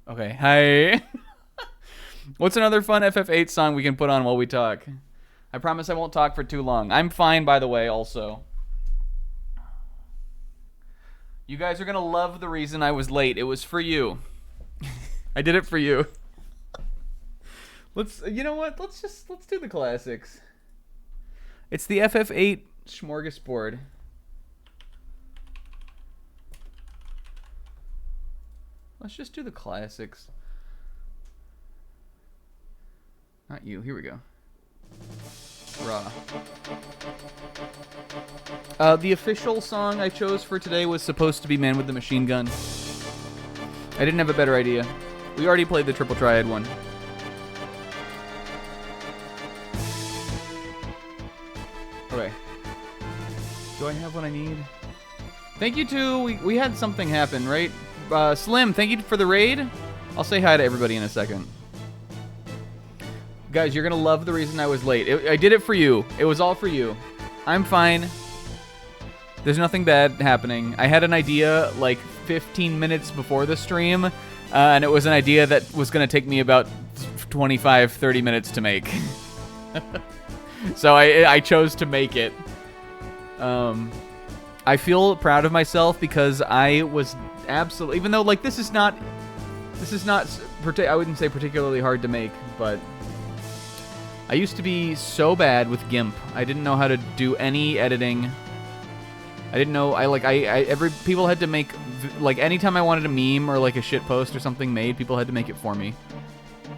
Okay, hi. What's another fun FF8 song we can put on while we talk? I promise I won't talk for too long. I'm fine, by the way, also. You guys are gonna love the reason I was late. It was for you. I did it for you. You know what? Let's do the classics. It's the FF8 smorgasbord. Let's just do the classics. Not you. Here we go. Raw. The official song I chose for today was supposed to be Man with the Machine Gun. I didn't have a better idea. We already played the Triple Triad one. Okay. Do I have what I need? Thank you to... We had something happen, right? Slim, thank you for the raid. I'll say hi to everybody in a second. Guys, you're going to love the reason I was late. I did it for you. It was all for you. I'm fine. There's nothing bad happening. I had an idea like 15 minutes before the stream, and it was an idea that was going to take me about 25, 30 minutes to make. So I chose to make it. I feel proud of myself because I was absolutely, even though like this is not, I wouldn't say particularly hard to make, but I used to be so bad with GIMP. I didn't know how to do any editing. I didn't know, people had to make, like anytime I wanted a meme or like a shit post or something made, people had to make it for me.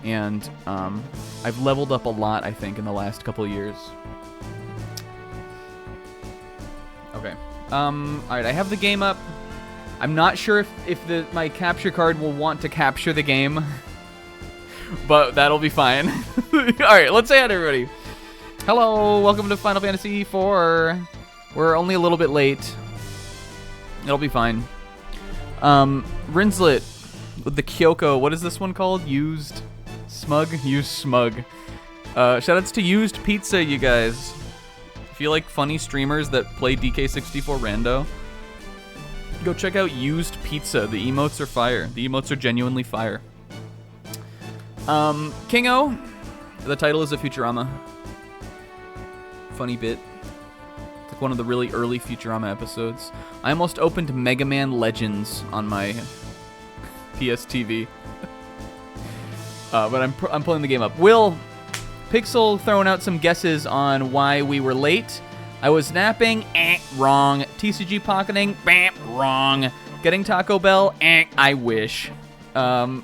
And I've leveled up a lot, I think, in the last couple of years. Okay. Alright, I have the game up. I'm not sure if my capture card will want to capture the game. But that'll be fine. Alright, let's say hi to everybody. Hello, welcome to Final Fantasy IV. We're only a little bit late. It'll be fine. Rinslet with the Kyoko. What is this one called? Used Smug? Used Smug. Shoutouts to Used Pizza, you guys. If you like funny streamers that play DK64 Rando, go check out Used Pizza. The emotes are fire. The emotes are genuinely fire. Kingo. The title is a Futurama. Funny bit. It's like one of the really early Futurama episodes. I almost opened Mega Man Legends on my PSTV. But I'm pulling the game up. Will Pixel throwing out some guesses on why we were late. I was napping. Wrong. TCG pocketing. Wrong. Getting Taco Bell. I wish. Comb.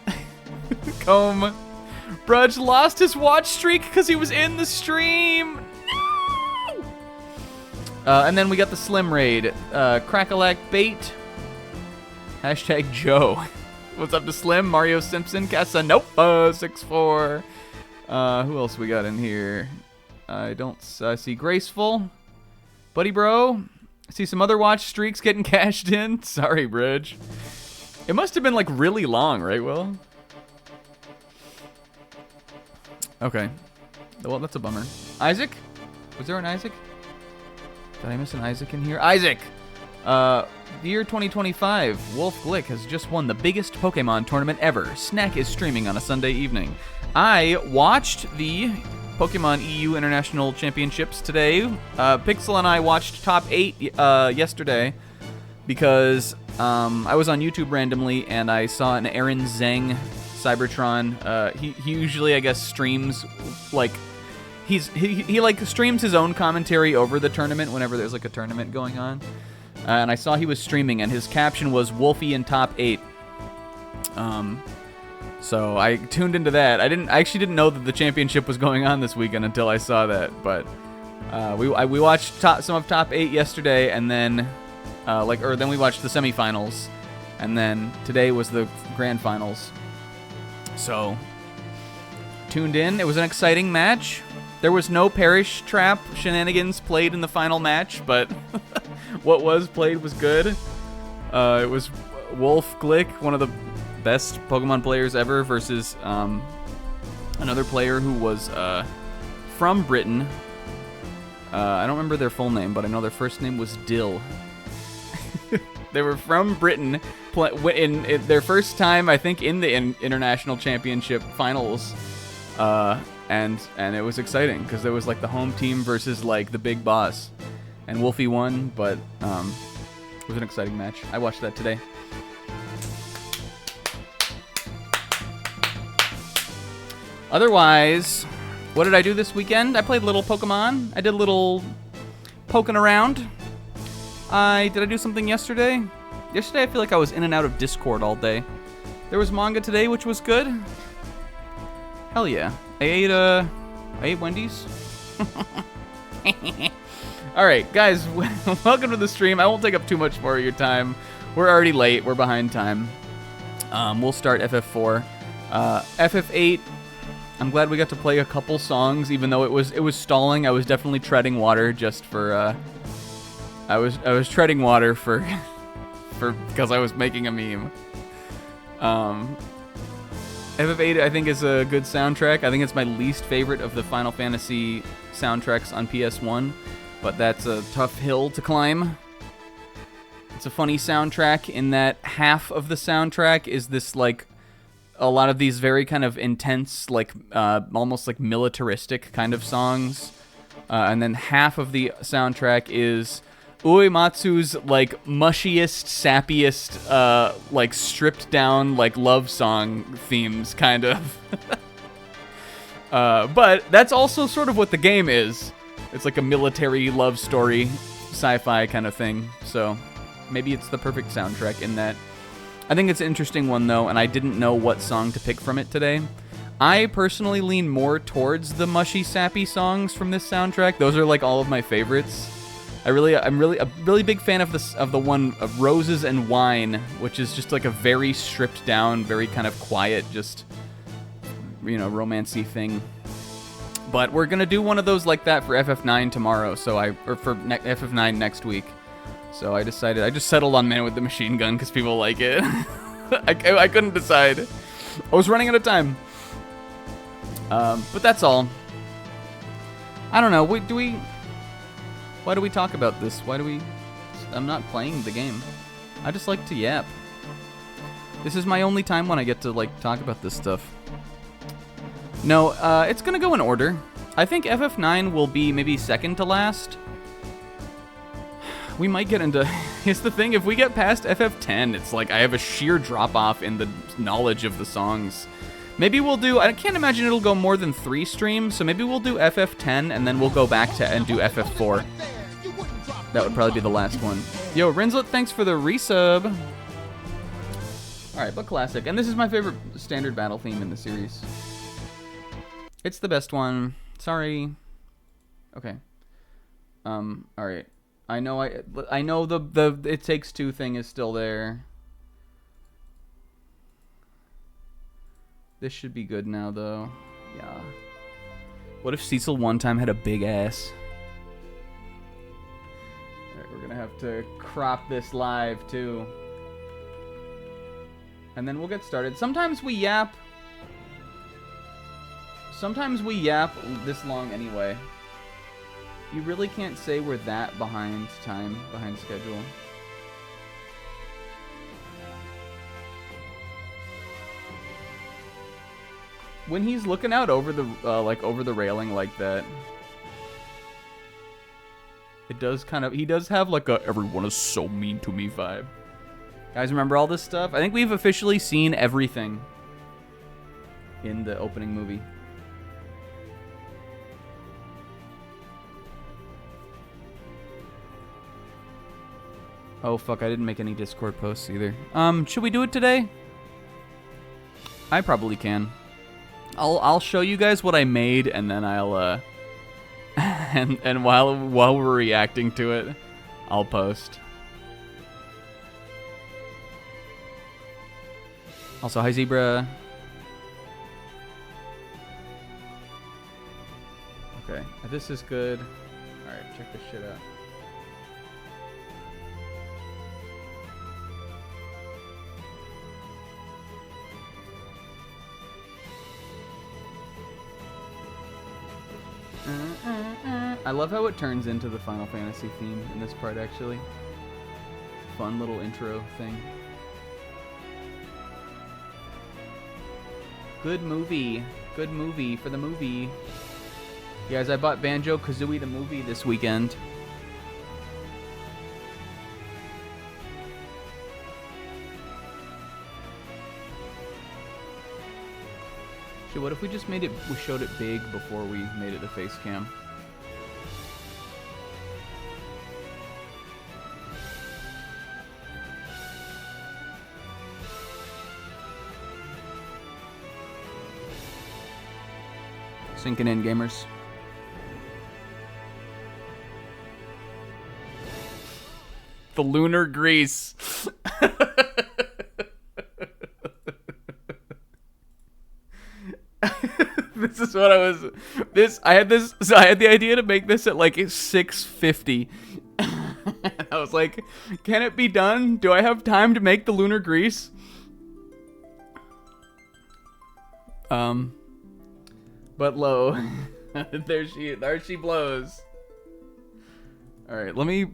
Brudge lost his watch streak because he was in the stream. No! And then we got the Slim Raid. Crackalack Bait. Hashtag Joe. What's up to Slim? Mario Simpson. Casanova 64. Who else we got in here? I don't see Graceful. Buddy Bro. I see some other watch streaks getting cashed in. Sorry, Bridge. It must have been like really long, right, Will? Okay. Well, that's a bummer. Isaac? Was there an Isaac? Did I miss an Isaac in here? Isaac! The year 2025, Wolf Glick has just won the biggest Pokemon tournament ever. Snack is streaming on a Sunday evening. I watched the Pokemon EU International Championships today. Pixel and I watched top 8 yesterday because I was on YouTube randomly and I saw an Aaron Zeng Cybertron. He usually, I guess, streams like he like streams his own commentary over the tournament whenever there's like a tournament going on. And I saw he was streaming, and his caption was "Wolfie in top 8." So I tuned into that. I actually didn't know that the championship was going on this weekend until I saw that. But we watched some of top 8 yesterday, and then then we watched the semifinals, and then today was the grand finals. So tuned in. It was an exciting match. There was no Parish Trap shenanigans played in the final match, but what was played was good. It was Wolf Glick, one of the best Pokemon players ever, versus another player who was from Britain. I don't remember their full name, but I know their first name was Dill. They were from Britain in their first time, I think, in the International Championship finals. And it was exciting because there was like the home team versus like the big boss. And Wolfie won, but it was an exciting match. I watched that today. Otherwise, what did I do this weekend? I played little Pokemon. I did a little poking around. Did I do something yesterday? Yesterday I feel like I was in and out of Discord all day. There was manga today, which was good. Hell yeah. I ate Wendy's. All right, guys, welcome to the stream. I won't take up too much more of your time. We're already late. We're behind time. We'll start FF4. FF8, I'm glad we got to play a couple songs, even though it was stalling. I was definitely treading water just for, I was treading water for because I was making a meme. FF8, I think, is a good soundtrack. I think it's my least favorite of the Final Fantasy soundtracks on PS1, but that's a tough hill to climb. It's a funny soundtrack in that half of the soundtrack is this, like, a lot of these very kind of intense, like, almost like militaristic kind of songs. And then half of the soundtrack is Uematsu's, like, mushiest, sappiest, like, stripped down, like, love song themes, kind of. But that's also sort of what the game is. It's like a military love story, sci-fi kind of thing. So maybe it's the perfect soundtrack in that. I think it's an interesting one, though, and I didn't know what song to pick from it today. I personally lean more towards the mushy, sappy songs from this soundtrack. Those are, like, all of my favorites. I'm really a really big fan of the one of Roses and Wine, which is just like a very stripped down, very kind of quiet, just, you know, romancy thing. But we're gonna do one of those like that for FF9 tomorrow, or for FF9 next week. So I just settled on Man with the Machine Gun because people like it. I couldn't decide. I was running out of time. But that's all. I don't know. Why do we talk about this? I'm not playing the game. I just like to yap. This is my only time when I get to, like, talk about this stuff. No, it's gonna go in order. I think FF9 will be maybe second to last. We might get into... Here's the thing, if we get past FF10, it's like I have a sheer drop-off in the knowledge of the songs. Maybe we'll do... I can't imagine it'll go more than 3 streams, so maybe we'll do FF10, and then we'll go back to and do FF4. That would probably be the last one. Yo, Rinslet, thanks for the resub. Alright, but classic. And this is my favorite standard battle theme in the series. It's the best one. Sorry. Okay. Alright. I know the It Takes Two thing is still there. This should be good now, though. Yeah. What if Cecil one time had a big ass? Alright, we're gonna have to crop this live, too. And then we'll get started. Sometimes we yap. Sometimes we yap this long anyway. You really can't say we're that behind time, behind schedule. When he's looking out over the over the railing like that, it does kind of, he does have like a everyone is so mean to me vibe. Guys, remember all this stuff? I think we've officially seen everything in the opening movie. Oh fuck, I didn't make any Discord posts either. Should we do it today? I probably can. I'll show you guys what I made, and then I'll and while we're reacting to it, I'll post. Also, hi Zebra. Okay, this is good. All right, check this shit out. I love how it turns into the Final Fantasy theme in this part, actually. Fun little intro thing. Good movie. Good movie for the movie. Guys, I bought Banjo-Kazooie the movie this weekend. Shit, what if we just made it, we showed it big before we made it a face cam? Sinking in, gamers. The lunar grease. This is what I was. I had the idea to make this at like 6:50. I was like, can it be done? Do I have time to make the lunar grease? But lo, there she blows. All right, let me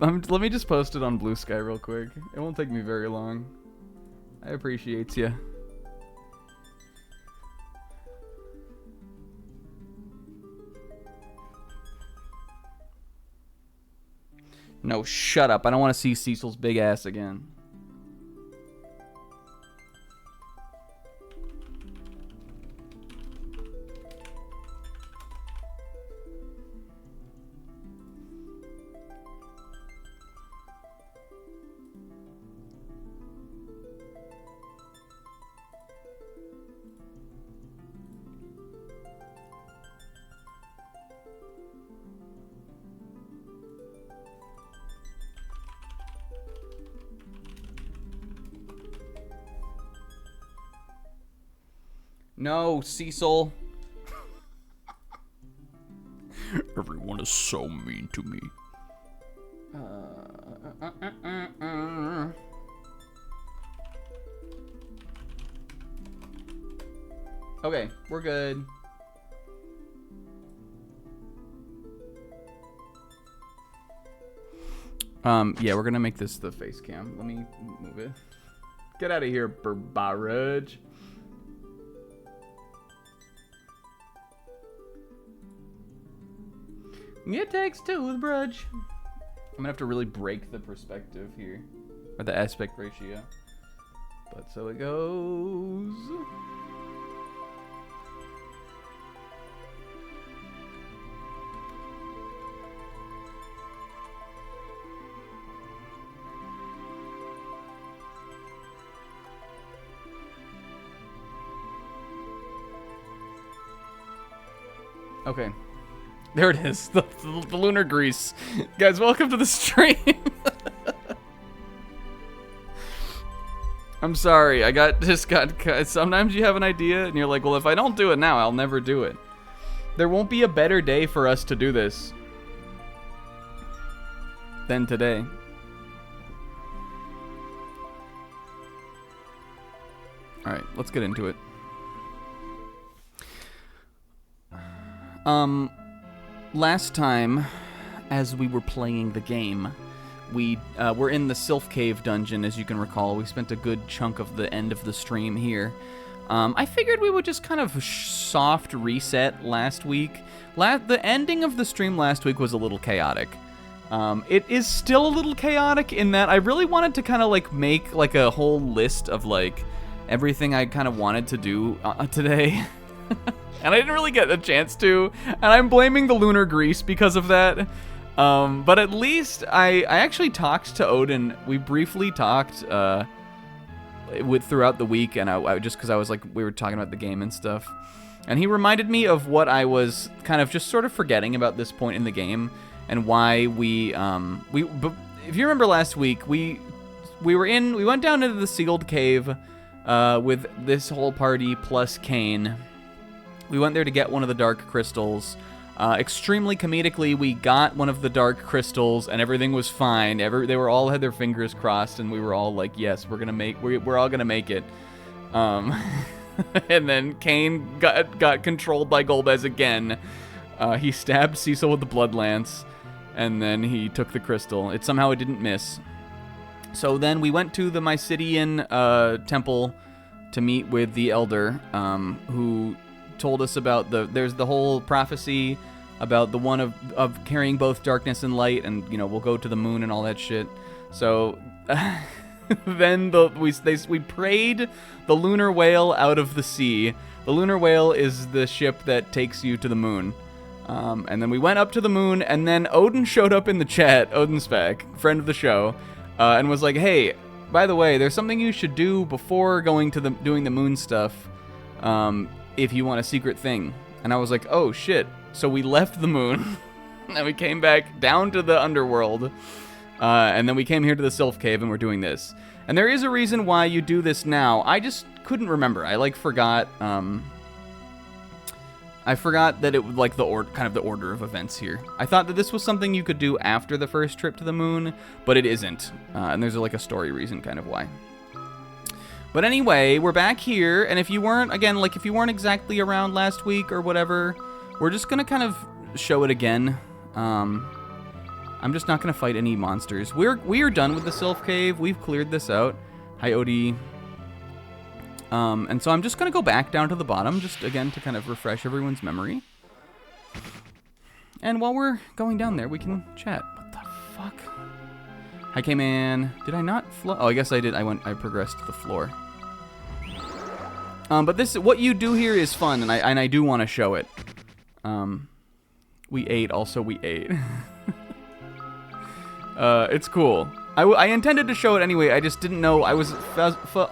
just post it on Blue Sky real quick. It won't take me very long. I appreciate you. No, shut up. I don't want to see Cecil's big ass again. No, Cecil. Everyone is so mean to me. Okay, we're good. Yeah, we're gonna make this the face cam. Let me move it. Get out of here, Barrage. It takes two with Brudge. I'm gonna have to really break the perspective here, or the aspect ratio. But so it goes. Okay. There it is, the lunar grease. Guys, welcome to the stream. I'm sorry, sometimes you have an idea and you're like, well, if I don't do it now, I'll never do it. There won't be a better day for us to do this than today. All right, let's get into it. Last time, as we were playing the game, we were in the Sylph Cave dungeon, as you can recall. We spent a good chunk of the end of the stream here. I figured we would just kind of soft reset last week. The ending of the stream last week was a little chaotic. It is still a little chaotic in that I really wanted to kind of like make like a whole list of like everything I kind of wanted to do today. And I didn't really get a chance to, and I'm blaming the lunar grease because of that. But at least I actually talked to Odin. We briefly talked throughout the week, and I just because I was like, we were talking about the game and stuff, and he reminded me of what I was kind of just sort of forgetting about this point in the game, and why but if you remember last week, we went down into the sealed cave with this whole party plus Kane. We went there to get one of the dark crystals. Extremely comedically, we got one of the dark crystals, and everything was fine. They were all had their fingers crossed, and we were all like, "Yes, we're all gonna make it." And then Kane got controlled by Golbez again. He stabbed Cecil with the blood lance, and then he took the crystal. It didn't miss. So then we went to the Mysidian temple to meet with the elder, who told us about there's the whole prophecy about the one of carrying both darkness and light, and we'll go to the moon and all that shit. So then we prayed the lunar whale out of the sea. The lunar whale is the ship that takes you to the moon. And then we went up to the moon, and then Odin showed up in the chat, Odin Spec, friend of the show, and was like, hey, by the way, there's something you should do before going to doing the moon stuff. If you want a secret thing. And I was like, oh, shit. So we left the moon, and we came back down to the underworld, and then we came here to the Sylph Cave, and we're doing this. And there is a reason why you do this now. I just couldn't remember. I, like, forgot... I forgot that it was like kind of the order of events here. I thought that this was something you could do after the first trip to the moon, but it isn't. And there's like a story reason kind of why. But anyway, we're back here, and if you weren't, again, like if you weren't exactly around last week or whatever, we're just gonna kind of show it again. I'm just not gonna fight any monsters. We are done with the Sylph Cave. We've cleared this out. Hi, Odie. And so I'm just going to go back down to the bottom, just again to kind of refresh everyone's memory. And while we're going down there, we can chat. What the fuck? Hi, K-Man. Did I not float? Oh, I guess I did. I progressed to the floor. But what you do here is fun, and I do want to show it. We ate. It's cool. I intended to show it anyway. I just didn't know. I was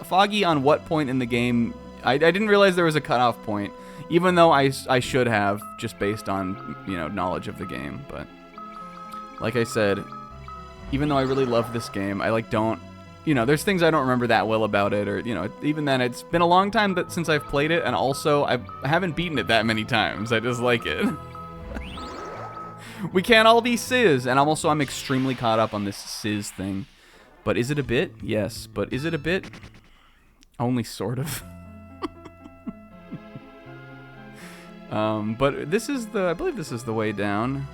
foggy on what point in the game. I didn't realize there was a cutoff point, even though I should have, just based on, knowledge of the game. But like I said, even though I really love this game, I don't, there's things I don't remember that well about it, or even then, it's been a long time since I've played it, and also I haven't beaten it that many times. I just like it. We can't all be Sizz, and I'm extremely caught up on this Sizz thing. But is it a bit? Yes, but is it a bit? Only sort of. But I believe this is the way down.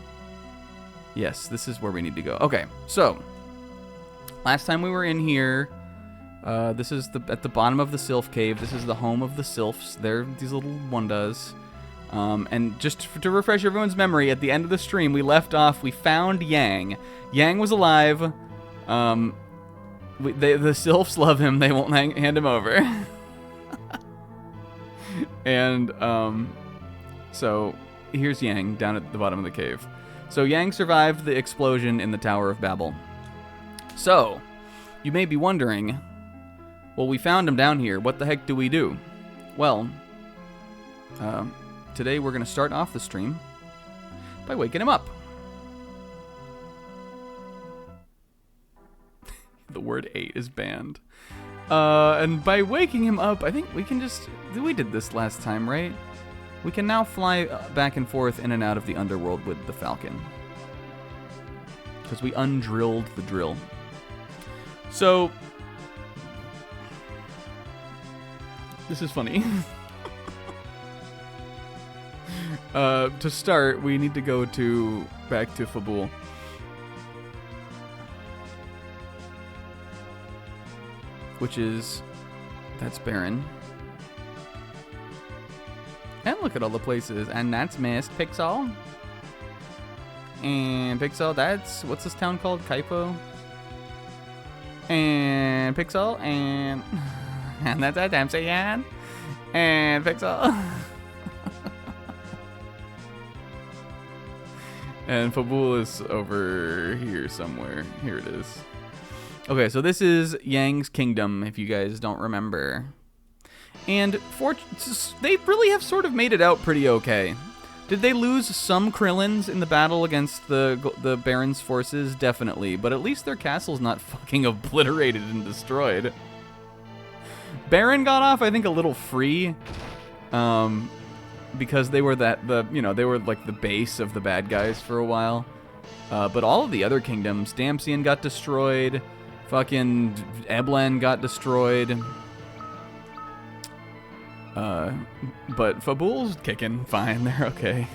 Yes, this is where we need to go. Okay, so last time we were in here, this is at the bottom of the Sylph Cave. This is the home of the Sylphs. They're these little wundas. And just to refresh everyone's memory, at the end of the stream, we left off, we found Yang. Yang was alive. The Sylphs love him. They won't hand him over. And, so here's Yang down at the bottom of the cave. So Yang survived the explosion in the Tower of Babel. So, you may be wondering, well, we found him down here. What the heck do we do? Well, today we're going to start off the stream by waking him up. The word 8 is banned. And by waking him up, I think we can we did this last time, right? We can now fly back and forth in and out of the underworld with the Falcon. Because we undrilled the drill. So, this is funny. To start, we need to go back to Fabul. That's Baron. And look at all the places. And that's Mist Pixel. And Pixel, what's this town called? Kaipo. And Pixel, and that's a Dempsey-yan. And Pixel. And Fabul is over here somewhere. Here it is. Okay, so this is Yang's kingdom, if you guys don't remember. And they really have sort of made it out pretty okay. Did they lose some Krillins in the battle against the Baron's forces? Definitely, but at least their castle's not fucking obliterated and destroyed. Baron got off, I think, a little free. Because they were they were like the base of the bad guys for a while. But all of the other kingdoms, Damsian got destroyed, fucking Eblan got destroyed. But Fabul's kicking fine, they're okay.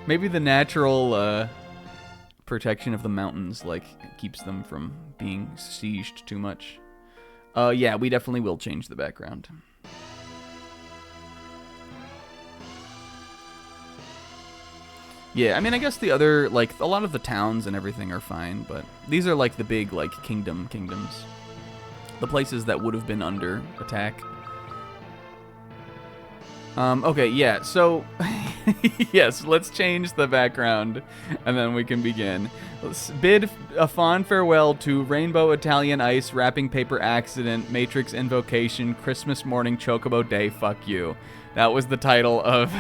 Maybe the natural protection of the mountains keeps them from being sieged too much. Yeah, we definitely will change the background. Yeah, I mean, I guess the other, a lot of the towns and everything are fine, but these are, the big, kingdoms. The places that would have been under attack. Okay, yeah, so, yes, let's change the background, and then we can begin. Let's bid a fond farewell to Rainbow Italian Ice, Wrapping Paper Accident, Matrix Invocation, Christmas Morning, Chocobo Day, Fuck You. That was the title of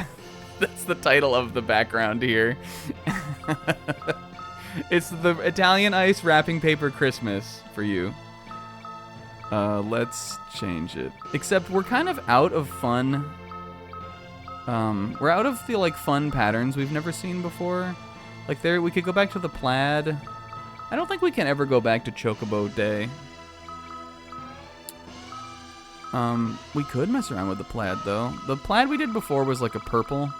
That's the title of the background here. It's the Italian Ice Wrapping Paper Christmas for you. Let's change it. Except we're kind of out of fun. We're out of the like fun patterns we've never seen before. Like there, we could go back to the plaid. I don't think we can ever go back to Chocobo Day. We could mess around with the plaid though. The plaid we did before was like a purple.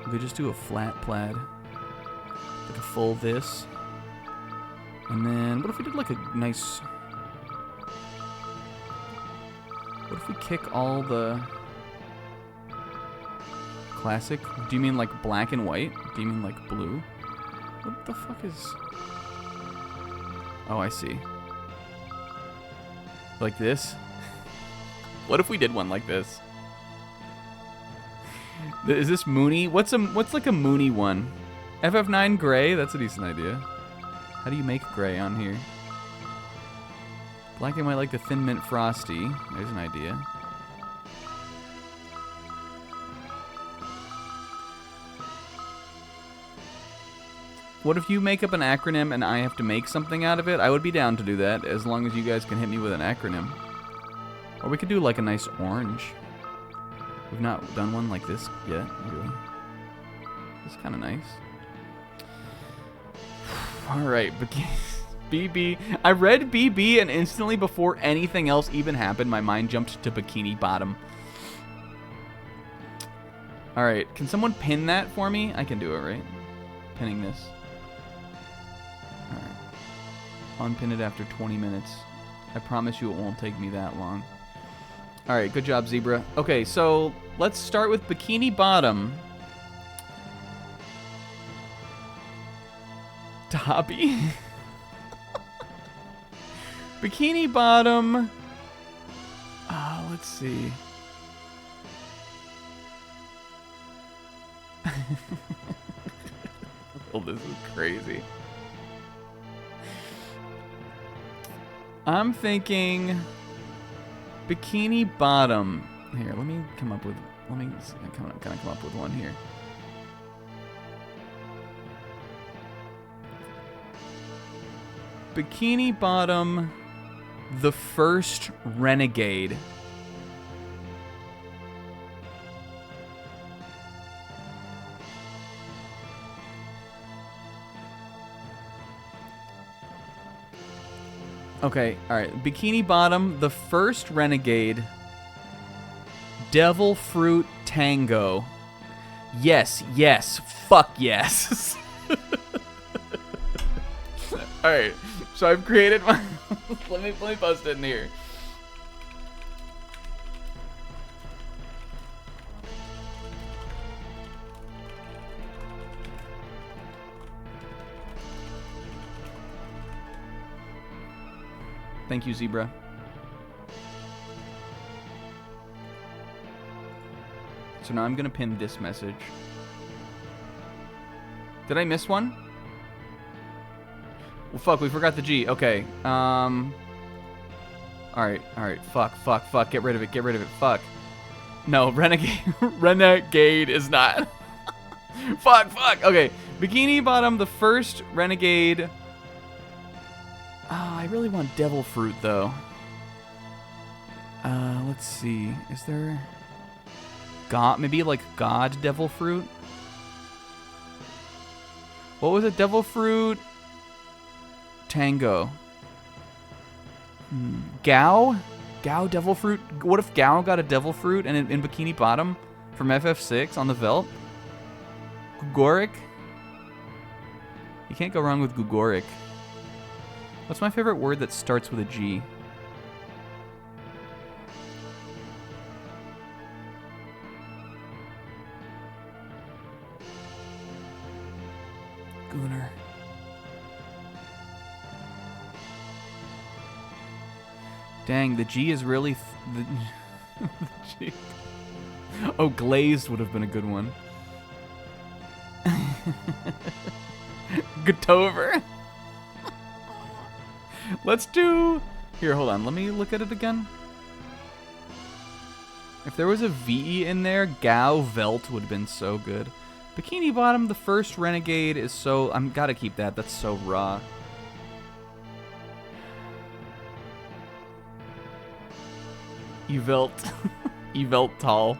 We could just do a flat plaid. Like a full this. And then, what if we did like a nice... What if we kick all the... Classic? Do you mean like black and white? Do you mean like blue? What the fuck is... Oh, I see. Like this? What if we did one like this? Is this Mooney? What's like a Mooney one? FF9 gray? That's a decent idea. How do you make gray on here? Black and white like the Thin Mint Frosty. There's an idea. What if you make up an acronym and I have to make something out of it? I would be down to do that, as long as you guys can hit me with an acronym. Or we could do like a nice orange. We've not done one like this yet, really. It's kind of nice. Alright, BB. I read BB and instantly before anything else even happened, my mind jumped to Bikini Bottom. Alright, can someone pin that for me? I can do it, right? Pinning this. Alright. Unpin it after 20 minutes. I promise you it won't take me that long. Alright, good job, Zebra. Okay, so let's start with Bikini Bottom. Dobby. Bikini Bottom. Let's see. Oh, this is crazy. I'm thinking Bikini Bottom. Here, let me come up with. Let me kind of come up with one here. Bikini Bottom, the first renegade. Okay, alright. Bikini Bottom, the first renegade. Devil Fruit Tango. Yes, yes, fuck yes. Alright, so I've created my... let me post it in here. Thank you, Zebra. So now I'm gonna pin this message. Did I miss one? Well, fuck, we forgot the G. Okay. Alright. Fuck. Get rid of it. Fuck. No, Renegade is not. Fuck. Okay. Bikini Bottom, the first renegade. I really want Devil Fruit, though. Let's see. Is there... God? Maybe, like, God Devil Fruit? What was it? Devil Fruit... Tango. Gao? Gao Devil Fruit? What if Gao got a Devil Fruit and in Bikini Bottom from FF6 on the Velt? Gugoric? You can't go wrong with Gugoric. What's my favorite word that starts with a G? Gooner. Dang, the G is really... the G. Oh, glazed would have been a good one. Gatover. Let's do... Here, hold on. Let me look at it again. If there was a V in there, Gao Velt would have been so good. Bikini Bottom, the first Renegade is so... I'm gotta keep that. That's so raw. Evelt. Evelt Tall.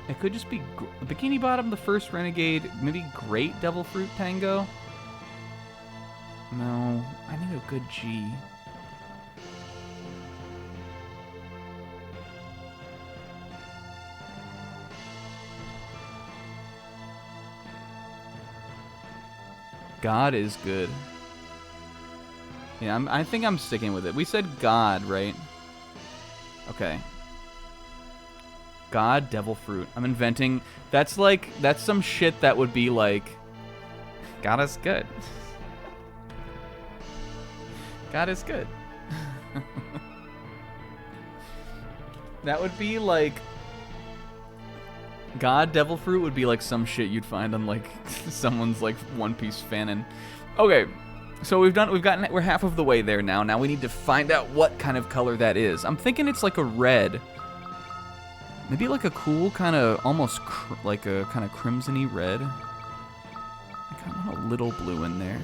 It could just be Bikini Bottom, the first Renegade, maybe Great Devil Fruit Tango. No, I need a good G. God is good. Yeah, I think I'm sticking with it. We said God, right? Okay. God, Devil Fruit. I'm inventing. That's some shit that would be like, God is good. God is good. That would be like, God, Devil Fruit would be like some shit you'd find on like someone's like One Piece fanon. Okay, so we're half of the way there now. Now we need to find out what kind of color that is. I'm thinking it's like a red. Maybe like a cool kind of almost like a kind of crimson-y red. I kind of want a little blue in there.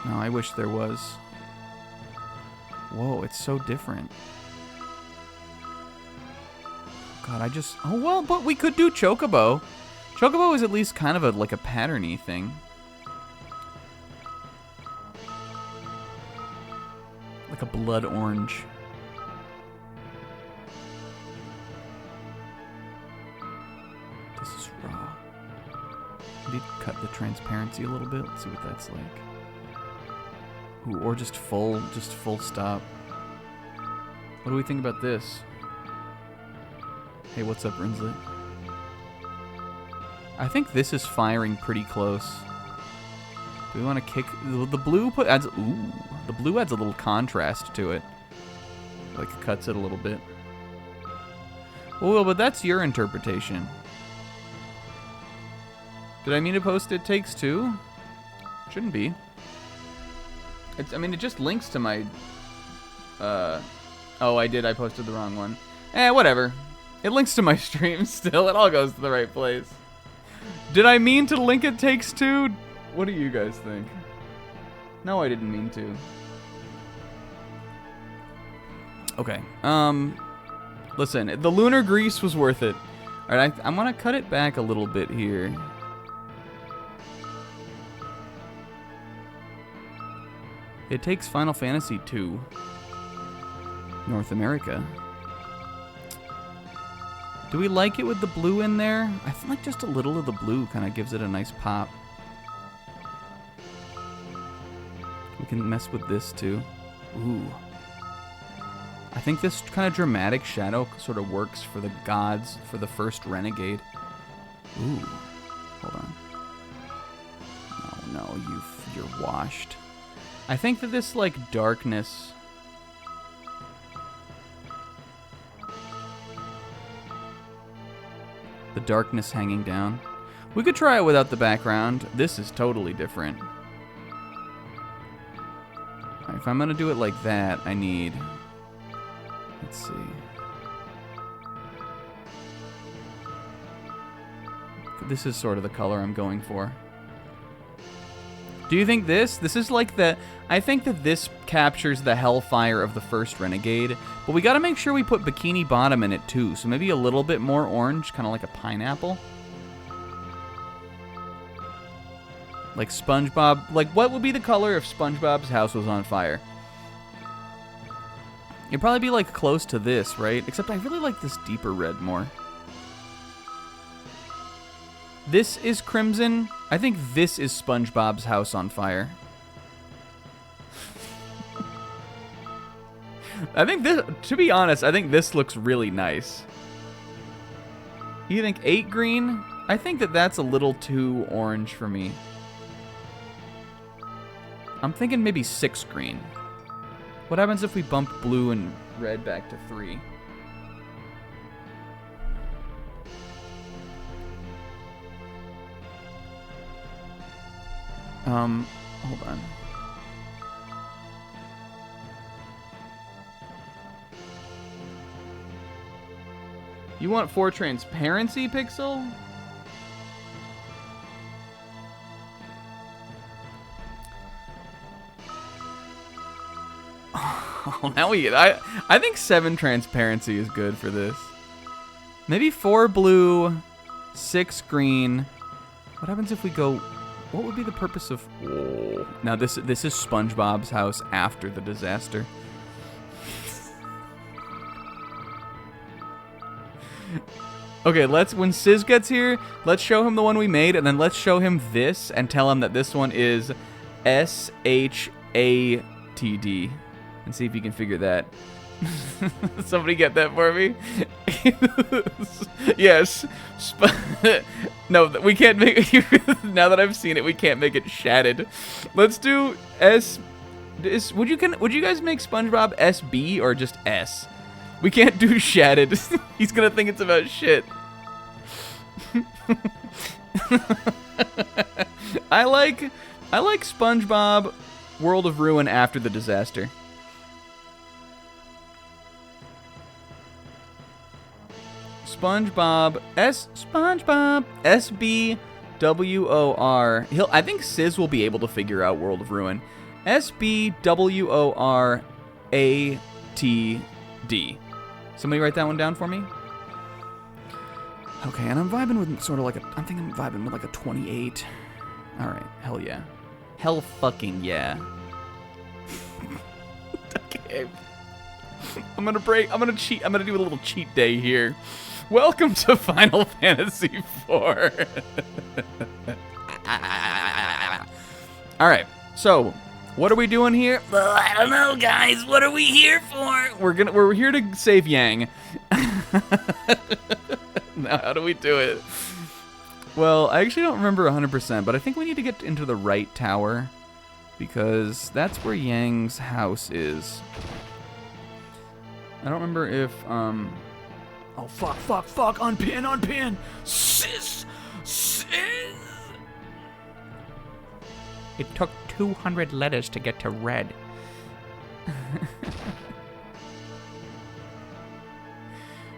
No, I wish there was. Whoa, it's so different. God, oh well, but we could do Chocobo. Chocobo is at least kind of like a patterny thing. Like a blood orange. This is raw. Maybe cut the transparency a little bit. Let's see what that's like. Ooh, or just full stop. What do we think about this? Hey, what's up, Rinslet? I think this is firing pretty close. Do we want to kick the blue? The blue adds a little contrast to it. Like cuts it a little bit. Oh, but that's your interpretation. Did I mean to post It Takes Two? Shouldn't be. I mean, it just links to my... Oh, I did. I posted the wrong one. Whatever. It links to my stream still. It all goes to the right place. Did I mean to link It Takes Two? What do you guys think? No, I didn't mean to. Okay. Listen, the lunar grease was worth it. All right, I'm gonna cut it back a little bit here. It takes Final Fantasy II. North America. Do we like it with the blue in there? I feel like just a little of the blue kind of gives it a nice pop. We can mess with this too. Ooh. I think this kind of dramatic shadow sort of works for the gods, for the first Renegade. Ooh. Hold on. No, you're washed. I think that this, like, darkness... The darkness hanging down. We could try it without the background. This is totally different. Right, if I'm going to do it like that, I need... Let's see. This is sort of the color I'm going for. Do you think this is like the... I think that this captures the hellfire of the first Renegade, but we gotta make sure we put Bikini Bottom in it too, so maybe a little bit more orange, kind of like a pineapple. Like SpongeBob... Like, what would be the color if SpongeBob's house was on fire? It'd probably be, like, close to this, right? Except I really like this deeper red more. This is crimson. I think this is SpongeBob's house on fire. I think this, to be honest, I think this looks really nice. You think 8 green? I think that that's a little too orange for me. I'm thinking maybe 6 green. What happens if we bump blue and red back to 3? Hold on. You want 4 transparency, Pixel? Oh, now I think 7 transparency is good for this. Maybe 4 blue, 6 green. What happens if we go? What would be the purpose of? Oh. Now this is SpongeBob's house after the disaster. Okay, when Sizz gets here, let's show him the one we made, and then let's show him this and tell him that this one is SHATD, and see if he can figure that. Somebody get that for me? Yes. No, we can't make it. Now that I've seen it, we can't make it shatted. Let's do S. Would you guys make SpongeBob SB or just S? We can't do shatted. He's gonna think it's about shit. I like SpongeBob World of Ruin after the disaster. SpongeBob SBWOR. I think Sizz will be able to figure out World of Ruin. SBWORATD. Somebody write that one down for me. Okay, and I'm vibing with sort of like I think I'm vibing with like a 28. All right, hell yeah. Hell fucking yeah. Okay. I'm gonna cheat. I'm gonna do a little cheat day here. Welcome to Final Fantasy IV. All right, so what are we doing here? Well, I don't know, guys. What are we here for? We're here to save Yang. Now, how do we do it? Well, I actually don't remember 100%, but I think we need to get into the right tower because that's where Yang's house is. I don't remember if oh fuck! Unpin! Sizz! It took 200 letters to get to red.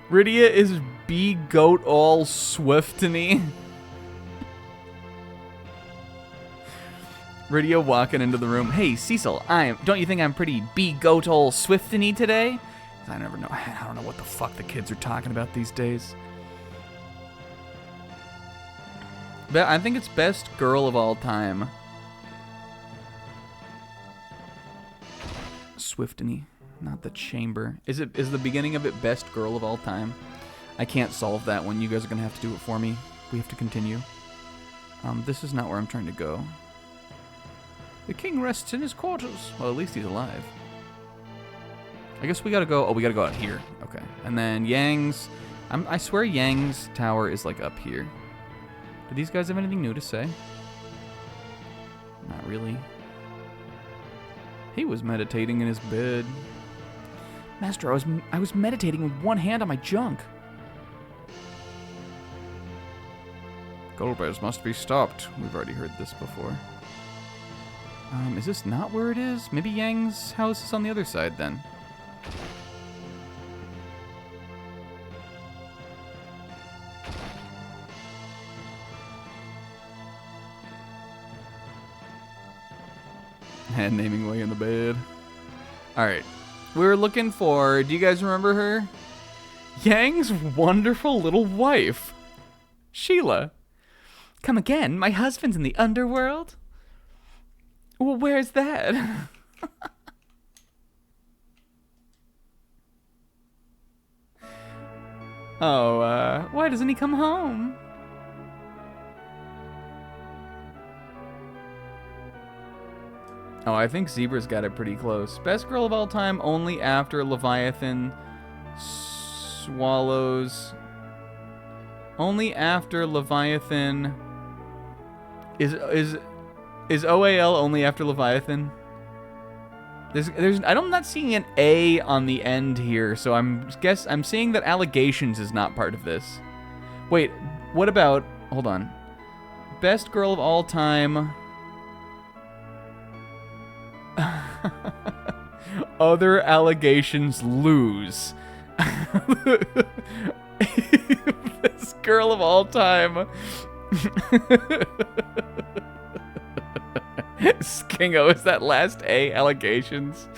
Rydia is B-goat all swiftony. Rydia walking into the room. Hey, Cecil, don't you think I'm pretty B-goat all swiftony today? I don't know what the fuck the kids are talking about these days. But I think it's best girl of all time. Swiftony, not the chamber. Is the beginning of it best girl of all time? I can't solve that one. You guys are gonna have to do it for me. We have to continue. This is not where I'm trying to go. The king rests in his quarters. Well, at least he's alive. I guess we gotta go. Oh, we gotta go out here. Okay. And then Yang's. I swear Yang's tower is like up here. Do these guys have anything new to say? Not really. He was meditating in his bed. Master, I was meditating with one hand on my junk. Golbez must be stopped. We've already heard this before. Is this not where it is? Maybe Yang's house is on the other side then. Hand naming away in the bed. Alright. We were looking for... Do you guys remember her? Yang's wonderful little wife. Sheila. Come again? My husband's in the underworld? Well, where's that? Oh, why doesn't he come home? Oh, I think Zebra's got it pretty close. Best girl of all time, only after Leviathan swallows. Only after Leviathan. Is OAL only after Leviathan? I'm not seeing an A on the end here, so I'm seeing that allegations is not part of this. Wait, what about, hold on. Best girl of all time. Other allegations lose. Best girl of all time. Skingo, is that last A allegations?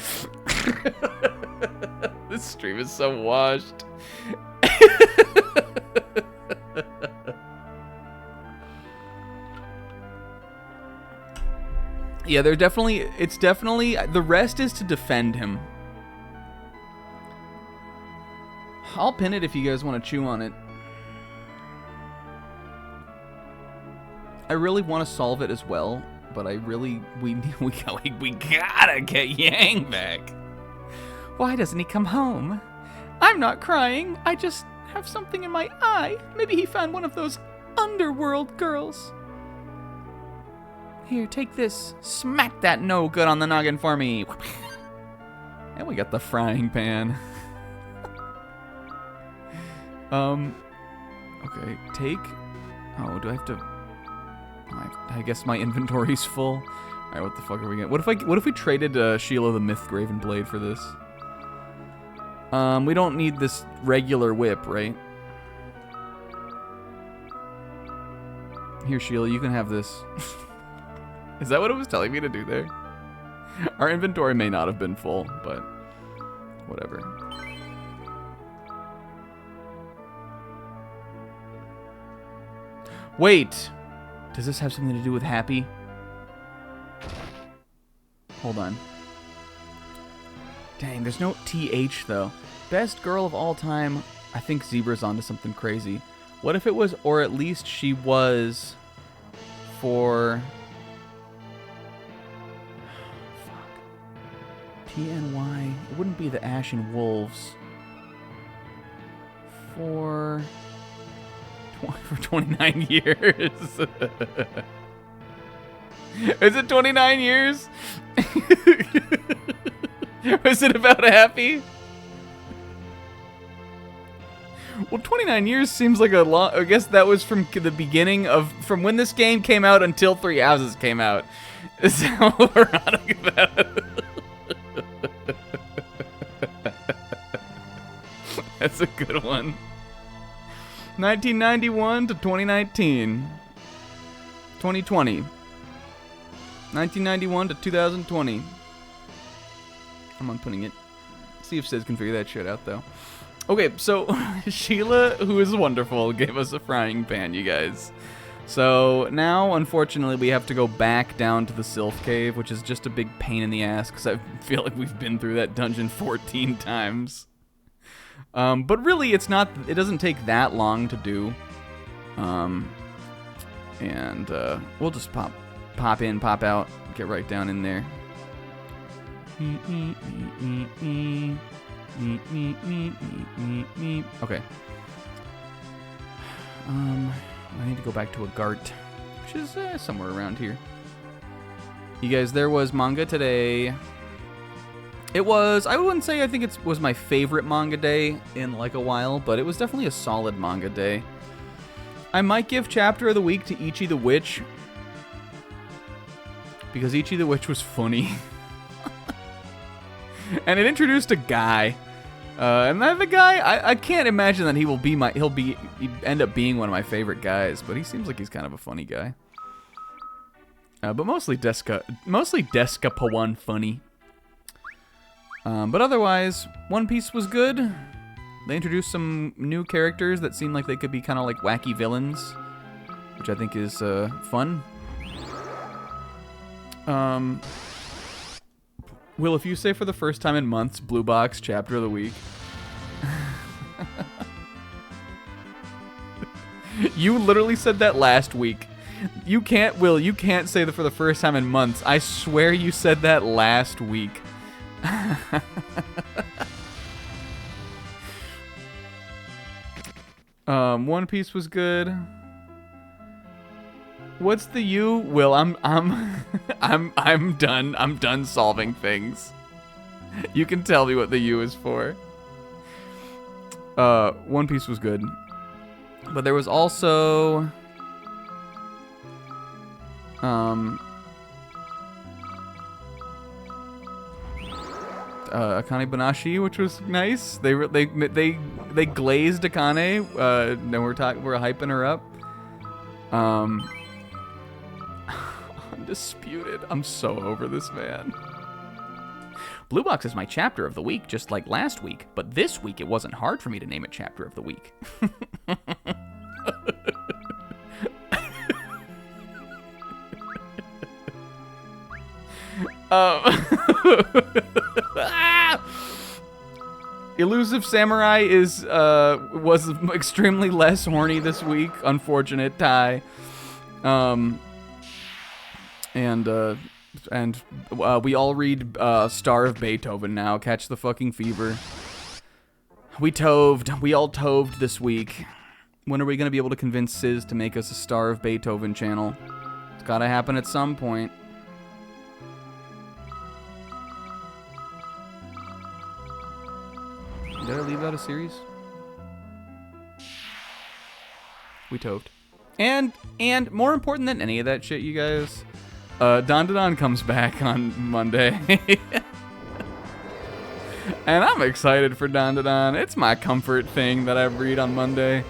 This stream is so washed. Yeah, it's definitely, the rest is to defend him. I'll pin it if you guys want to chew on it. I really want to solve it as well, but I really, we gotta get Yang back. Why doesn't he come home? I'm not crying, I just have something in my eye. Maybe he found one of those underworld girls. Here, take this. Smack that no good on the noggin for me. And we got the frying pan. Okay, take... Oh, do I have to... I guess my inventory's full. Alright, what the fuck are we getting? What if we traded Sheila the Myth-Graven Blade for this? We don't need this regular whip, right? Here, Sheila, you can have this. Is that what it was telling me to do there? Our inventory may not have been full, but whatever. Wait! Does this have something to do with Happy? Hold on. Dang, there's no TH though. Best girl of all time. I think Zebra's onto something crazy. What if it was, or at least she was, for... TNY. It wouldn't be the Ashen Wolves. For 29 years. Is it 29 years? Was it about Happy? Well, 29 years seems like a long... I guess that was from the beginning of... From when this game came out until Three Houses came out. Is how ironic that is. That's a good one. 1991 to 2019. 2020. 1991 to 2020. I'm unputting it. See if Sid can figure that shit out, though. Okay, so Sheila, who is wonderful, gave us a frying pan, you guys. So now, unfortunately, we have to go back down to the Sylph Cave, which is just a big pain in the ass, because I feel like we've been through that dungeon 14 times. But really, it doesn't take that long to do. We'll just pop in, pop out, get right down in there. Okay. I need to go back to a Gart, which is somewhere around here. You guys, there was manga today. It was, I wouldn't say I think it was my favorite manga day in like a while, but it was definitely a solid manga day. I might give Chapter of the Week to Ichi the Witch, because Ichi the Witch was funny. And it introduced a guy. And the guy, I can't imagine that he'll end up being one of my favorite guys, but he seems like he's kind of a funny guy. But mostly Descapawan funny. But otherwise, One Piece was good. They introduced some new characters that seem like they could be kind of like wacky villains, which I think is fun. Will, if you say for the first time in months, Blue Box Chapter of the Week. You literally said that last week. You can't, Will, you can't say that for the first time in months. I swear you said that last week. One Piece was good. What's the you? Will, I'm done. I'm done solving things. You can tell me what the U is for. One Piece was good. But there was also... Akane Banashi, which was nice. They glazed Akane. Then we're hyping her up. Undisputed. I'm so over this man. Blue Box is my chapter of the week, just like last week. But this week, it wasn't hard for me to name it chapter of the week. Elusive Samurai was extremely less horny this week. Unfortunate tie. We all read Star of Beethoven now. Catch the fucking fever. We all toved this week. When are we gonna be able to convince Sis to make us a Star of Beethoven channel? It's gotta happen at some point. Did I leave out a series? We toved. And more important than any of that shit, you guys, Don comes back on Monday. And I'm excited for Don. It's my comfort thing that I read on Monday.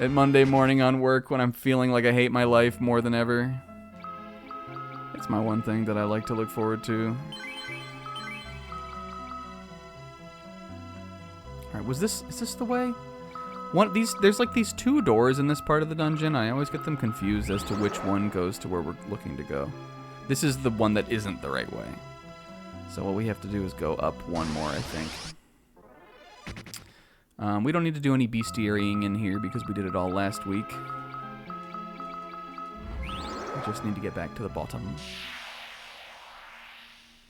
At Monday morning on work when I'm feeling like I hate my life more than ever. It's my one thing that I like to look forward to. Alright, is this the way? There's like these two doors in this part of the dungeon. I always get them confused as to which one goes to where we're looking to go. This is the one that isn't the right way. So what we have to do is go up one more, I think. We don't need to do any bestiarying in here because we did it all last week. We just need to get back to the bottom.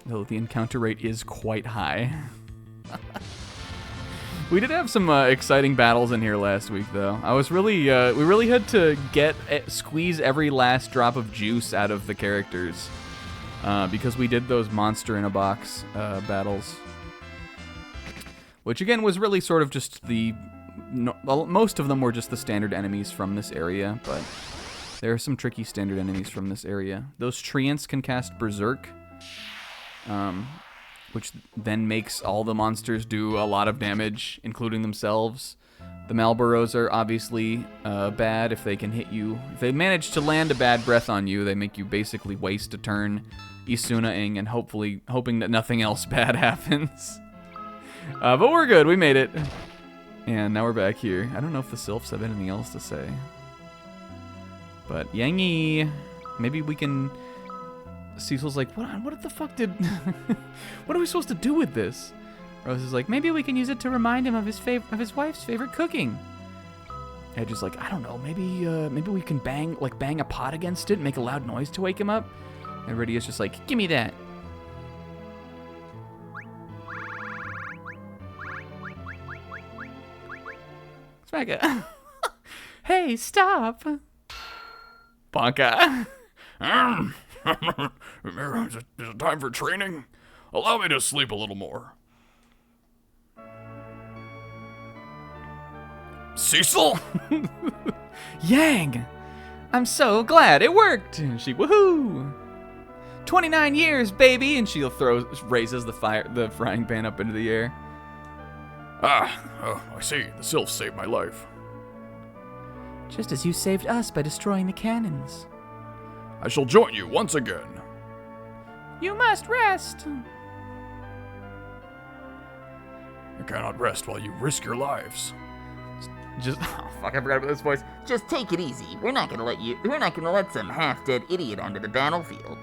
Though the encounter rate is quite high. We did have some exciting battles in here last week, though. I was really, we really had to squeeze every last drop of juice out of the characters, because we did those monster in a box battles, which again was really sort of just most of them were just the standard enemies from this area, but there are some tricky standard enemies from this area. Those treants can cast Berserk, which then makes all the monsters do a lot of damage, including themselves. The Malboros are obviously bad if they can hit you. If they manage to land a bad breath on you, they make you basically waste a turn Isuna-ing and hoping that nothing else bad happens. But we're good, we made it. And now we're back here. I don't know if the Sylphs have anything else to say. But Yangi, maybe we can... Cecil's like, what the fuck did... what are we supposed to do with this? Rose is like, maybe we can use it to remind him of his wife's favorite cooking. Edge is like, I don't know, maybe we can bang a pot against it and make a loud noise to wake him up. And Rydia's just like, give me that. Smaga. Hey, stop. Bonka. Is it time for training? Allow me to sleep a little more. Cecil? Yang! I'm so glad it worked! And she, woohoo! 29 years, baby! And she raises the frying pan up into the air. I see. The sylphs saved my life. Just as you saved us by destroying the cannons. I shall join you once again. You must rest. You cannot rest while you risk your lives. Oh fuck, I forgot about this voice. Just take it easy. We're not gonna let some half-dead idiot onto the battlefield.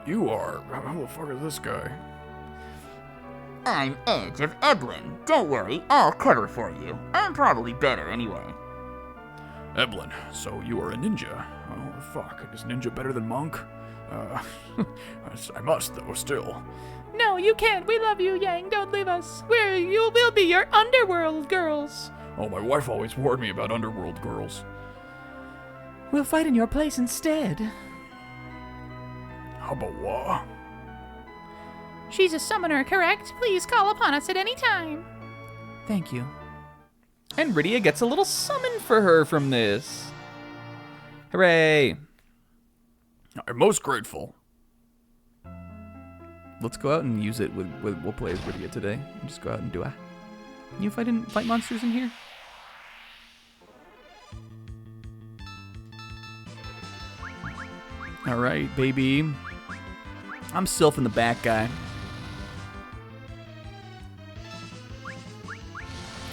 You are... Who the fuck is this guy? I'm Edge of Eblin. Don't worry, I'll cover for you. I'm probably better anyway. Eblin, so you are a ninja. Oh, fuck. Is ninja better than monk? I must, though, still. No, you can't. We love you, Yang. Don't leave us. We'll be your underworld girls. Oh, my wife always warned me about underworld girls. We'll fight in your place instead. How about what? She's a summoner, correct? Please call upon us at any time. Thank you. And Rydia gets a little summon for her from this. Hooray! I'm most grateful. Let's go out and use it with we'll play as Rydia today. And just go out and do a. Can you fight monsters in here? All right, baby. I'm Sylph in the back guy.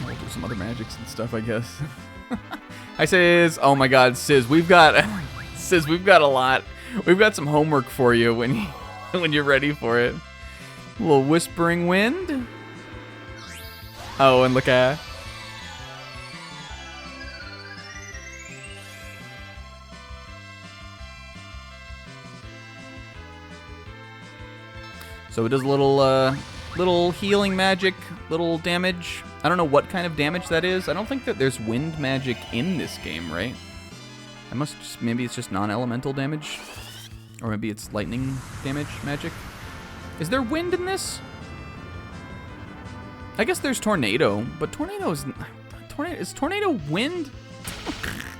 We'll do some other magics and stuff, I guess. Hi, Sis. Oh my God, Sis, we've got a lot. We've got some homework for you when you're ready for it. A little whispering wind. Oh, and look at. So it does a little healing magic, little damage. I don't know what kind of damage that is. I don't think that there's wind magic in this game, right? Maybe it's just non-elemental damage. Or maybe it's lightning damage magic. Is there wind in this? I guess there's tornado, but is tornado wind?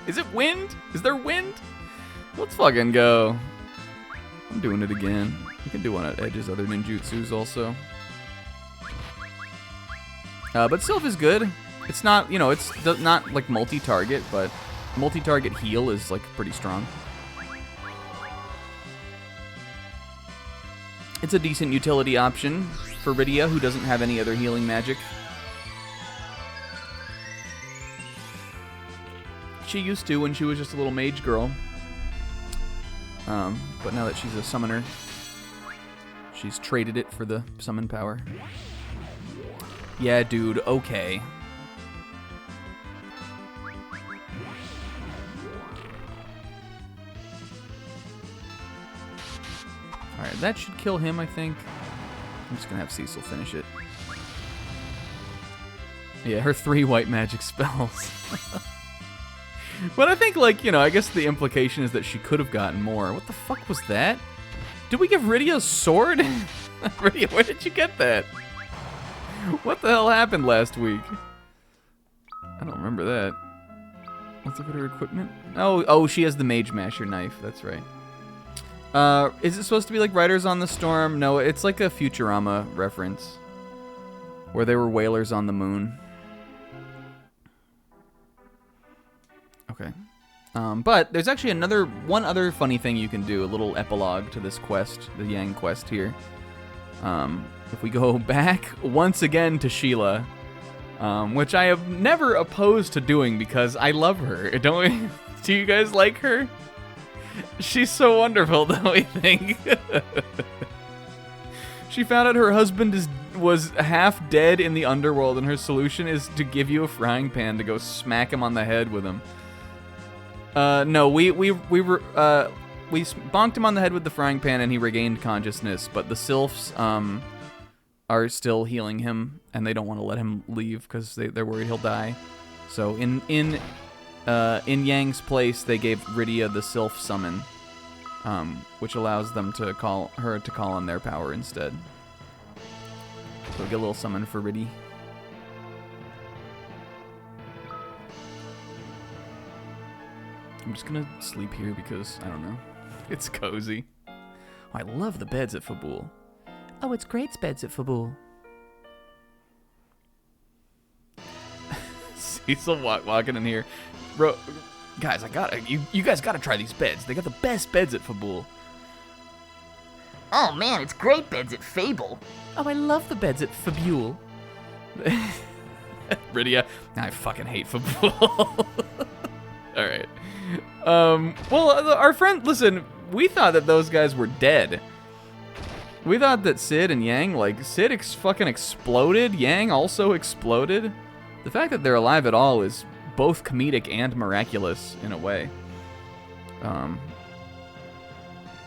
Is it wind? Is there wind? Let's fucking go. I'm doing it again. You can do one at Edge's other ninjutsus also. But Sylph is good. It's not, it's not like multi-target, but multi-target heal is like pretty strong. It's a decent utility option for Rydia, who doesn't have any other healing magic. She used to when she was just a little mage girl. But now that she's a summoner, she's traded it for the summon power. Yeah, dude, okay. Alright, that should kill him, I think. I'm just gonna have Cecil finish it. Yeah, her 3 white magic spells. But I think, I guess the implication is that she could have gotten more. What the fuck was that? Did we give Rydia a sword? Rydia, where did you get that? What the hell happened last week? I don't remember that. Let's look at her equipment. Oh, she has the Mage Masher knife. That's right. Is it supposed to be like Riders on the Storm? No, it's like a Futurama reference. Where they were whalers on the moon. Okay. But there's actually one other funny thing you can do, a little epilogue to this quest, the Yang quest here. If we go back once again to Sheila, which I have never opposed to doing because I love her. Do you guys like her? She's so wonderful, don't we think? She found out her husband was half dead in the underworld, and her solution is to give you a frying pan to go smack him on the head with him. No, we bonked him on the head with the frying pan, and he regained consciousness. But the sylphs are still healing him, and they don't want to let him leave because they're worried he'll die. So in Yang's place, they gave Rydia the sylph summon, which allows them to call on their power instead. So we get a little summon for Rydia. I'm just gonna sleep here because, I don't know, it's cozy. Oh, I love the beds at Fabul. Oh, it's great beds at Fabul. Cecil walking in here. Bro, guys, you guys gotta try these beds. They got the best beds at Fabul. Oh man, it's great beds at Fable. Oh, I love the beds at Fabule. Rydia, I fucking hate Fabul. Alright. Well, our friend, listen, we thought that those guys were dead. We thought that Sid and Yang, Sid fucking exploded, Yang also exploded. The fact that they're alive at all is both comedic and miraculous in a way.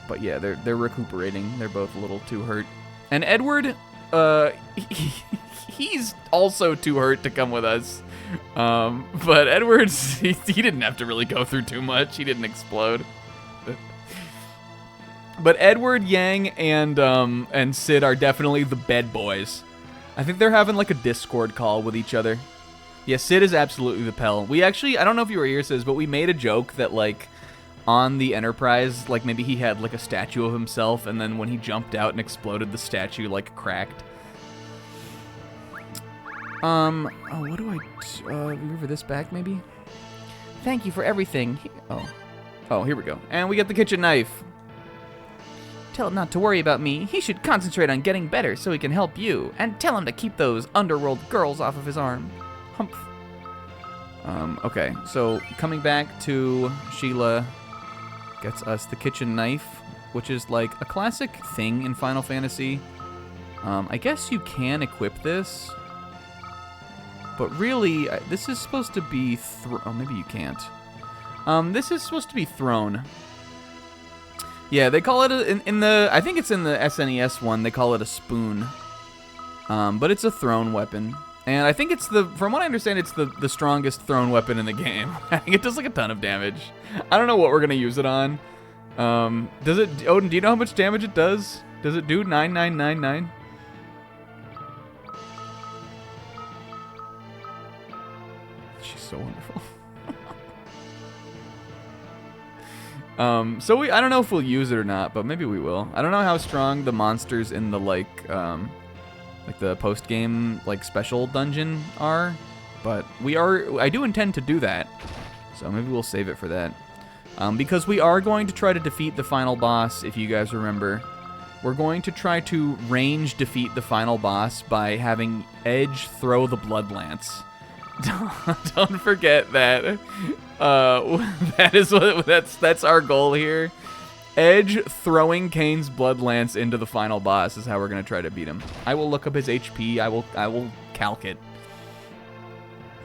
But yeah, they're recuperating. They're both a little too hurt. And Edward, he's also too hurt to come with us. But Edwards, he didn't have to really go through too much. He didn't explode. But Edward, Yang, and Sid are definitely the bed boys. I think they're having like a Discord call with each other. Yeah, Sid is absolutely the Pell. We actually, I don't know if you were here, Sis, but we made a joke that like on the Enterprise, like maybe he had like a statue of himself, and then when he jumped out and exploded, the statue like cracked. Oh, what do I remember this back maybe? Thank you for everything. Oh, here we go. And we get the kitchen knife. Tell him not to worry about me. He should concentrate on getting better so he can help you. And tell him to keep those underworld girls off of his arm. Humph. Okay, so coming back to Sheila gets us the kitchen knife, which is like a classic thing in Final Fantasy. I guess you can equip this, but really, this is supposed to be oh, maybe you can't. This is supposed to be thrown. Yeah, they call it in the. I think it's in the SNES one. They call it a spoon, but it's a thrown weapon, and I think it's from what I understand, it's the strongest thrown weapon in the game. I think it does like a ton of damage. I don't know what we're gonna use it on. Does it, Odin? Do you know how much damage it does? Does it do 9999? She's so wonderful. So I don't know if we'll use it or not, but maybe we will. I don't know how strong the monsters in the like the post-game like special dungeon are, but I do intend to do that. So maybe we'll save it for that. Because we are going to try to defeat the final boss, if you guys remember. We're going to try to range defeat the final boss by having Edge throw the Bloodlance. Don't forget that. That's our goal here. Edge throwing Kane's Bloodlance into the final boss is how we're gonna try to beat him. I will look up his HP. I will calc it.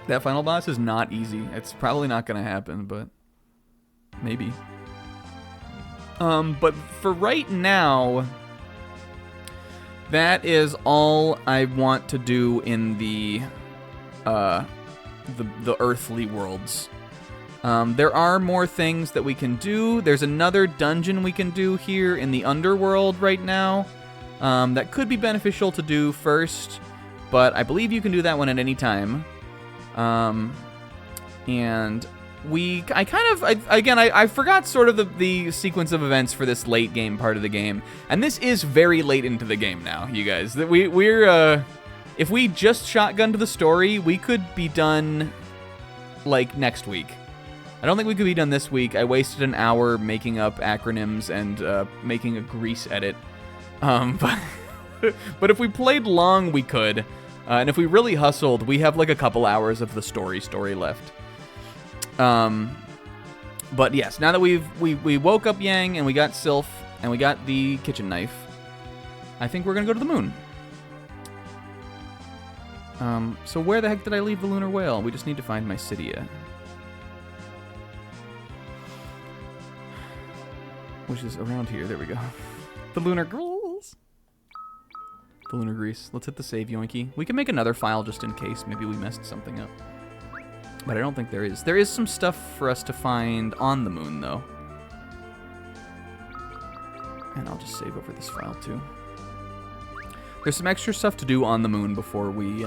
That final boss is not easy. It's probably not gonna happen, but maybe. But for right now, that is all I want to do in the earthly worlds. There are more things that we can do. There's another dungeon we can do here in the underworld right now that could be beneficial to do first, but I believe you can do that one at any time. And I forgot sort of the sequence of events for this late game part of the game, and this is very late into the game now, you guys. That we're if we just shotgun to the story, we could be done like next week. I don't think we could be done this week. I wasted an hour making up acronyms and making a grease edit. But if we played long, we could. And if we really hustled, we have like a couple hours of the story left. But yes, now that we woke up Yang and we got Sylph and we got the kitchen knife, I think we're gonna go to the moon. So where the heck did I leave the lunar whale? We just need to find Mysidia. Which is around here. There we go. The lunar girls. The lunar grease. Let's hit the save yoinky. We can make another file just in case. Maybe we messed something up. But I don't think there is. There is some stuff for us to find on the moon, though. And I'll just save over this file, too. There's some extra stuff to do on the moon before we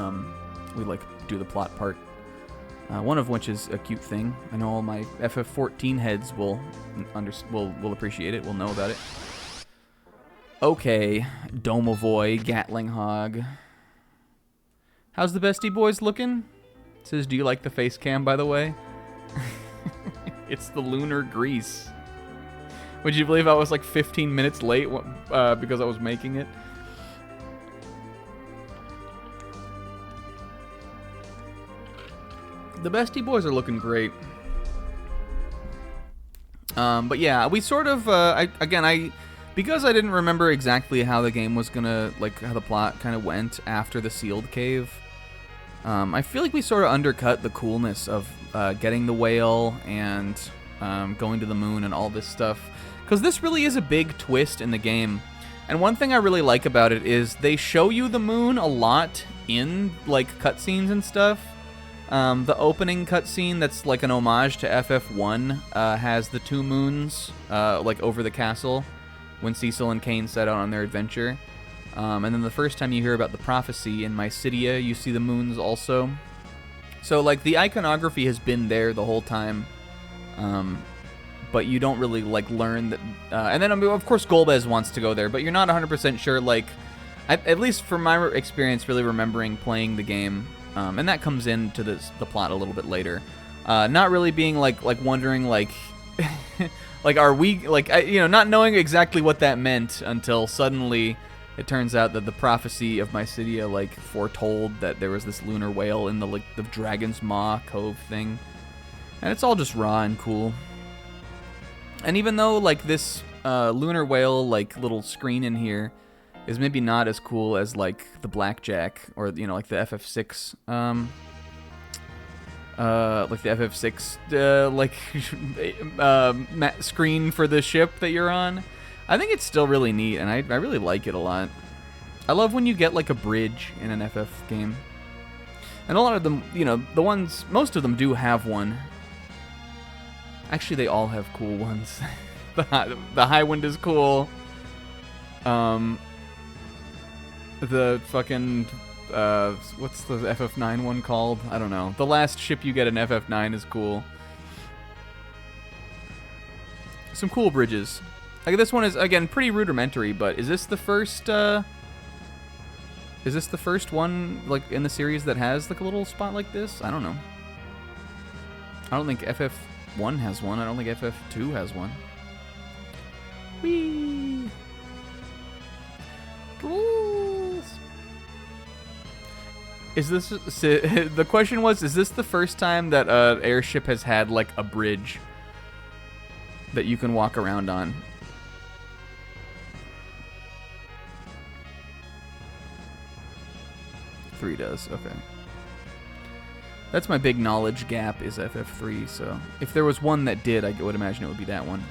like do the plot part. One of which is a cute thing. I know all my FF14 heads will appreciate it. Will know about it. Okay, Domovoy, Gatling Hog. How's the bestie boys looking? It says, do you like the face cam, by the way? It's the lunar grease. Would you believe I was like 15 minutes late because I was making it? The bestie boys are looking great. But yeah, we sort of, because I didn't remember exactly how the game was gonna, like, how the plot kind of went after the sealed cave, I feel like we sort of undercut the coolness of getting the whale and going to the moon and all this stuff. Because this really is a big twist in the game. And one thing I really like about it is they show you the moon a lot in, like, cutscenes and stuff. The opening cutscene that's like an homage to FF1 has the two moons like over the castle. when Cecil and Kane set out on their adventure. And then the first time you hear about the prophecy in Mysidia, you see the moons also. So, like, the iconography has been there the whole time, but you don't really, like, learn that... and then, I mean, of course, Golbez wants to go there, but you're not 100% sure, like... at least from my experience really remembering playing the game, and that comes into the plot a little bit later, not really being, like wondering, like... like, are we... like, not knowing exactly what that meant until suddenly... It turns out that the prophecy of Mysidia, like, foretold that there was this lunar whale in the Dragon's Maw Cove thing. And it's all just raw and cool. And even though, like, this lunar whale, like, little screen in here is maybe not as cool as, like, the Blackjack or, like, the FF6, like the FF6, screen for the ship that you're on, I think it's still really neat, and I really like it a lot. I love when you get, like, a bridge in an FF game. And a lot of them, the ones, most of them do have one. Actually, they all have cool ones. The high wind is cool. The fucking, what's the FF9 one called? I don't know. The last ship you get in FF9 is cool. Some cool bridges. Like, this one is, again, pretty rudimentary, but is this the first one, like, in the series that has, like, a little spot like this? I don't know. I don't think FF1 has one. I don't think FF2 has one. Whee! Rules! Is this... the question was, is this the first time that an airship has had, like, a bridge that you can walk around on? 3 does, okay. That's my big knowledge gap, is FF3, so if there was one that did, I would imagine it would be that one.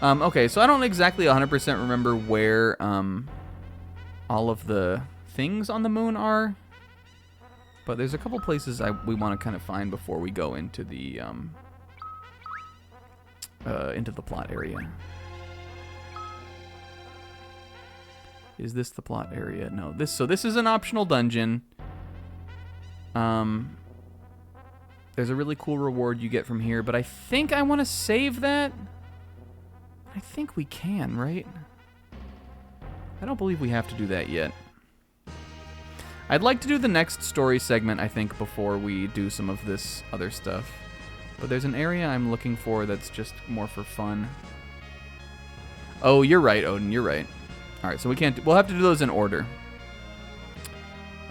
Okay, so I don't exactly 100% remember where all of the things on the moon are, but there's a couple places we want to kind of find before we go into the plot area. Is this the plot area? No. So this is an optional dungeon. There's a really cool reward you get from here, but I think I want to save that. I think we can, right? I don't believe we have to do that yet. I'd like to do the next story segment, I think, before we do some of this other stuff. But there's an area I'm looking for that's just more for fun. Oh, you're right, Odin, you're right. Alright, so we'll have to do those in order.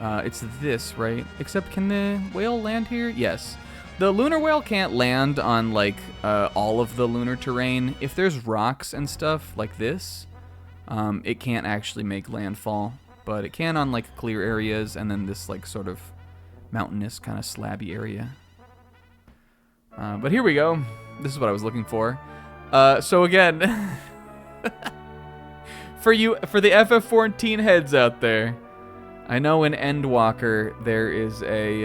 It's this, right? Except, can the whale land here? Yes. The lunar whale can't land on, like, all of the lunar terrain. If there's rocks and stuff like this, it can't actually make landfall. But it can on, like, clear areas, and then this, like, sort of mountainous kind of slabby area. But here we go. This is what I was looking for. So again... For the FF14 heads out there, I know in Endwalker there is a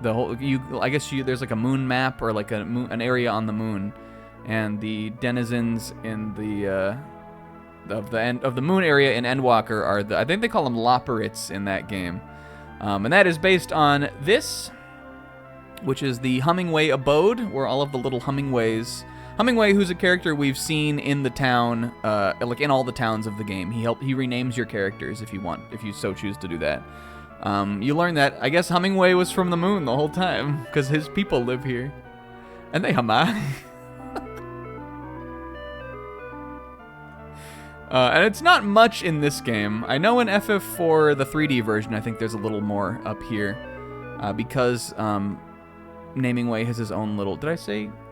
there's like a moon map or like an area on the moon, and the denizens in of the moon area in Endwalker are I think they call them Loporits in that game, and that is based on this, which is the Hummingway abode, where all of the little Hummingways. Hummingway, who's a character we've seen in the town, like in all the towns of the game. He renames your characters if you so choose to do that. You learn that, I guess Hummingway was from the moon the whole time, because his people live here. And they humma. And it's not much in this game. I know in FF4, the 3D version, I think there's a little more up here. Because Namingway has his own little...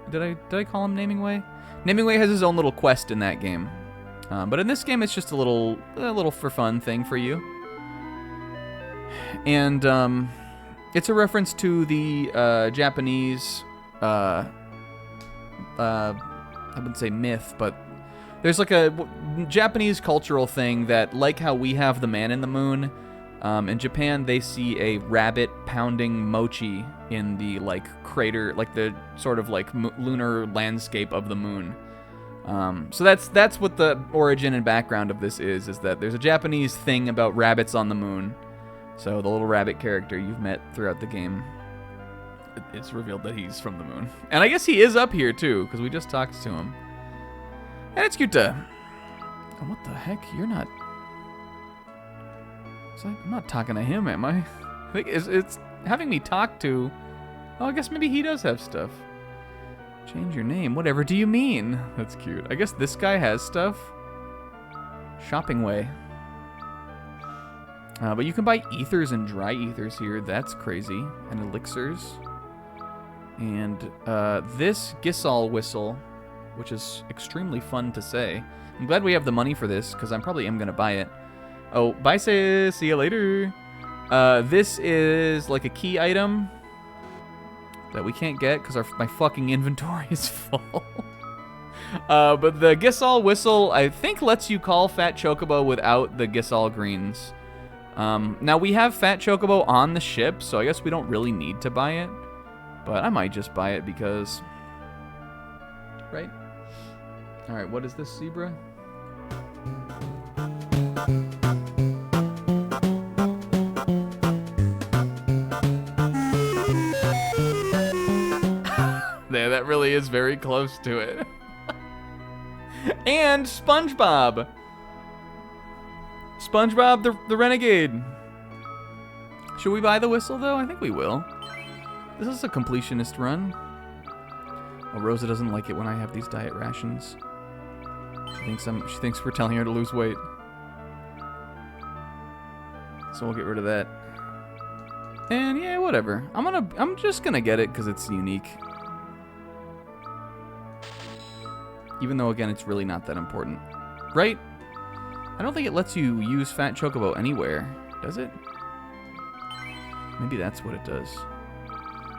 Did I call him Namingway? Namingway has his own little quest in that game. But in this game, it's just a little for fun thing for you. And it's a reference to the Japanese, I wouldn't say myth, but there's like a Japanese cultural thing that, like how we have the man in the moon, in Japan they see a rabbit pounding mochi in the like crater, like the sort of like lunar landscape of the moon. So that's what the origin and background of this is that there's a Japanese thing about rabbits on the moon. So the little rabbit character you've met throughout the game, it's revealed that he's from the moon. And I guess he is up here too, because we just talked to him. And it's cute to... What the heck? You're not... It's like, I'm not talking to him, am I? I think it's having me talk to... Oh, I guess maybe he does have stuff. Change your name. Whatever do you mean? That's cute. I guess this guy has stuff. Shopping way. But you can buy ethers and dry ethers here. That's crazy. And elixirs. And this Gisal whistle, which is extremely fun to say. I'm glad we have the money for this, because I probably am going to buy it. Oh, bye, sis. See you later. This is like a key item that we can't get because my fucking inventory is full. But the Gisal whistle, I think, lets you call Fat Chocobo without the Gisal greens. Now, we have Fat Chocobo on the ship, so I guess we don't really need to buy it. But I might just buy it because... Right? Alright, what is this, zebra? There, that really is very close to it. And SpongeBob! SpongeBob the Renegade. Should we buy the whistle, though? I think we will. This is a completionist run. Oh, Rosa doesn't like it when I have these diet rations. She thinks we're telling her to lose weight. So we'll get rid of that. And yeah, whatever. I'm just gonna get it because it's unique. Even though, again, it's really not that important. Right? I don't think it lets you use Fat Chocobo anywhere, does it? Maybe that's what it does.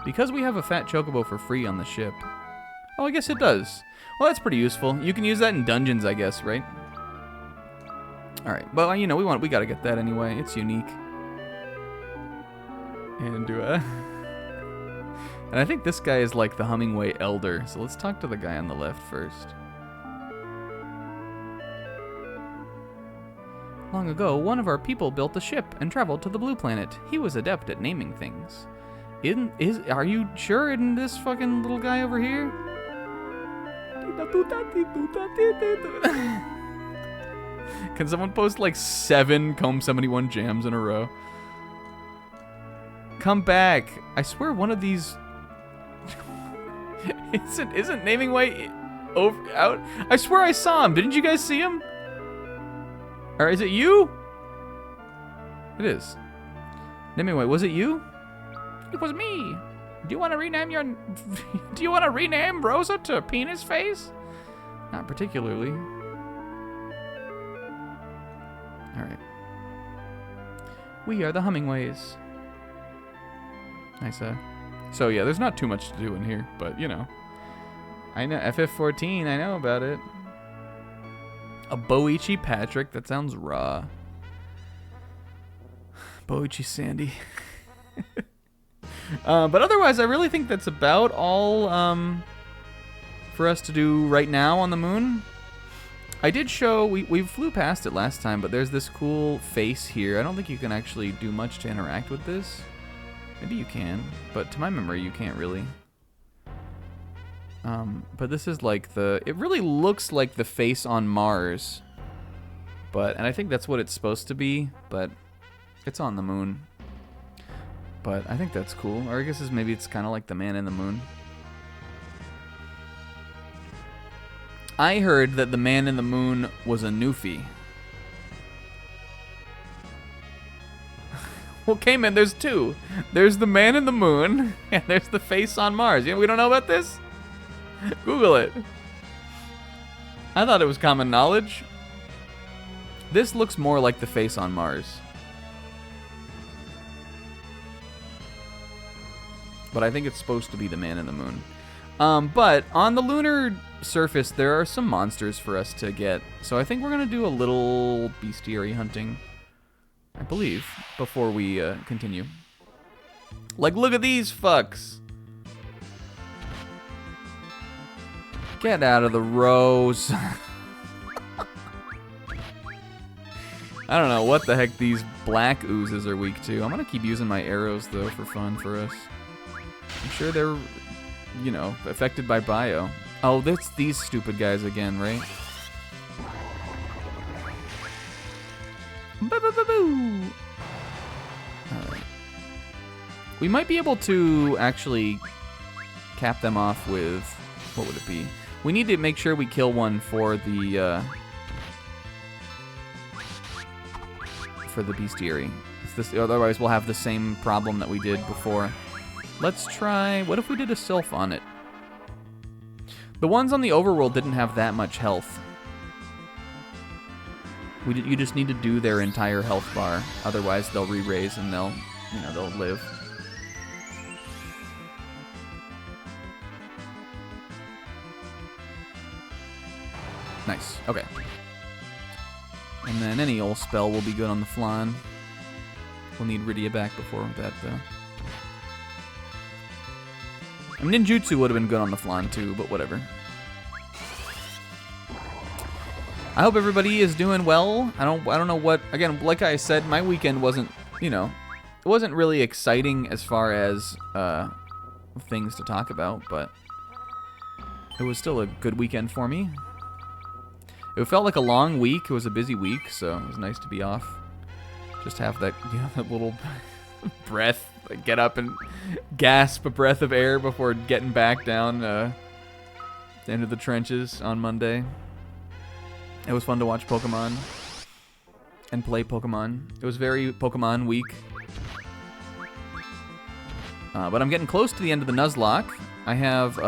Because we have a Fat Chocobo for free on the ship. Oh, I guess it does. Well, that's pretty useful. You can use that in dungeons, I guess, right? Alright, well, you know, we gotta get that anyway. It's unique. And and I think this guy is like the Hummingway Elder, so let's talk to the guy on the left first. Long ago, one of our people built a ship and traveled to the Blue Planet. He was adept at naming things. Are you sure in this fucking little guy over here? Can someone post like 7 Comb 71 jams in a row? Come back. I swear one of these... isn't Naming Way out? I swear I saw him. Didn't you guys see him? Or is it you? It is. Naming Way, was it you? It was me. Do you want to rename your... Do you want to rename Rosa to Penis Face? Not particularly. Alright. We are the Hummingways. Nice, So yeah, there's not too much to do in here, but you know. I know, FF14, I know about it. A Boichi Patrick, that sounds raw. Boichi Sandy. But otherwise, I really think that's about all for us to do right now on the moon. I did show, we flew past it last time, but there's this cool face here. I don't think you can actually do much to interact with this. Maybe you can, but to my memory, you can't really. But this is like it really looks like the face on Mars. And I think that's what it's supposed to be, but it's on the moon. But I think that's cool. Or I guess maybe it's kind of like the man in the moon. I heard that the man in the moon was a Newfie. Well, Cayman, there's 2. There's the man in the moon, and there's the face on Mars. You know, we don't know about this? Google it. I thought it was common knowledge. This looks more like the face on Mars. But I think it's supposed to be the man in the moon. But on the lunar surface, there are some monsters for us to get. So I think we're going to do a little bestiary hunting, I believe, before we continue. Like, look at these fucks. Get out of the rows. I don't know what the heck these black oozes are weak to. I'm gonna keep using my arrows though for fun for us. I'm sure they're, you know, affected by bio. Oh, that's these stupid guys again, right? Boo-boo-boo-boo. Alright. We might be able to actually cap them off with, what would it be? We need to make sure we kill one for the bestiary. Otherwise we'll have the same problem that we did before. Let's try, what if we did a sylph on it? The ones on the overworld didn't have that much health. You just need to do their entire health bar. Otherwise they'll re-raise and they'll live. Nice, okay. And then any old spell will be good on the flan. We'll need Rydia back before that, though. I mean, ninjutsu would have been good on the flan, too, but whatever. I hope everybody is doing well. I don't know what... Again, like I said, my weekend wasn't, you know... It wasn't really exciting as far as things to talk about, but... It was still a good weekend for me. It felt like a long week. It was a busy week, so it was nice to be off. Just have that, you know, that little breath, like get up and gasp a breath of air before getting back down into the trenches on Monday. It was fun to watch Pokemon and play Pokemon. It was very Pokemon week. But I'm getting close to the end of the Nuzlocke. I have...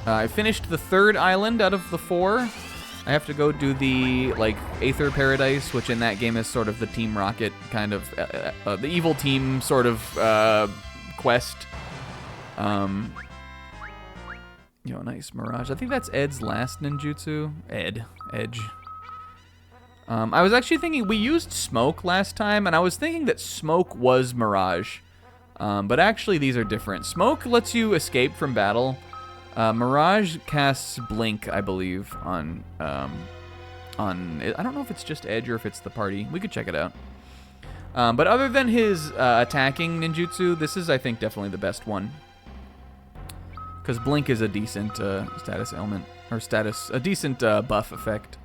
I finished the 3rd island out of the 4. I have to go do the, like, Aether Paradise, which in that game is sort of the Team Rocket kind of, the evil team sort of quest. You know, nice Mirage. I think that's Ed's last ninjutsu. Edge. I was actually thinking, we used Smoke last time, and I was thinking that Smoke was Mirage. But actually, these are different. Smoke lets you escape from battle. Mirage casts Blink, I believe, on I don't know if it's just Edge or if it's the party. We could check it out. But other than his attacking ninjutsu, this is, I think, definitely the best one. Because Blink is a decent status ailment, or a decent buff effect.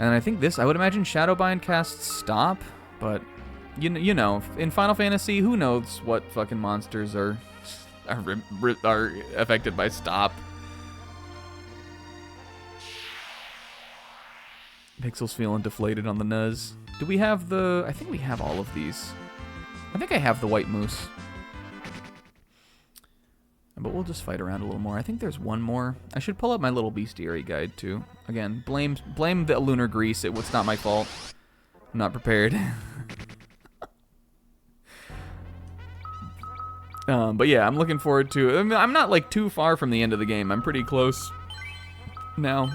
And I think this, I would imagine Shadowbind casts Stop, but you know, in Final Fantasy, who knows what fucking monsters are affected by Stop. Pixel's feeling deflated on the Nuz. Do we have the... I think we have all of these. I think I have the White Moose. But we'll just fight around a little more. I think there's one more. I should pull up my little bestiary guide, too. Again, blame the lunar grease. It was not my fault. I'm not prepared. But yeah, I'm looking forward to it. I mean, I'm not like too far from the end of the game. I'm pretty close now.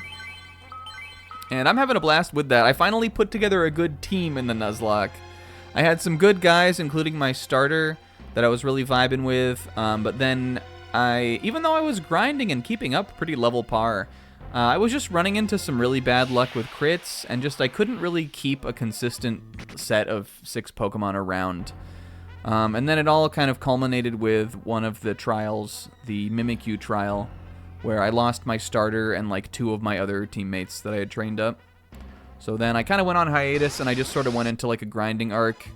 And I'm having a blast with that. I finally put together a good team in the Nuzlocke. I had some good guys, including my starter, that I was really vibing with. But then even though I was grinding and keeping up pretty level par, I was just running into some really bad luck with crits, and I couldn't really keep a consistent set of 6 Pokemon around. And then it all kind of culminated with one of the trials, the Mimikyu trial, where I lost my starter and like 2 of my other teammates that I had trained up. So then I kind of went on hiatus, and I just sort of went into like a grinding arc.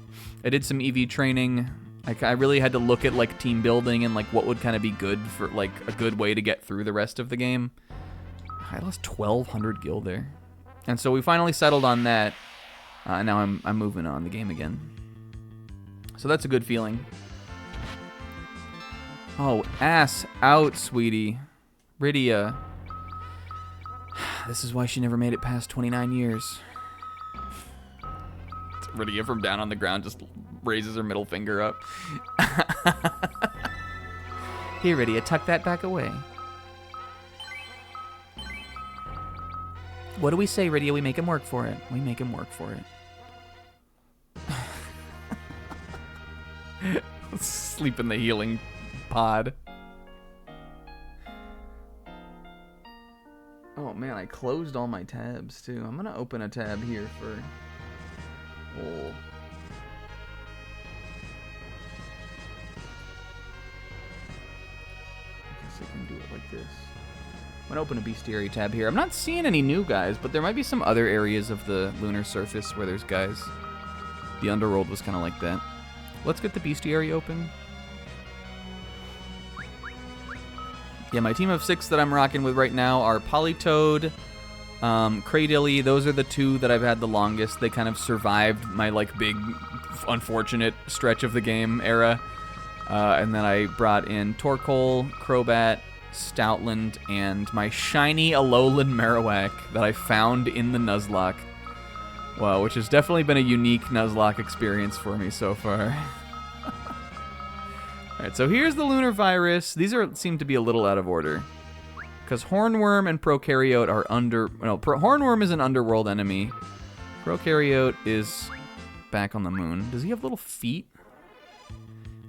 I did some EV training. I really had to look at like team building and like what would kind of be good for like a good way to get through the rest of the game. I lost 1,200 gil there. And so we finally settled on that. Now I'm moving on the game again. So that's a good feeling. Oh, ass out, sweetie. Rydia. This is why she never made it past 29 years. Rydia from down on the ground just raises her middle finger up. Here, Rydia, tuck that back away. What do we say, Rydia? We make him work for it. We make him work for it. Sleep in the healing pod. Oh man, I closed all my tabs too. I'm gonna open a tab here for. Oh. I guess I can do it like this. I'm gonna open a bestiary tab here. I'm not seeing any new guys, but there might be some other areas of the lunar surface where there's guys. The underworld was kind of like that. Let's get the bestiary open. Yeah, my team of 6 that I'm rocking with right now are Polytoad, Cradilly. Those are the 2 that I've had the longest. They kind of survived my like big, unfortunate stretch of the game era. And then I brought in Torkoal, Crobat, Stoutland, and my shiny Alolan Marowak that I found in the Nuzlocke. Wow, which has definitely been a unique Nuzlocke experience for me so far. Alright, so here's the lunar virus. These seem to be a little out of order. Because Hornworm and Prokaryote are Hornworm is an underworld enemy. Prokaryote is back on the moon. Does he have little feet?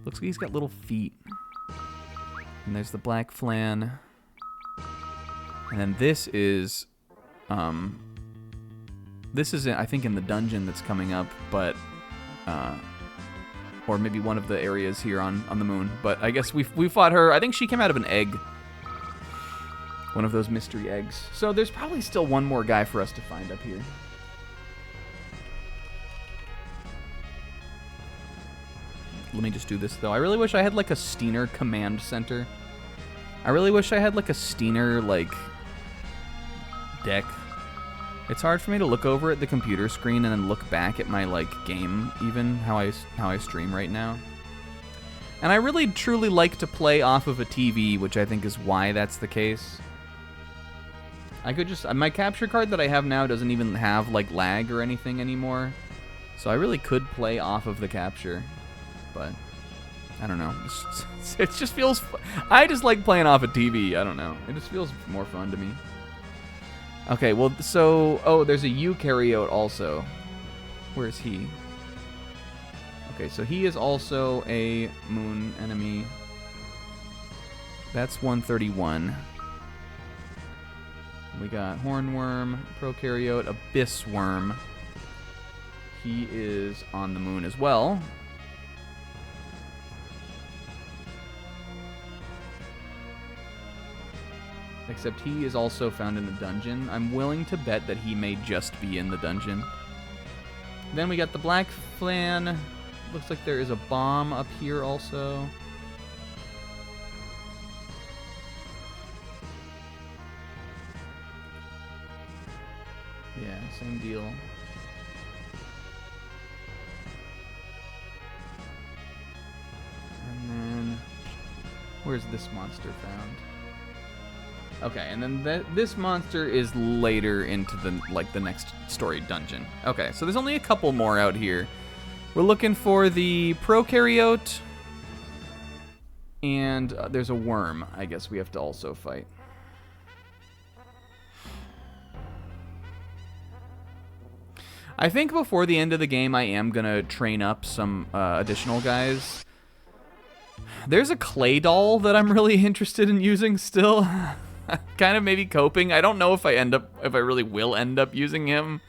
Looks like he's got little feet. And there's the black flan. And then this is I think in the dungeon that's coming up, but or maybe one of the areas here on the moon. But I guess we fought her. I think she came out of an egg. One of those mystery eggs. So there's probably still one more guy for us to find up here. Let me just do this, though. I really wish I had, like, a Steiner command center. I really wish I had, like, a Steiner, like, deck. It's hard for me to look over at the computer screen and then look back at my, like, game, even, how I stream right now. And I really, truly like to play off of a TV, which I think is why that's the case. I could just... My capture card that I have now doesn't even have, like, lag or anything anymore. So I really could play off of the capture. But I don't know. It just feels... I just like playing off a TV. I don't know. It just feels more fun to me. Okay, well, so... Oh, there's a Eukaryote also. Where is he? Okay, so he is also a moon enemy. That's 131. We got Hornworm, Prokaryote, Abyssworm. He is on the moon as well. Except he is also found in a dungeon. I'm willing to bet that he may just be in the dungeon. Then we got the black flan. Looks like there is a bomb up here also. Yeah, same deal. And then, where's this monster found? Okay, and then this monster is later into the next story dungeon. Okay, so there's only a couple more out here. We're looking for the Prokaryote, and there's a worm, I guess we have to also fight. I think before the end of the game, I am gonna train up some additional guys. There's a clay doll that I'm really interested in using still. Kind of maybe coping. I don't know if I really will end up using him.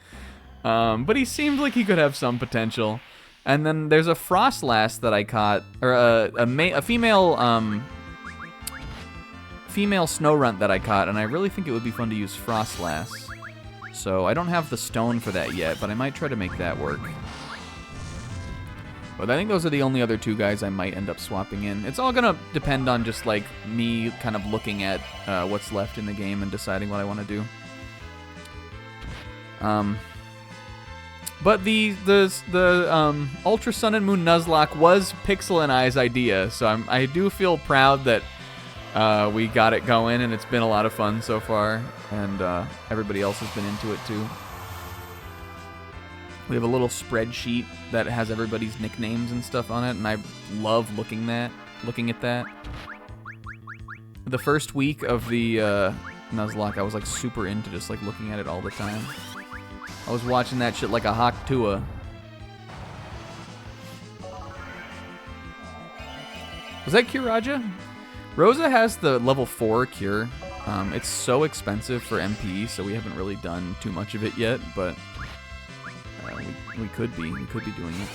But he seemed like he could have some potential. And then there's a Frostlass that I caught, or a female Snowrunt that I caught, and I really think it would be fun to use Frostlass. So I don't have the stone for that yet, but I might try to make that work. But I think those are the only other 2 guys I might end up swapping in. It's all gonna depend on just like me kind of looking at what's left in the game and deciding what I want to do. But the Ultra Sun and Moon Nuzlocke was Pixel and I's idea, so I do feel proud that we got it going, and it's been a lot of fun so far, and everybody else has been into it too. We have a little spreadsheet that has everybody's nicknames and stuff on it, and I love looking at that. The first week of the Nuzlocke, I was like super into just like looking at it all the time. I was watching that shit like a hawk tua. Was that Cure Raja? Rosa has the level 4 cure. It's so expensive for MP, so we haven't really done too much of it yet, but we could be doing it.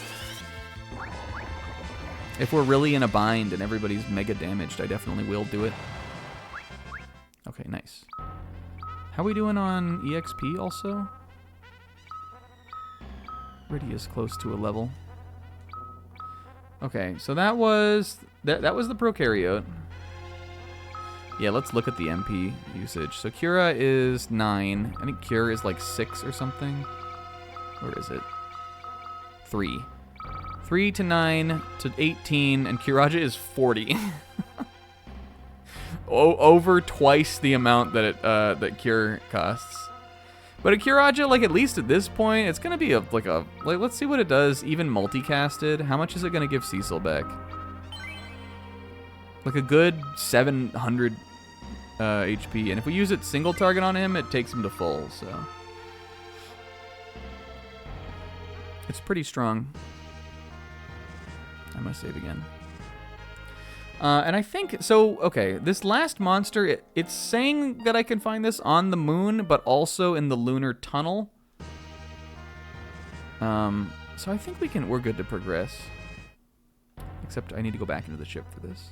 If we're really in a bind and everybody's mega damaged, I definitely will do it. Okay, nice. How are we doing on EXP also? Pretty is close to a level. Okay, so that was that was the prokaryote. Yeah, let's look at the MP usage. So Cura is 9. I think Cure is like 6 or something. Or is it? 3. 3 to 9 to 18, and Kiraja is 40. Over twice the amount that it that Cure costs. But a Kiraja, like at least at this point, it's gonna be like let's see what it does even multicasted. How much is it gonna give Cecil back? Like a good 700 HP, and if we use it single target on him, it takes him to full. So it's pretty strong. I'm gonna save again. And I think, so, okay, this last monster, it's saying that I can find this on the moon, but also in the lunar tunnel. So I think we're good to progress. Except I need to go back into the ship for this.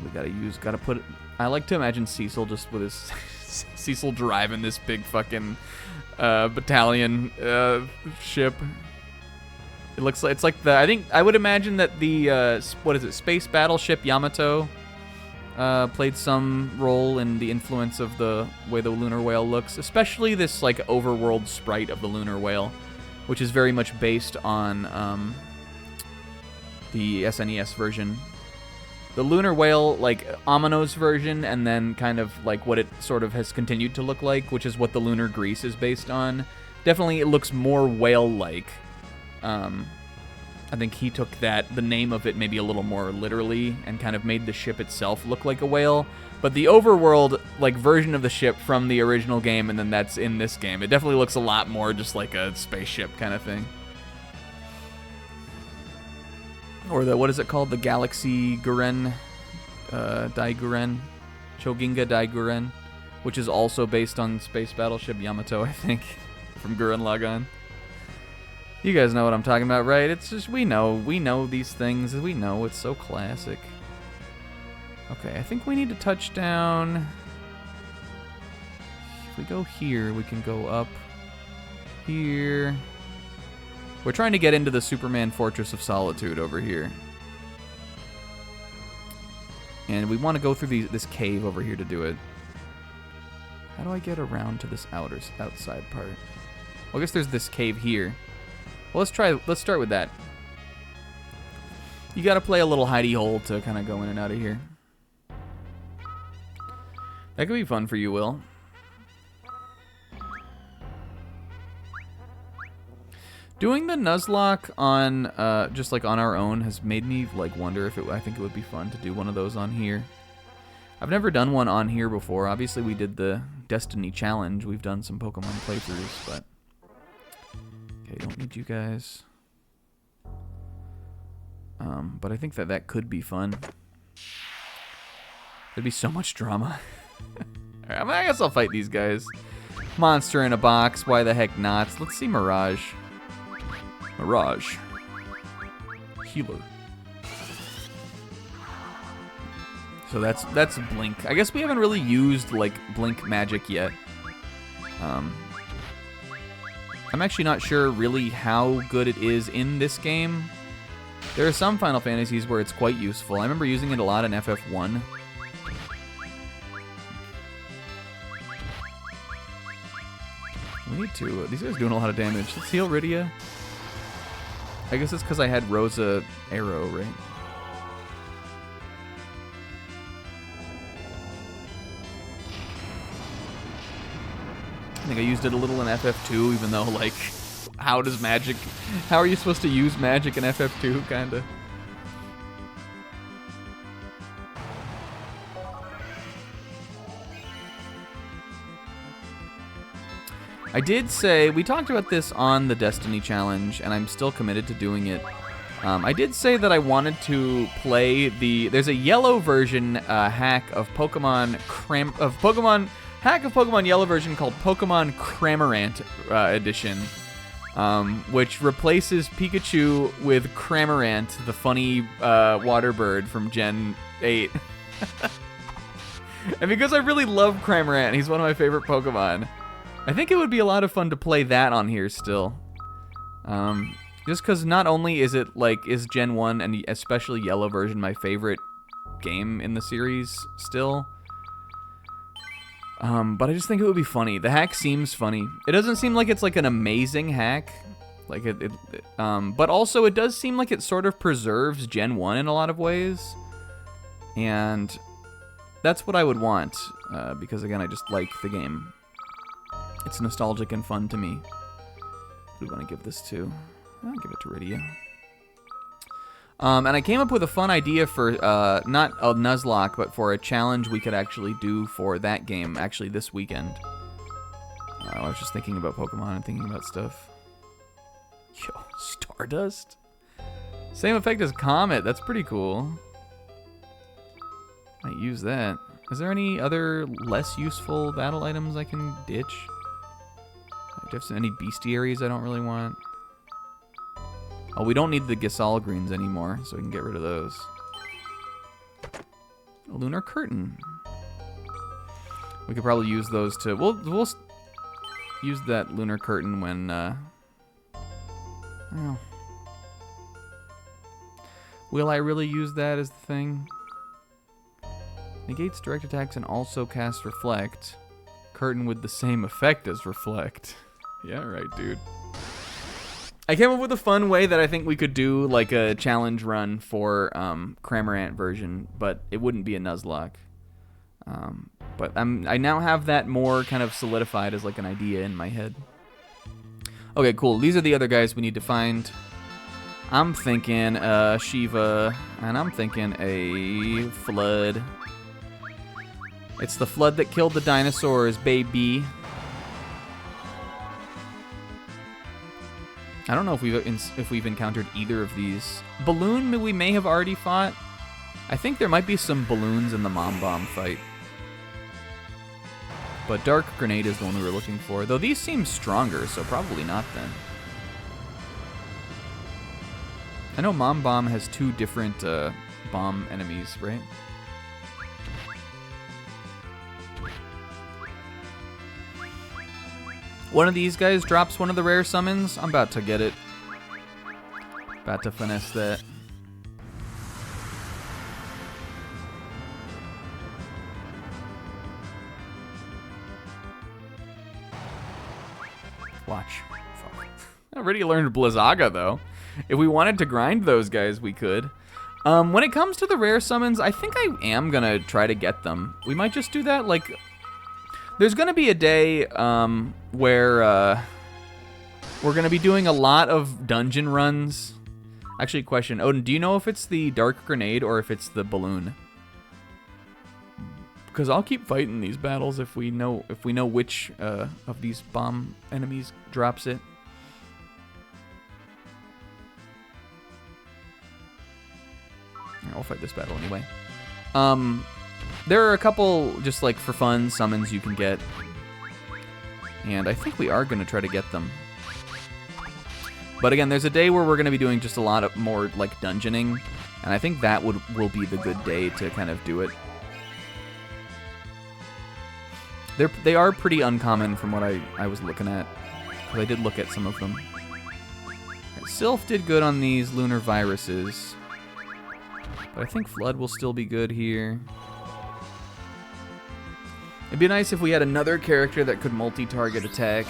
We gotta put, I like to imagine Cecil just with his, Cecil driving this big fucking battalion ship. It looks like, it's like I would imagine that the, what is it, space battleship Yamato played some role in the influence of the way the lunar whale looks, especially this like overworld sprite of the lunar whale, which is very much based on the SNES version. The lunar whale, like Amano's version, and then kind of like what it sort of has continued to look like, which is what the lunar grease is based on. Definitely it looks more whale-like. I think he took the name of it maybe a little more literally and kind of made the ship itself look like a whale. But the overworld like version of the ship from the original game and then that's in this game, it definitely looks a lot more just like a spaceship kind of thing. Or what is it called? The Galaxy Guren, Daiguren, Choginga Daiguren, which is also based on space battleship Yamato, I think, from Gurren Lagann. You guys know what I'm talking about, right? It's just, we know these things. We know, it's so classic. Okay, I think we need to touch down. If we go here, we can go up here. We're trying to get into the Superman Fortress of Solitude over here. And we want to go through this cave over here to do it. How do I get around to this outside part? Well, I guess there's this cave here. Well, let's start with that. You gotta play a little hidey hole to kind of go in and out of here. That could be fun for you, Will. Doing the Nuzlocke on just like on our own has made me like wonder if I think it would be fun to do one of those on here. I've never done one on here before. Obviously, we did the Destiny Challenge. We've done some Pokemon playthroughs, but okay, don't need you guys. But I think that could be fun. There'd be so much drama. Alright, I guess I'll fight these guys. Monster in a box, why the heck not? Let's see Mirage. Mirage. Healer. So that's Blink. I guess we haven't really used like Blink magic yet. I'm actually not sure really how good it is in this game. There are some Final Fantasies where it's quite useful. I remember using it a lot in FF1. We need to. These guys are doing a lot of damage. Let's heal Rydia. I guess it's because I had Rosa Arrow, right? I think I used it a little in FF2, even though, like, how are you supposed to use magic in FF2, kinda? I did say, we talked about this on the Destiny Challenge, and I'm still committed to doing it. I did say that I wanted to play there's a yellow version hack of Pokemon Yellow version called Pokemon Cramorant edition, which replaces Pikachu with Cramorant, the funny water bird from Gen 8. And because I really love Cramorant, he's one of my favorite Pokemon, I think it would be a lot of fun to play that on here still. Just because not only is Gen 1 and especially Yellow version my favorite game in the series still, but I just think it would be funny. The hack seems funny. It doesn't seem like it's like an amazing hack, but also it does seem like it sort of preserves Gen 1 in a lot of ways, and that's what I would want, because again, I just like the game. It's nostalgic and fun to me. Who do we want to give this to? I'll give it to Rydia. And I came up with a fun idea for, not a Nuzlocke, but for a challenge we could actually do for that game, actually this weekend. I was just thinking about Pokemon and thinking about stuff. Yo, Stardust? Same effect as Comet, that's pretty cool. Might use that. Is there any other less useful battle items I can ditch? Do you have any bestiaries I don't really want? Oh, we don't need the Gisal greens anymore, so we can get rid of those. A lunar curtain. We could probably use those to... We'll use that lunar curtain when... Oh. Will I really use that as the thing? Negates direct attacks and also casts Reflect. Curtain with the same effect as Reflect. Yeah, right, dude. I came up with a fun way that I think we could do like a challenge run for Cramorant version, but it wouldn't be a Nuzlocke. But I now have that more kind of solidified as like an idea in my head. Okay, cool. These are the other guys we need to find. I'm thinking Shiva, and I'm thinking a Flood. It's the Flood that killed the dinosaurs, baby. I don't know if we've encountered either of these. Balloon we may have already fought. I think there might be some balloons in the Mom Bomb fight. But Dark Grenade is the one we were looking for. Though these seem stronger, so probably not then. I know Mom Bomb has 2 different bomb enemies, right? One of these guys drops one of the rare summons. I'm about to get it. About to finesse that. Watch. Fuck. I already learned Blizzaga, though. If we wanted to grind those guys, we could. When it comes to the rare summons, I think I am going to try to get them. We might just do that, like... There's going to be a day where we're going to be doing a lot of dungeon runs. Actually, question, Odin, do you know if it's the Dark Grenade or if it's the Balloon? Because I'll keep fighting these battles if we know which of these bomb enemies drops it. I'll fight this battle anyway. There are a couple, just like for fun, summons you can get. And I think we are going to try to get them. But again, there's a day where we're going to be doing just a lot of more like dungeoning. And I think that will be the good day to kind of do it. They are pretty uncommon from what I was looking at. Because I did look at some of them. Right, Sylph did good on these lunar viruses. But I think Flood will still be good here. It'd be nice if we had another character that could multi-target attack.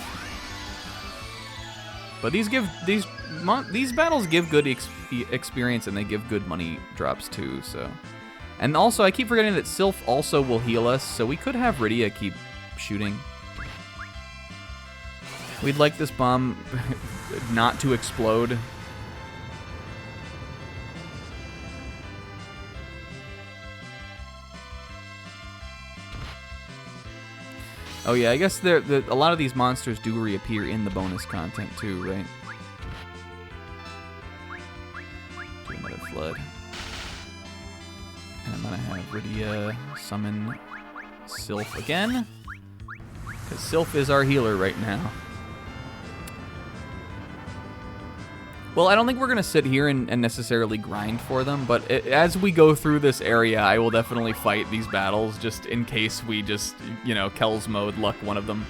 But these battles give good experience and they give good money drops too. So, and also I keep forgetting that Sylph also will heal us, so we could have Rydia keep shooting. We'd like this bomb not to explode. Oh yeah, I guess a lot of these monsters do reappear in the bonus content too, right? Rydia summon Sylph again. Because Sylph is our healer right now. Well, I don't think we're going to sit here and necessarily grind for them, but as we go through this area, I will definitely fight these battles just in case we just, you know, Kells mode luck one of them.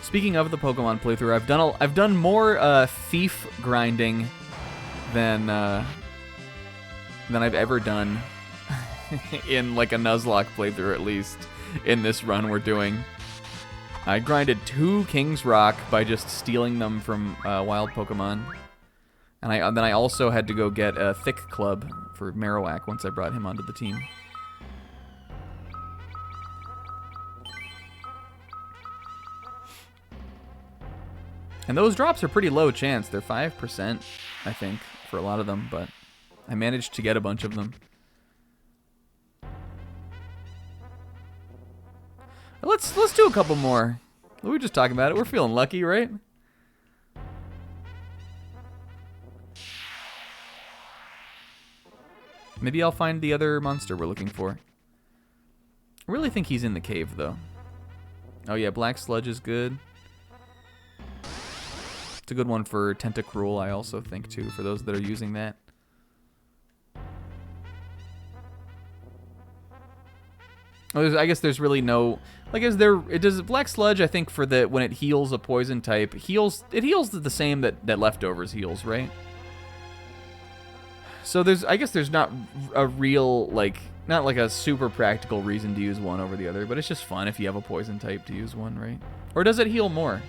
Speaking of the Pokemon playthrough, I've done more thief grinding than I've ever done in like a Nuzlocke playthrough, at least in this run we're doing. I grinded 2 King's Rock by just stealing them from wild Pokemon, and then I also had to go get a Thick Club for Marowak once I brought him onto the team. And those drops are pretty low chance. They're 5%, I think, for a lot of them, but I managed to get a bunch of them. Let's do a couple more. We were just talking about it. We're feeling lucky, right? Maybe I'll find the other monster we're looking for. I really think he's in the cave, though. Oh yeah, Black Sludge is good. It's a good one for Tentacruel, I also think, too, for those that are using that. Oh, I guess there's really no... Like, it does Black Sludge, I think, for the when it heals a poison type, it heals the same that Leftovers heals, right? So I guess there's not a real, like, not like a super practical reason to use one over the other, but it's just fun if you have a poison type to use one, right? Or does it heal more?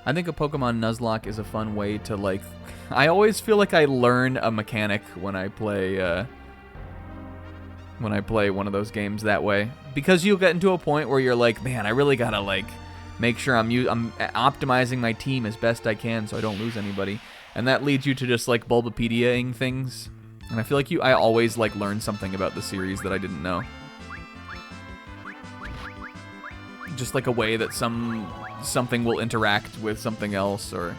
I think a Pokemon Nuzlocke is a fun way to, like... I always feel like I learn a mechanic when I play one of those games that way. Because you'll get into a point where you're like, man, I really gotta, like, make sure I'm optimizing my team as best I can so I don't lose anybody. And that leads you to just, like, Bulbapediaing things. And I feel like I always, like, learn something about the series that I didn't know. Just like a way that something will interact with something else, or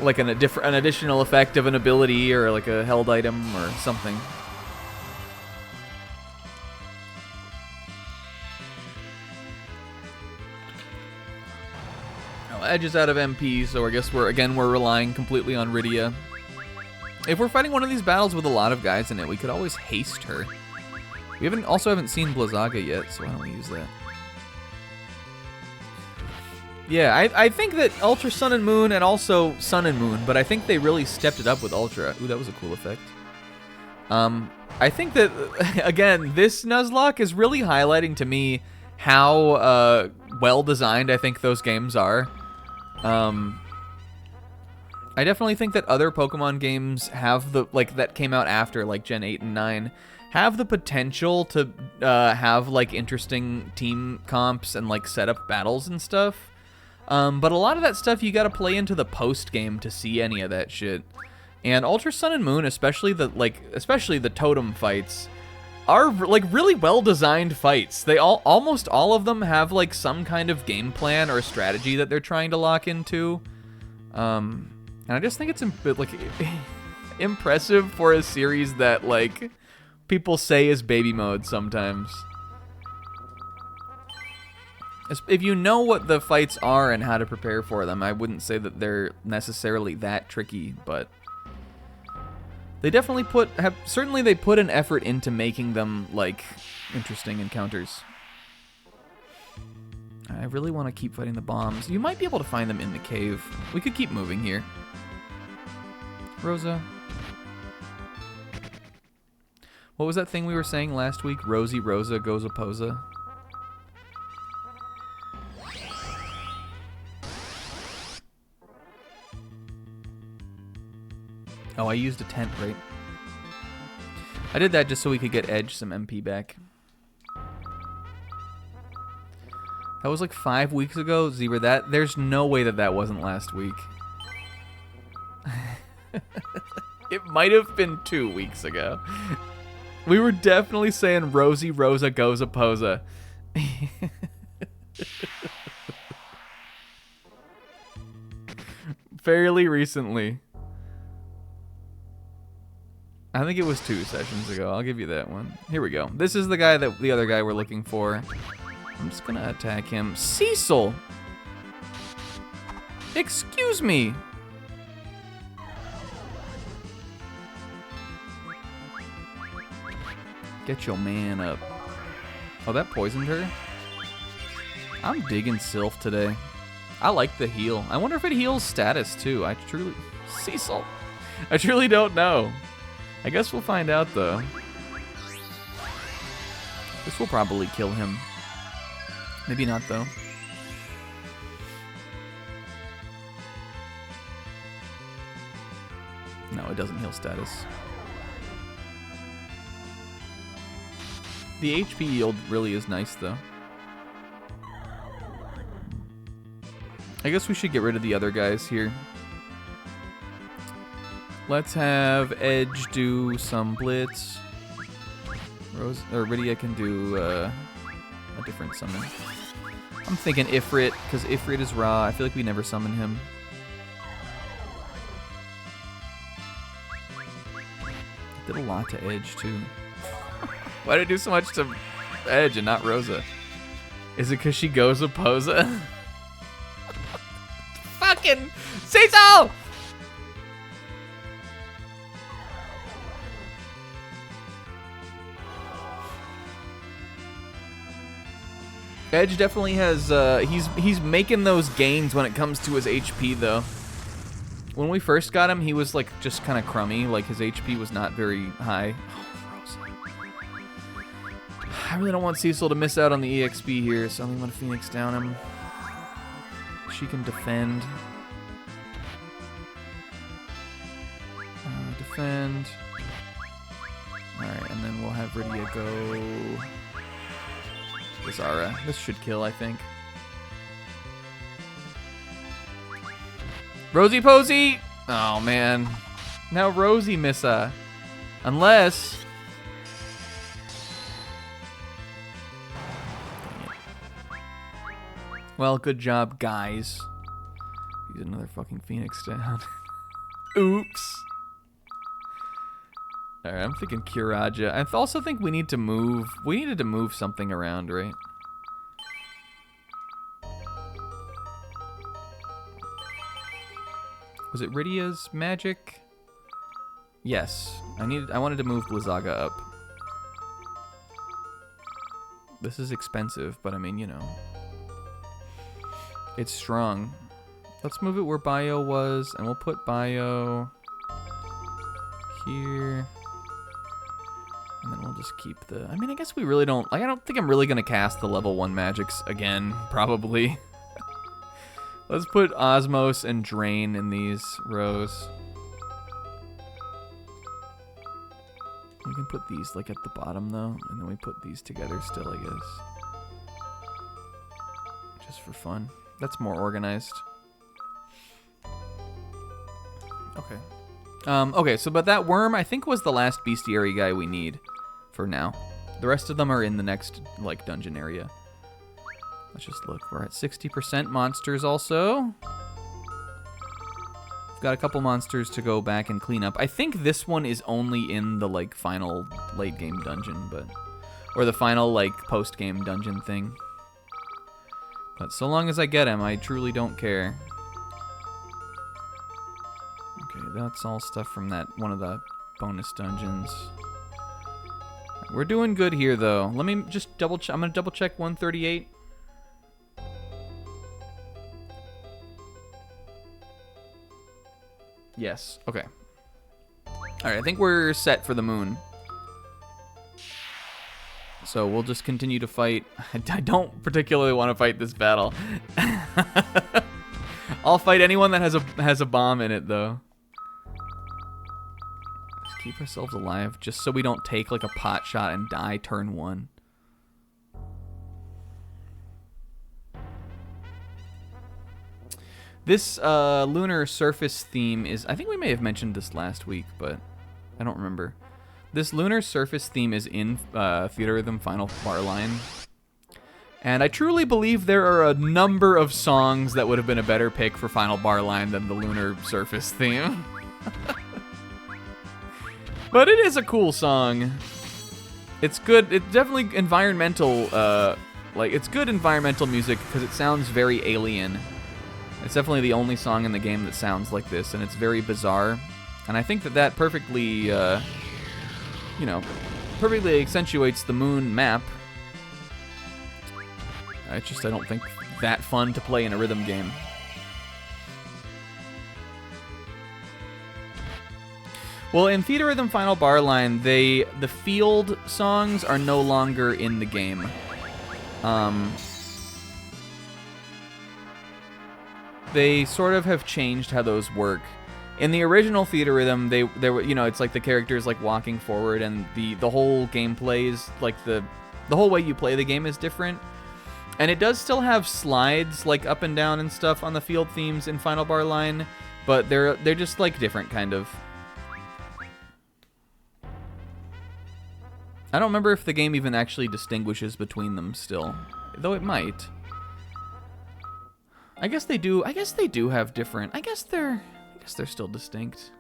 like an additional effect of an ability, or like a held item or something. Oh, Edge is out of MP, so I guess we're relying completely on Rydia. If we're fighting one of these battles with a lot of guys in it, we could always haste her. We haven't seen Blizzaga yet, so why don't we use that? Yeah, I think that Ultra Sun and Moon, and also Sun and Moon, but I think they really stepped it up with Ultra. Ooh, that was a cool effect. I think that, again, this Nuzlocke is really highlighting to me how well-designed I think those games are. I definitely think that other Pokemon games have that came out after, like Gen 8 and 9, have the potential to have, like, interesting team comps and, like, set up battles and stuff. But a lot of that stuff you gotta play into the post-game to see any of that shit. And Ultra Sun and Moon, especially the totem fights, are, like, really well-designed fights. They almost all of them have, like, some kind of game plan or strategy that they're trying to lock into. And I just think it's, like, impressive for a series that, like, people say is baby mode sometimes. If you know what the fights are and how to prepare for them, I wouldn't say that they're necessarily that tricky, but they definitely put an effort into making them, like, interesting encounters. I really want to keep fighting the bombs. You might be able to find them in the cave. We could keep moving here. Rosa. What was that thing we were saying last week? Rosie Rosa goes a posa. Oh, I used a tent, right? I did that just so we could get Edge some MP back. That was like 5 weeks ago, Zebra. There's no way that wasn't last week. It might have been 2 weeks ago. We were definitely saying Rosie, Rosa, Goza, Posa. Fairly recently. I think it was 2 sessions ago. I'll give you that one. Here we go. This is the guy that the other guy we're looking for. I'm just gonna attack him. Cecil! Excuse me! Get your man up. Oh, that poisoned her? I'm digging Sylph today. I like the heal. I wonder if it heals status too. Cecil. I truly don't know. I guess we'll find out though. This will probably kill him. Maybe not though. No, it doesn't heal status. The HP yield really is nice though. I guess we should get rid of the other guys here. Let's have Edge do some blitz. Rydia can do a different summon. I'm thinking Ifrit, because Ifrit is raw. I feel like we never summon him. Did a lot to Edge too. Why did I do so much to Edge and not Rosa? Is it because she goes with Posa? Fucking Cecil! Edge definitely has, he's making those gains when it comes to his HP though. When we first got him, he was like just kind of crummy, like his HP was not very high. I really don't want Cecil to miss out on the EXP here, so I'm going to Phoenix down him. She can defend. Defend. Alright, and then we'll have Rydia go... Zara. This should kill, I think. Rosie Posey! Oh, man. Now Rosie missa. Unless... Well, good job, guys. He's another fucking Phoenix down. Oops. Alright, I'm thinking Kiraja. I also think we need to move. We needed to move something around, right? Was it Rydia's magic? Yes. I wanted to move Blizzaga up. This is expensive, but I mean, you know. It's strong. Let's move it where Bio was, and we'll put Bio here. And then we'll just keep the... I mean, I guess we really don't... Like, I don't think I'm really going to cast the level 1 magics again, probably. Let's put Osmos and Drain in these rows. We can put these, like, at the bottom, though. And then we put these together still, I guess. Just for fun. That's more organized. Okay. Okay, so but that worm, I think, was the last bestiary guy we need for now. The rest of them are in the next, like, dungeon area. Let's just look. We're at 60% monsters also. We've got a couple monsters to go back and clean up. I think this one is only in the, like, final late-game dungeon, but... Or the final, like, post-game dungeon thing. But so long as I get him, I truly don't care. Okay, that's all stuff from that one of the bonus dungeons. We're doing good here, though. Let me just double check. I'm going to double check 138. Yes, okay. Alright, I think we're set for the moon. So we'll just continue to fight. I don't particularly want to fight this battle. I'll fight anyone that has a bomb in it, though. Let's keep ourselves alive, just so we don't take like a pot shot and die turn 1. This lunar surface theme is... I think we may have mentioned this last week, but I don't remember. This Lunar Surface theme is in Theater Rhythm Final Bar Line. And I truly believe there are a number of songs that would have been a better pick for Final Bar Line than the Lunar Surface theme. But it is a cool song. It's good. It's definitely environmental, it's good environmental music because it sounds very alien. It's definitely the only song in the game that sounds like this, and it's very bizarre. And I think that perfectly, perfectly accentuates the moon map. I don't think that fun to play in a rhythm game. Well, in Theater Rhythm Final Bar Line, the field songs are no longer in the game. They sort of have changed how those work. In the original Theater Rhythm, they were, it's like the characters like walking forward, and the whole gameplay is like the whole way you play the game is different. And it does still have slides like up and down and stuff on the field themes in Final Bar Line, but they're just like different kind of. I don't remember if the game even actually distinguishes between them still, though it might. I guess they do have different. I guess they're still distinct.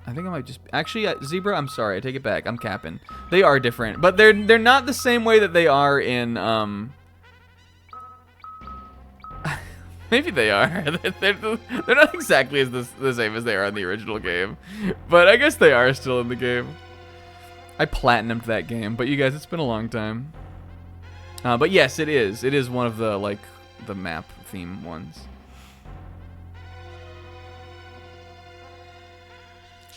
I think I might just actually Zebra. I'm sorry, I take it back. I'm capping. They are different, but they're not the same way that they are in Maybe they are. They're not exactly as the same as they are in the original game, but I guess they are still in the game. I platinumed that game, but you guys, it's been a long time. But yes, it is. It is one of the the map theme ones.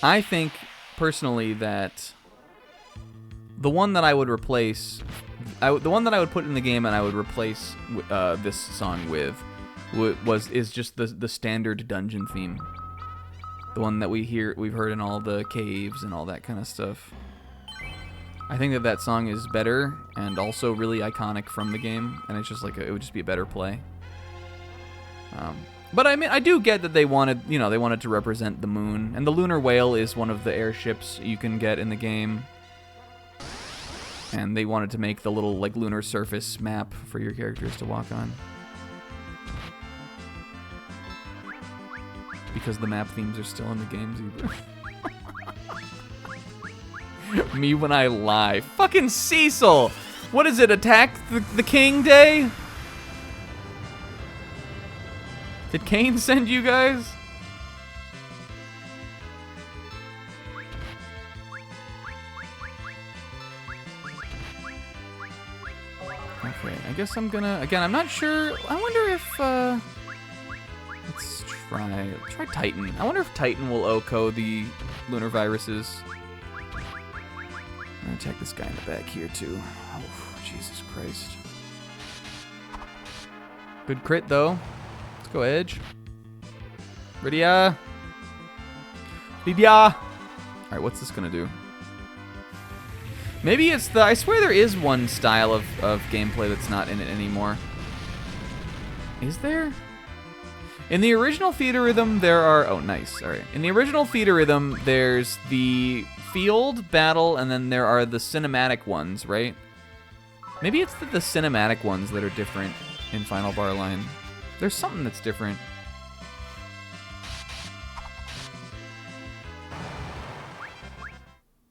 I think personally that the one that I would replace, the one that I would put in the game and I would replace this song with, is just the standard dungeon theme, the one that we've heard in all the caves and all that kind of stuff. I think that song is better and also really iconic from the game, and it's just like it would just be a better play. But I mean, I do get that they wanted to represent the moon, and the lunar whale is one of the airships you can get in the game, and they wanted to make the little lunar surface map for your characters to walk on. Because the map themes are still in the games either. Me when I lie. Fucking Cecil! What is it, Attack the King Day? Did Kane send you guys? Okay, I guess I'm gonna... Again, I'm not sure... I wonder if... Let's try Titan. I wonder if Titan will OHKO the lunar viruses. I'm gonna attack this guy in the back here too. Oh, Jesus Christ. Good crit though. Let's go Edge. Rydia. Rydia. Alright, what's this gonna do? Maybe it's I swear there is one style of gameplay that's not in it anymore. Is there? In the original Theater Rhythm, there are... Oh, nice. All right. In the original Theater Rhythm, there's the field battle, and then there are the cinematic ones, right? Maybe it's the cinematic ones that are different in Final Bar Line. There's something that's different.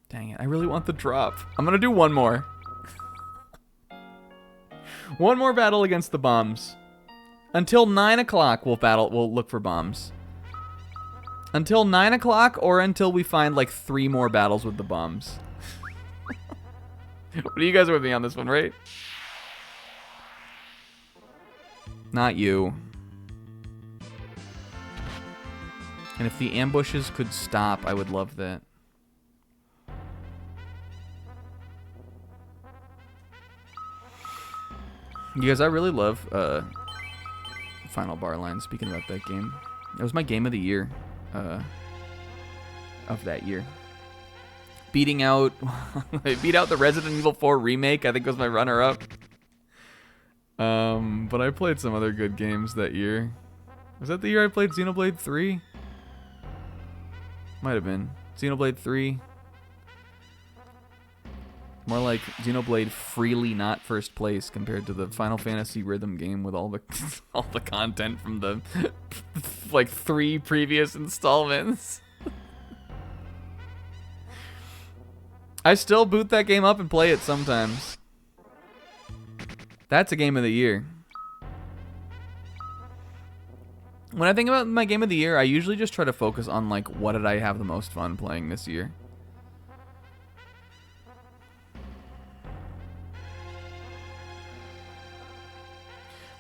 Dang it. I really want the drop. I'm going to do one more. One more battle against the bombs. Until 9 o'clock, we'll look for bombs. Until 9 o'clock, or until we find like 3 more battles with the bombs. What are you guys with me on this one, right? Not you. And if the ambushes could stop, I would love that. You guys, I really love Final Bar Line. Speaking about that game, it was my game of the year of that year. Beating out, I beat out the Resident Evil 4 remake. I think was my runner-up. But I played some other good games that year. Was that the year I played Xenoblade 3? Might have been. Xenoblade 3. More like Xenoblade freely not first place compared to the Final Fantasy rhythm game with all the all the content from the like 3 previous installments. I still boot that game up and play it sometimes. That's a game of the year. When I think about my game of the year, I usually just try to focus on like what did I have the most fun playing this year.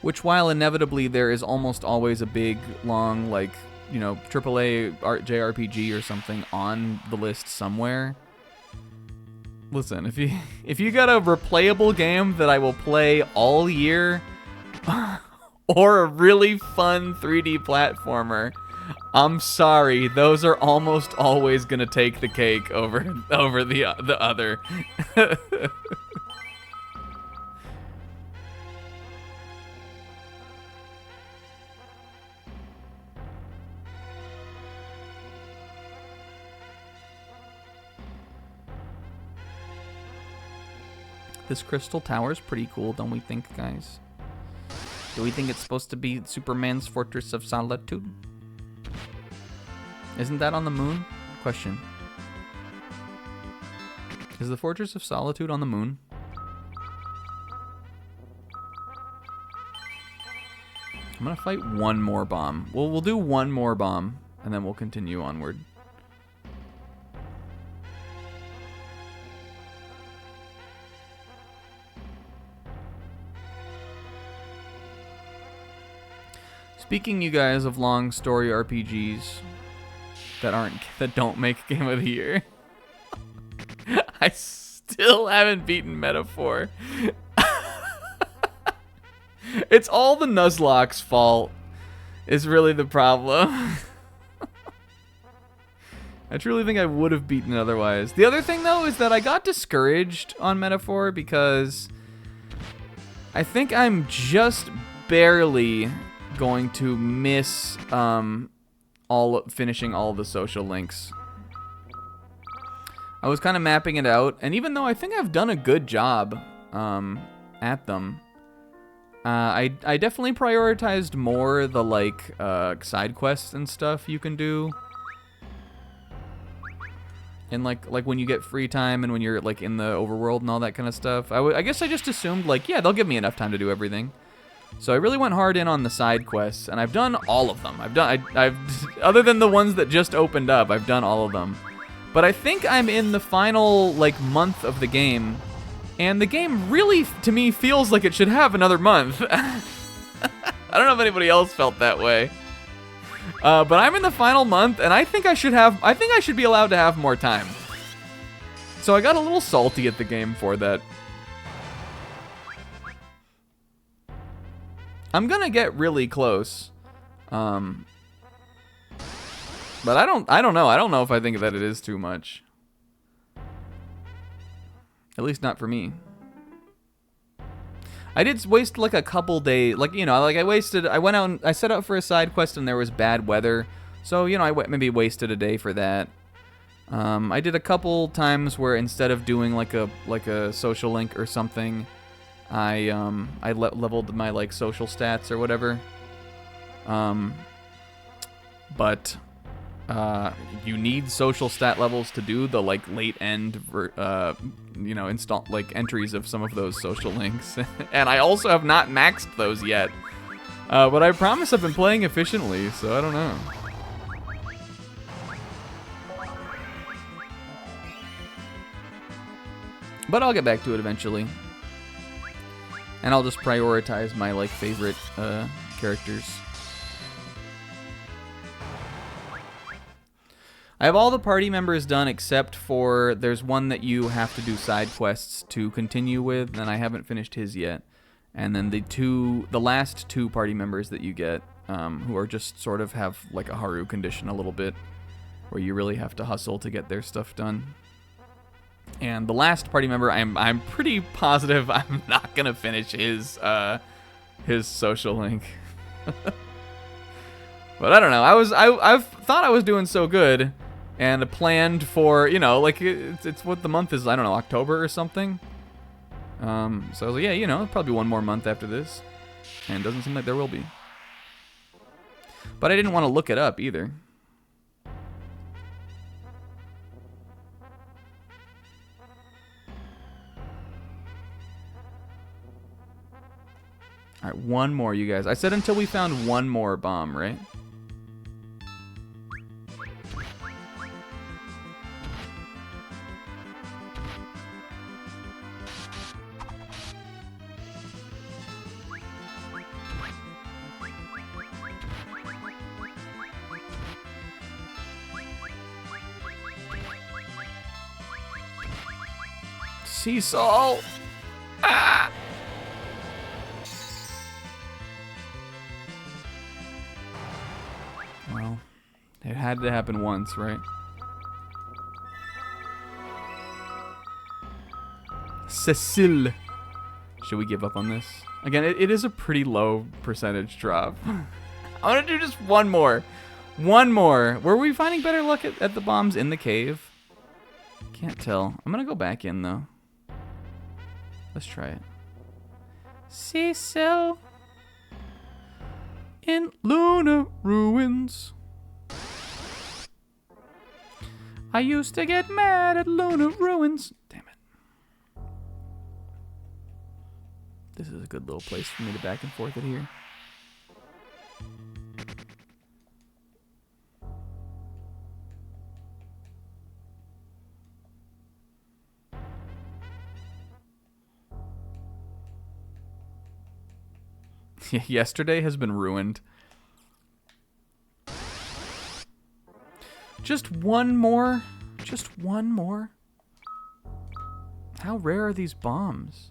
Which, while inevitably there is almost always a big, long, like, you know, AAA JRPG or something on the list somewhere. Listen, if you got a replayable game that I will play all year, or a really fun 3D platformer, I'm sorry, those are almost always gonna take the cake over the other. This crystal tower's pretty cool, don't we think, guys? Do we think it's supposed to be Superman's Fortress of Solitude? Isn't that on the moon? Question. Is the Fortress of Solitude on the moon? I'm gonna fight one more bomb. We'll do one more bomb, and then we'll continue onward. Speaking, you guys, of long story RPGs that don't make Game of the Year, I still haven't beaten Metaphor. It's all the Nuzlocke's fault. Is really the problem. I truly think I would have beaten it otherwise. The other thing, though, is that I got discouraged on Metaphor because I think I'm just barely going to miss finishing all the social links. I was kind of mapping it out, and even though I think I've done a good job at them, I definitely prioritized more the like side quests and stuff you can do. And like when you get free time and when you're like in the overworld and all that kind of stuff. I guess I just assumed like, yeah, they'll give me enough time to do everything. So I really went hard in on the side quests, and I've done all of them. I've other than the ones that just opened up, I've done all of them. But I think I'm in the final like month of the game, and the game really, to me, feels like it should have another month. I don't know if anybody else felt that way. But I'm in the final month, and I think I should be allowed to have more time. So I got a little salty at the game for that. I'm gonna get really close, but I don't know. I don't know if I think that it is too much. At least not for me. I did waste like a couple days, like, you know, like I went out and I set out for a side quest and there was bad weather, so, you know, I maybe wasted a day for that. I did a couple times where instead of doing like a social link or something, I leveled my like social stats or whatever. But you need social stat levels to do the like late end, you know, install like entries of some of those social links, and I also have not maxed those yet. But I promise I've been playing efficiently, so I don't know. But I'll get back to it eventually. And I'll just prioritize my like favorite characters. I have all the party members done except for there's one that you have to do side quests to continue with, and I haven't finished his yet. And then the last two party members that you get, who are just sort of have like a Haru condition a little bit, where you really have to hustle to get their stuff done. And the last party member, I'm pretty positive I'm not gonna finish his social link. But I don't know. I've thought I was doing so good and planned for, you know, like it's what the month is, I don't know, October or something. So I was like, yeah, you know, probably one more month after this, and it doesn't seem like there will be. But I didn't want to look it up either. All right, one more, you guys. I said until we found one more bomb, right? Sea salt. Ah! Well, it had to happen once, right? Cecile. Should we give up on this? Again, it is a pretty low percentage drop. I want to do just one more. One more. Were we finding better luck at the bombs in the cave? Can't tell. I'm going to go back in, though. Let's try it. Cecil in Luna Ruins. I used to get mad at Luna Ruins. Damn it. This is a good little place for me to back and forth at here. Yesterday has been ruined. Just one more? Just one more? How rare are these bombs?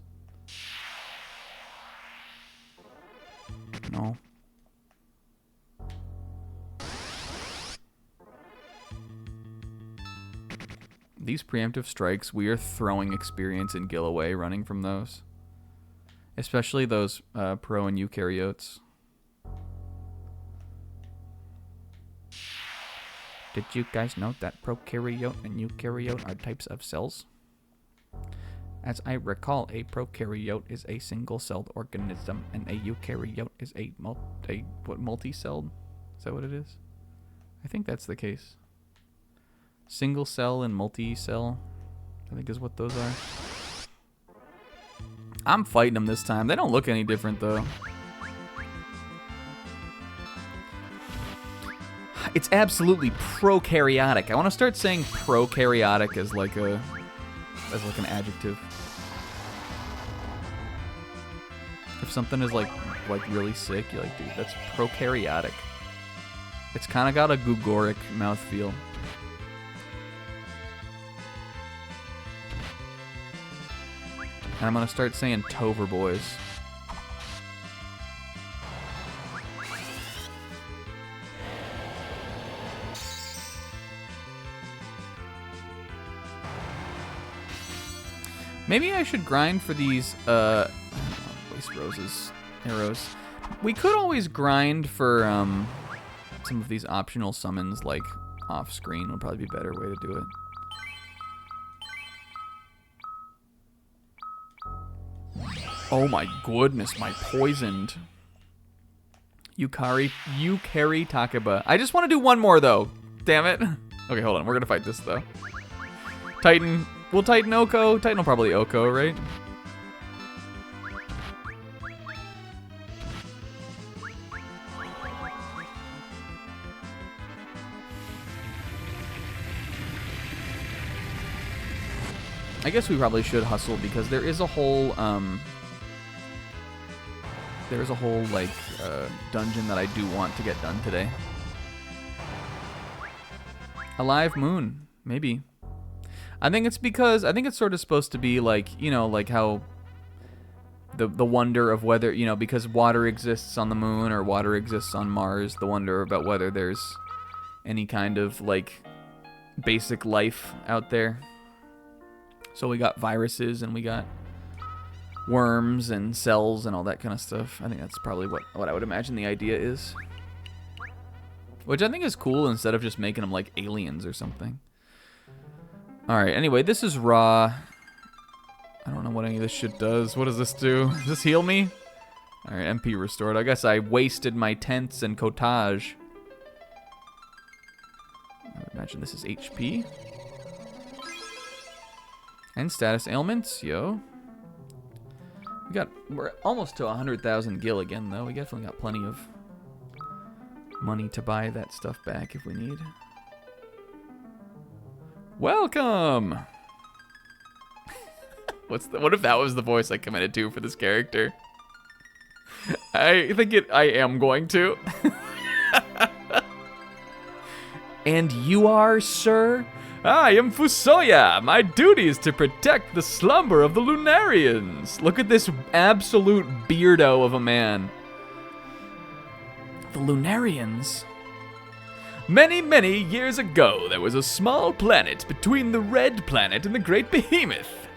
No. These preemptive strikes, we are throwing experience and gil away running from those. Especially those pro and eukaryotes. Did you guys know that prokaryote and eukaryote are types of cells? As I recall, a prokaryote is a single-celled organism, and a eukaryote is a multi-celled? Is that what it is? I think that's the case. Single cell and multi-cell, I think is what those are. I'm fighting them this time. They don't look any different, though. It's absolutely prokaryotic. I want to start saying prokaryotic as like an adjective. If something is like really sick, you're like, dude, that's prokaryotic. It's kind of got a Gugoric mouthfeel. And I'm gonna start saying Tover boys. Maybe I should grind for these, I don't know, waste roses, arrows. We could always grind for some of these optional summons, like off screen would probably be a better way to do it. Oh my goodness, my poisoned. Yukari Takeba. I just want to do one more though. Damn it. Okay, hold on. We're going to fight this though. Titan. Will Titan Oko? Titan will probably Oko, right? I guess we probably should hustle because there is a whole dungeon that I do want to get done today. A live moon, maybe. I think it's sort of supposed to be like, you know, like how the wonder of whether, you know, because water exists on the moon or water exists on Mars, the wonder about whether there's any kind of like basic life out there. So we got viruses and we got worms and cells and all that kind of stuff. I think that's probably what I would imagine the idea is. Which I think is cool instead of just making them like aliens or something. Alright, anyway, this is raw. I don't know what any of this shit does. What does this do? Does this heal me? Alright, MP restored. I guess I wasted my tents and cottage. I would imagine this is HP. And status ailments, yo. We're almost to 100,000 gil again, though. We definitely got plenty of money to buy that stuff back if we need. Welcome! What if that was the voice I committed to for this character? I think I am going to. And you are, sir? I am Fusoya. My duty is to protect the slumber of the Lunarians. Look at this absolute beardo of a man. The Lunarians? Many, many years ago, there was a small planet between the Red Planet and the Great Behemoth.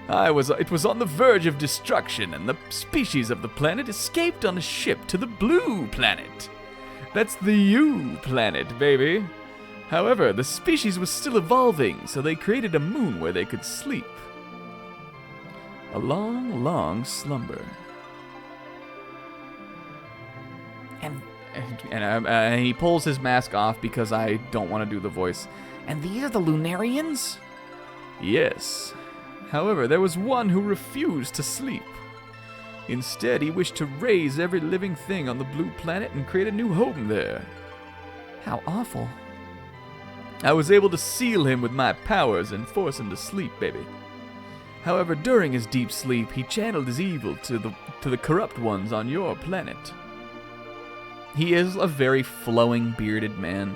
It was on the verge of destruction, and the species of the planet escaped on a ship to the Blue Planet. That's the U planet, baby. However, the species was still evolving, so they created a moon where they could sleep. A long, long slumber. And he pulls his mask off because I don't want to do the voice. And these are the Lunarians? Yes. However, there was one who refused to sleep. Instead, he wished to raise every living thing on the Blue Planet and create a new home there. How awful. I was able to seal him with my powers and force him to sleep, baby. However, during his deep sleep, he channeled his evil to the corrupt ones on your planet. He is a very flowing, bearded man.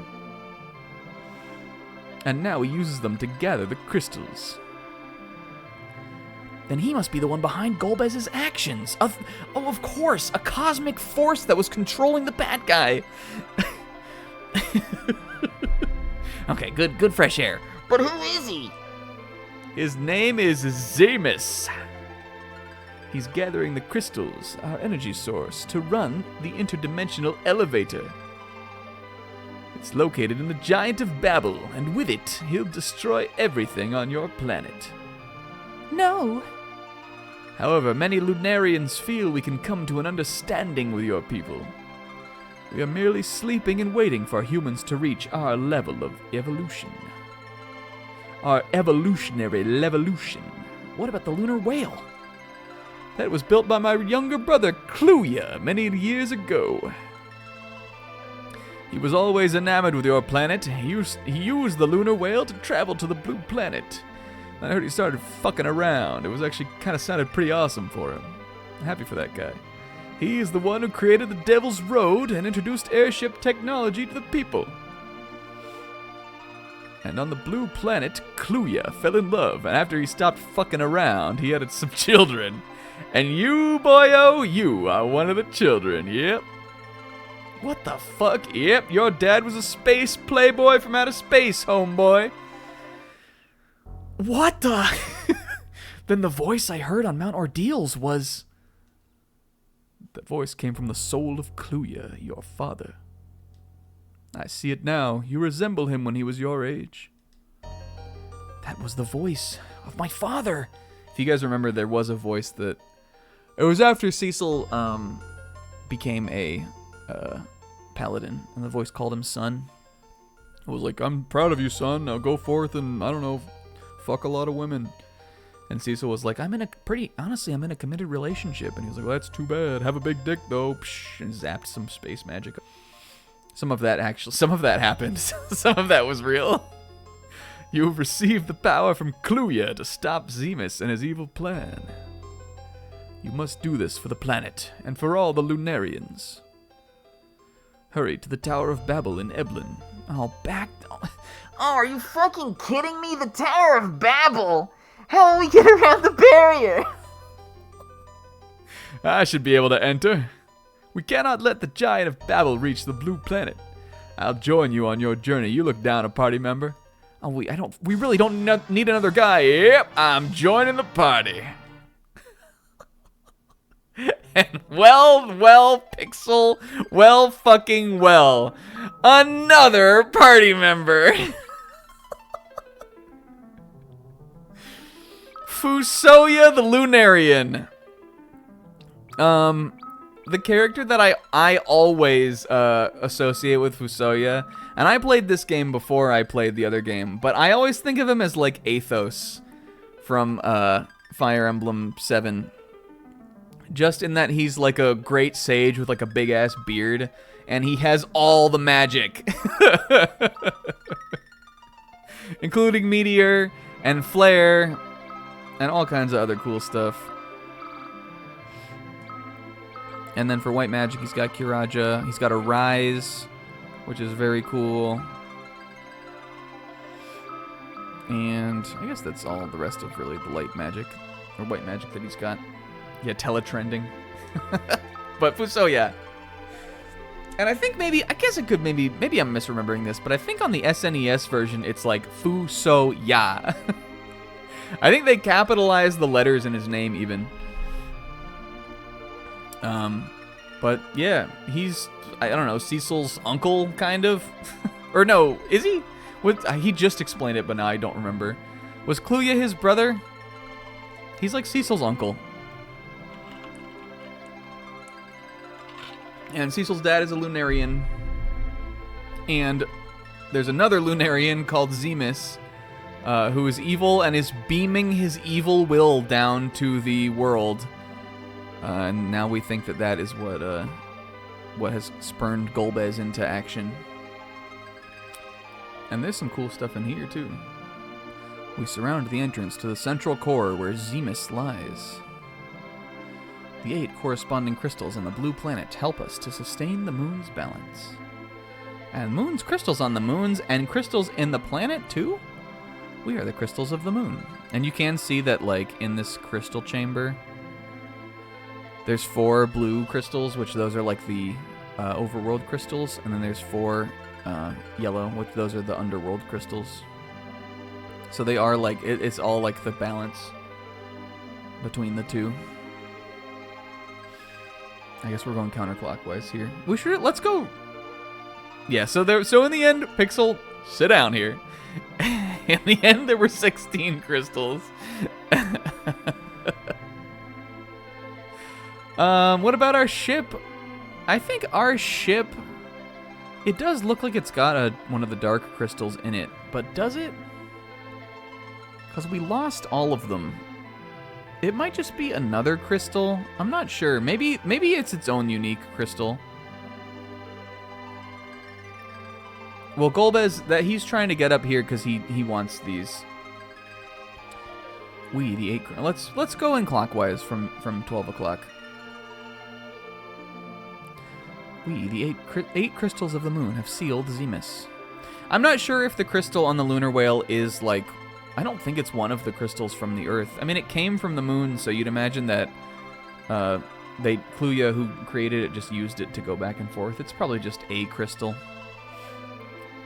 And now he uses them to gather the crystals. Then he must be the one behind Golbez's actions. Of course, a cosmic force that was controlling the bad guy. Okay, good fresh air. But who is he? His name is Zemus. He's gathering the crystals, our energy source, to run the interdimensional elevator. It's located in the Giant of Babel, and with it, he'll destroy everything on your planet. No. However, many Lunarians feel we can come to an understanding with your people. We are merely sleeping and waiting for humans to reach our level of evolution. Our evolutionary levolution. What about the lunar whale? That was built by my younger brother, Kluya, many years ago. He was always enamored with your planet. He used the lunar whale to travel to the Blue Planet. I heard he started fucking around. It was actually kind of sounded pretty awesome for him. I'm happy for that guy. He is the one who created the Devil's Road and introduced airship technology to the people. And on the Blue Planet, Kluya fell in love, and after he stopped fucking around, he had some children. And you, boyo, you are one of the children, yep. What the fuck? Yep, your dad was a space playboy from outer space, homeboy. What the? Then the voice I heard on Mount Ordeals was... That voice came from the soul of Kluya, your father. I see it now. You resemble him when he was your age. That was the voice of my father. If you guys remember, there was a voice that... It was after Cecil became a paladin, and the voice called him son. It was like, I'm proud of you, son. Now go forth and, I don't know, fuck a lot of women. And Cecil was like, I'm in a committed relationship. And he was like, well, that's too bad. Have a big dick, though. Psh, and zapped some space magic. Some of that happened. Some of that was real. You have received the power from Kluya to stop Zemus and his evil plan. You must do this for the planet, and for all the Lunarians. Hurry to the Tower of Babel in Eblin. Oh, are you fucking kidding me? The Tower of Babel? How will we get around the barrier? I should be able to enter. We cannot let the Giant of Babel reach the Blue Planet. I'll join you on your journey. You look down a party member. Oh, we really don't need another guy. Yep, I'm joining the party. And well, Pixel, well fucking well. Another party member. Fusoya the Lunarian. The character that I always associate with Fusoya, and I played this game before I played the other game, but I always think of him as like Athos from Fire Emblem 7. Just in that he's like a great sage with like a big ass beard, and he has all the magic. Including Meteor and Flare and all kinds of other cool stuff. And then for white magic, he's got Kiraja. He's got a Rise, which is very cool. And I guess that's all the rest of really the light magic, or white magic that he's got. Yeah, teletrending. But Fusoya. And I think maybe I'm misremembering this, but I think on the SNES version, it's like Fusoya. I think they capitalized the letters in his name even. But yeah, he's, I don't know, Cecil's uncle, kind of? Or no, is he? He just explained it, but now I don't remember. Was Kluya his brother? He's like Cecil's uncle. And Cecil's dad is a Lunarian. And there's another Lunarian called Zemus, who is evil and is beaming his evil will down to the world. And now we think that that is what has spurned Golbez into action. And there's some cool stuff in here, too. We surround the entrance to the central core where Zemus lies. The 8 corresponding crystals on the blue planet help us to sustain the moon's balance. And moon's crystals on the moons and crystals in the planet, too? We are the crystals of the moon. And you can see that, like, in this crystal chamber, there's 4 blue crystals, which those are like the overworld crystals, and then there's 4 yellow, which those are the underworld crystals. So they are like, it's all like the balance between the two. I guess we're going counterclockwise here. Let's go. Yeah, so in the end, Pixel, sit down here. In the end, there were 16 crystals. What about our ship? I think our ship, it does look like it's got one of the dark crystals in it, but does it? Because we lost all of them. It might just be another crystal. I'm not sure. Maybe it's its own unique crystal. Well, Golbez, that he's trying to get up here because he wants these. We, the 8. Let's go in clockwise from 12 o'clock. We, the 8 crystals of the moon, have sealed Zemus. I'm not sure if the crystal on the lunar whale is like, I don't think it's one of the crystals from the Earth. I mean, it came from the moon, so you'd imagine that Kluya, who created it, just used it to go back and forth. It's probably just a crystal.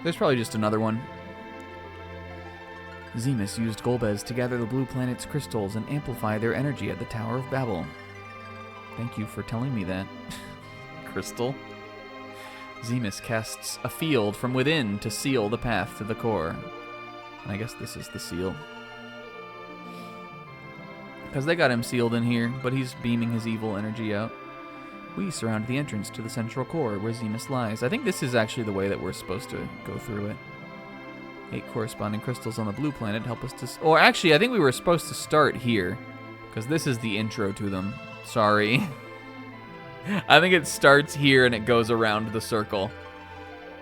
There's probably just another one. Zemus used Golbez to gather the blue planet's crystals and amplify their energy at the Tower of Babel. Thank you for telling me that. Crystal. Zemus casts a field from within to seal the path to the core. And I guess this is the seal. Because they got him sealed in here, but he's beaming his evil energy out. We surround the entrance to the central core where Zemus lies. I think this is actually the way that we're supposed to go through it. 8 corresponding crystals on the blue planet help us to... Or actually, I think we were supposed to start here. Because this is the intro to them. Sorry. I think it starts here and it goes around the circle.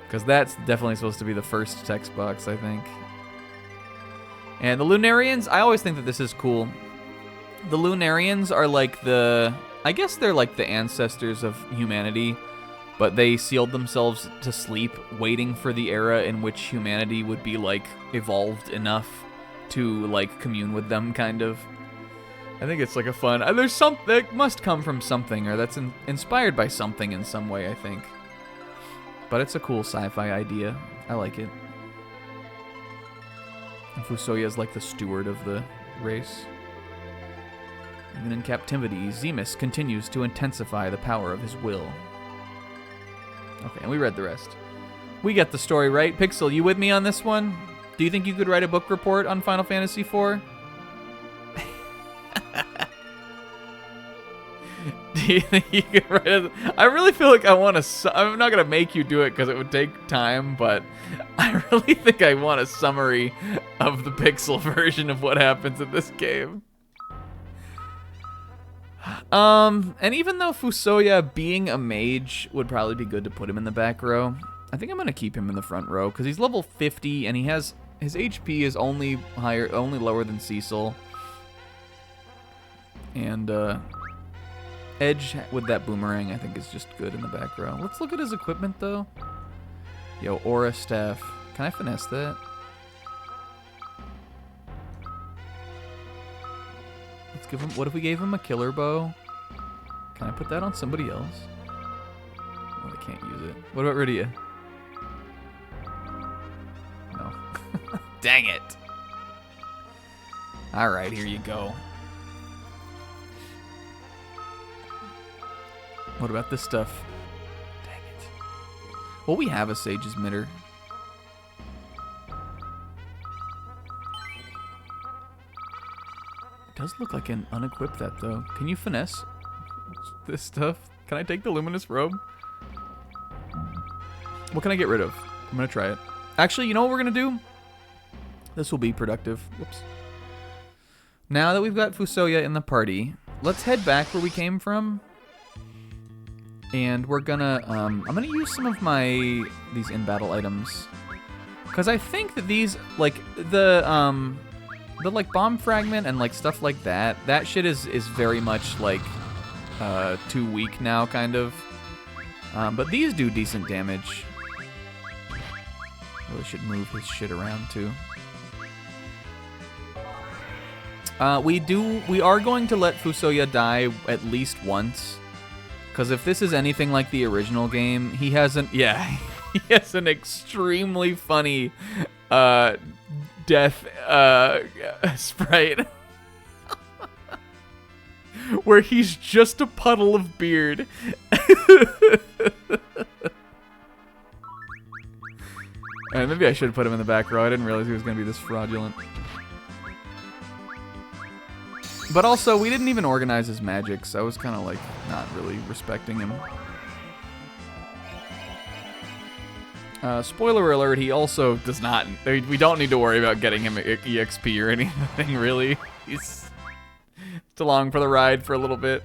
Because that's definitely supposed to be the first text box, I think. And the Lunarians, I always think that this is cool. The Lunarians are like I guess they're like the ancestors of humanity, but they sealed themselves to sleep, waiting for the era in which humanity would be like evolved enough to like commune with them, kind of. I think it's like a fun. There's that must come from something, or that's inspired by something in some way, I think. But it's a cool sci-fi idea. I like it. And Fusoya is like the steward of the race. Even in captivity, Zemus continues to intensify the power of his will. Okay, and we read the rest. We get the story, right? Pixel, you with me on this one? Do you think you could write a book report on Final Fantasy IV? Do you think you could write it? I really feel like I want to... I'm not going to make you do it because it would take time, but I really think I want a summary of the Pixel version of what happens in this game. And even though Fusoya being a mage would probably be good to put him in the back row, I think I'm going to keep him in the front row because he's level 50 and he has... His HP is only lower than Cecil. And, Edge with that boomerang, I think, is just good in the back row. Let's look at his equipment, though. Yo, Aura Staff. Can I finesse that? Let's give him... What if we gave him a killer bow? Can I put that on somebody else? Oh, I can't use it. What about Rydia? No. Dang it. Alright, here you go. What about this stuff? Dang it. Well, we have a Sage's Mitter. It does look like an unequip that, though. Can you finesse this stuff? Can I take the Luminous Robe? What can I get rid of? I'm going to try it. Actually, you know what we're going to do? This will be productive. Whoops. Now that we've got Fusoya in the party, let's head back where we came from. And we're gonna, I'm gonna use some of these in-battle items. Because I think that these, like, the like, bomb fragment and, like, stuff like that, that shit is very much, like, too weak now, kind of. But these do decent damage. Really should move his shit around, too. We are going to let Fusoya die at least once. Because if this is anything like the original game, he has an extremely funny death sprite. Where he's just a puddle of beard. Maybe I should put him in the back row. I didn't realize he was going to be this fraudulent. But also, we didn't even organize his magic, so I was kind of, like, not really respecting him. Spoiler alert, he also does not... We don't need to worry about getting him EXP or anything, really. He's along for the ride for a little bit.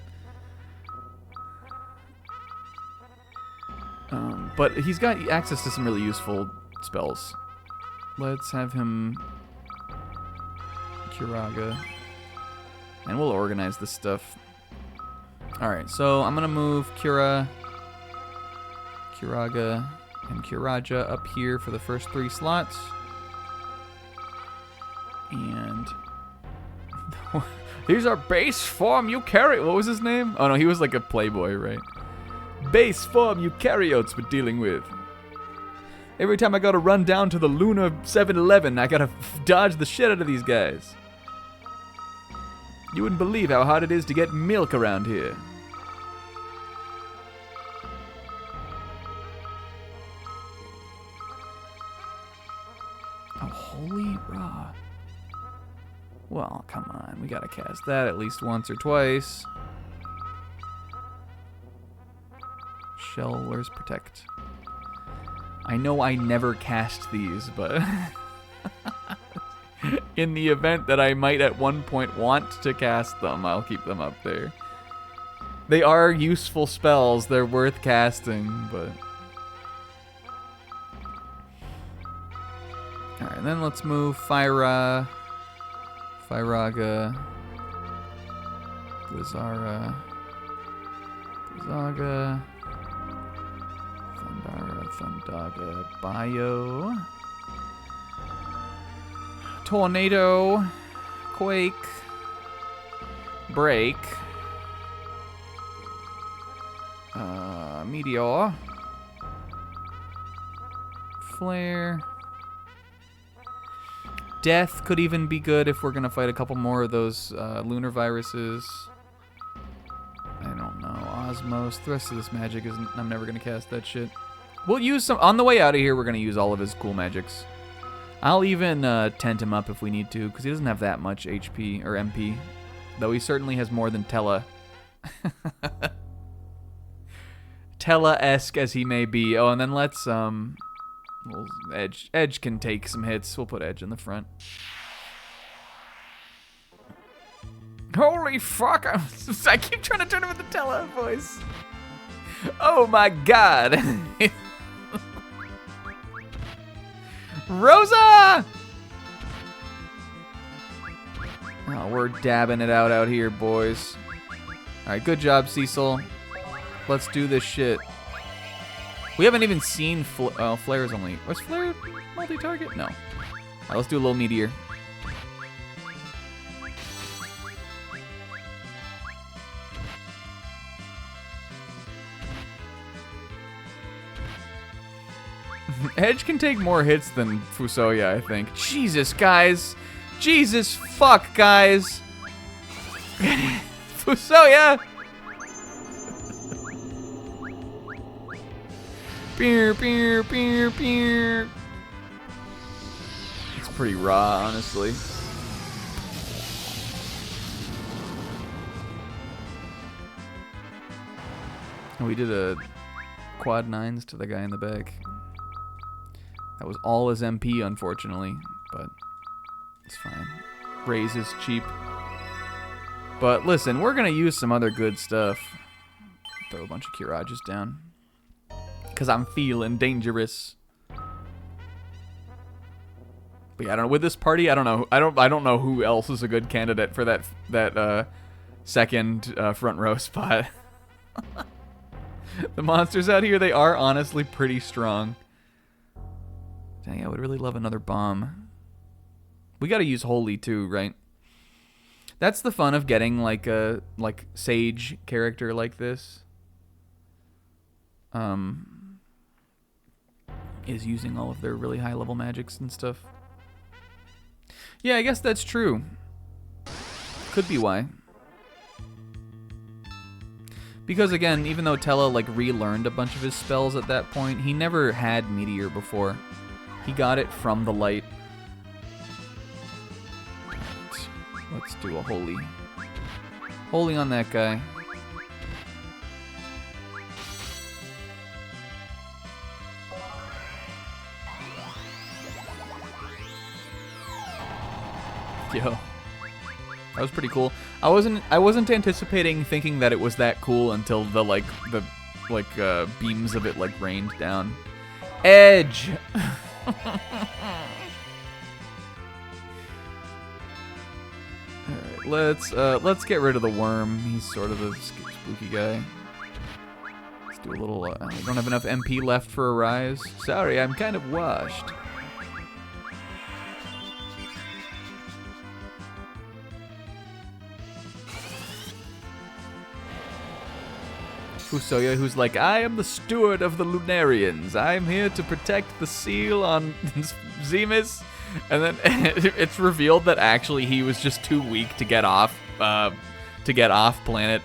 But he's got access to some really useful spells. Let's have him... Curaga. And we'll organize this stuff. Alright, so I'm going to move Curaga, and Curaja up here for the first 3 slots. And... here's our base form eukaryote. What was his name? Oh no, he was like a playboy, right? Base form eukaryotes we're dealing with. Every time I gotta run down to the Lunar 7-Eleven, I gotta dodge the shit out of these guys. You wouldn't believe how hard it is to get milk around here. Oh, holy raw. Well, come on. We gotta cast that at least once or twice. Shell, where's Protect? I know I never cast these, but... in the event that I might at one point want to cast them, I'll keep them up there. They are useful spells. They're worth casting, but... Alright, then let's move Fyraga, Blizzara, Thundaga, Bio... Tornado, Quake, Break, Meteor, Flare, Death could even be good if we're gonna fight a couple more of those lunar viruses. Cosmos. The rest of this magic isn't. I'm never gonna cast that shit. We'll use some on the way out of here. We're gonna use all of his cool magics. I'll even tent him up if we need to, because he doesn't have that much HP or MP, though he certainly has more than Tella. Tella-esque as he may be. Oh, and then let's Edge can take some hits. We'll put Edge in the front. Holy fuck! I keep trying to turn him into Tella voice. Oh my god! Rosa! Oh, we're dabbing it out here, boys. Alright, good job, Cecil. Let's do this shit. We haven't even seen Flare's only... Was Flare multi-target? No. Alright, let's do a little meteor. Edge can take more hits than Fusoya, I think. Jesus, guys. Jesus fuck, guys. Fusoya! Pew, pew, pew, pew. It's pretty raw, honestly. We did a quad 9s to the guy in the back. That was all his MP, unfortunately, but it's fine. Raise is cheap. But listen, we're going to use some other good stuff. Throw a bunch of Kirages down. Because I'm feeling dangerous. But yeah, I don't know. With this party, I don't know. I don't know who else is a good candidate for that second front row spot. The monsters out here, they are honestly pretty strong. Dang, I would really love another bomb. We gotta use Holy too, right? That's the fun of getting like a Sage character like this. Is using all of their really high level magics and stuff. Yeah, I guess that's true. Could be why. Because again, even though Tella like relearned a bunch of his spells at that point, he never had Meteor before. He got it from the light. Let's do a Holy. Holy on that guy. Yo. That was pretty cool. I wasn't anticipating thinking that it was that cool until the beams of it like rained down. Edge. Alright, let's get rid of the worm. He's sort of a spooky guy. Let's do a little I don't have enough MP left for a rise. Sorry, I'm kind of washed. Fusoya, who's like, I am the steward of the Lunarians. I'm here to protect the seal on Zemus. And then it's revealed that actually he was just too weak to get off planet.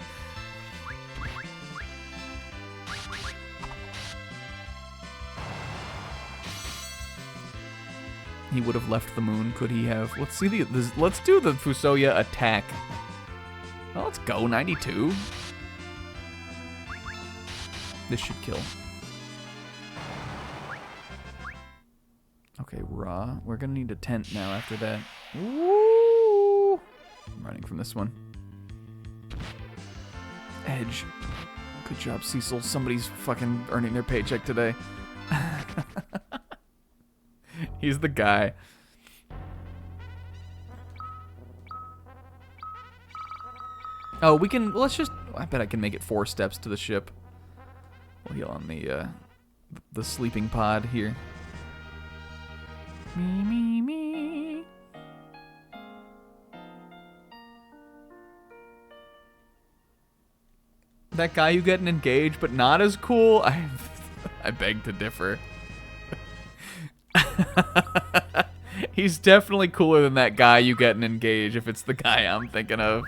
He would have left the moon, could he have? Let's see let's do the Fusoya attack. Well, let's go, 92. This should kill. Okay, raw. We're gonna need a tent now after that. Woo! I'm running from this one. Edge. Good job, Cecil. Somebody's fucking earning their paycheck today. He's the guy. Oh, we can... Let's just... I bet I can make it 4 steps to the ship. We'll heal on the sleeping pod here. Me, me, me. That guy you getting engaged, but not as cool? I beg to differ. He's definitely cooler than that guy you getting engaged, if it's the guy I'm thinking of.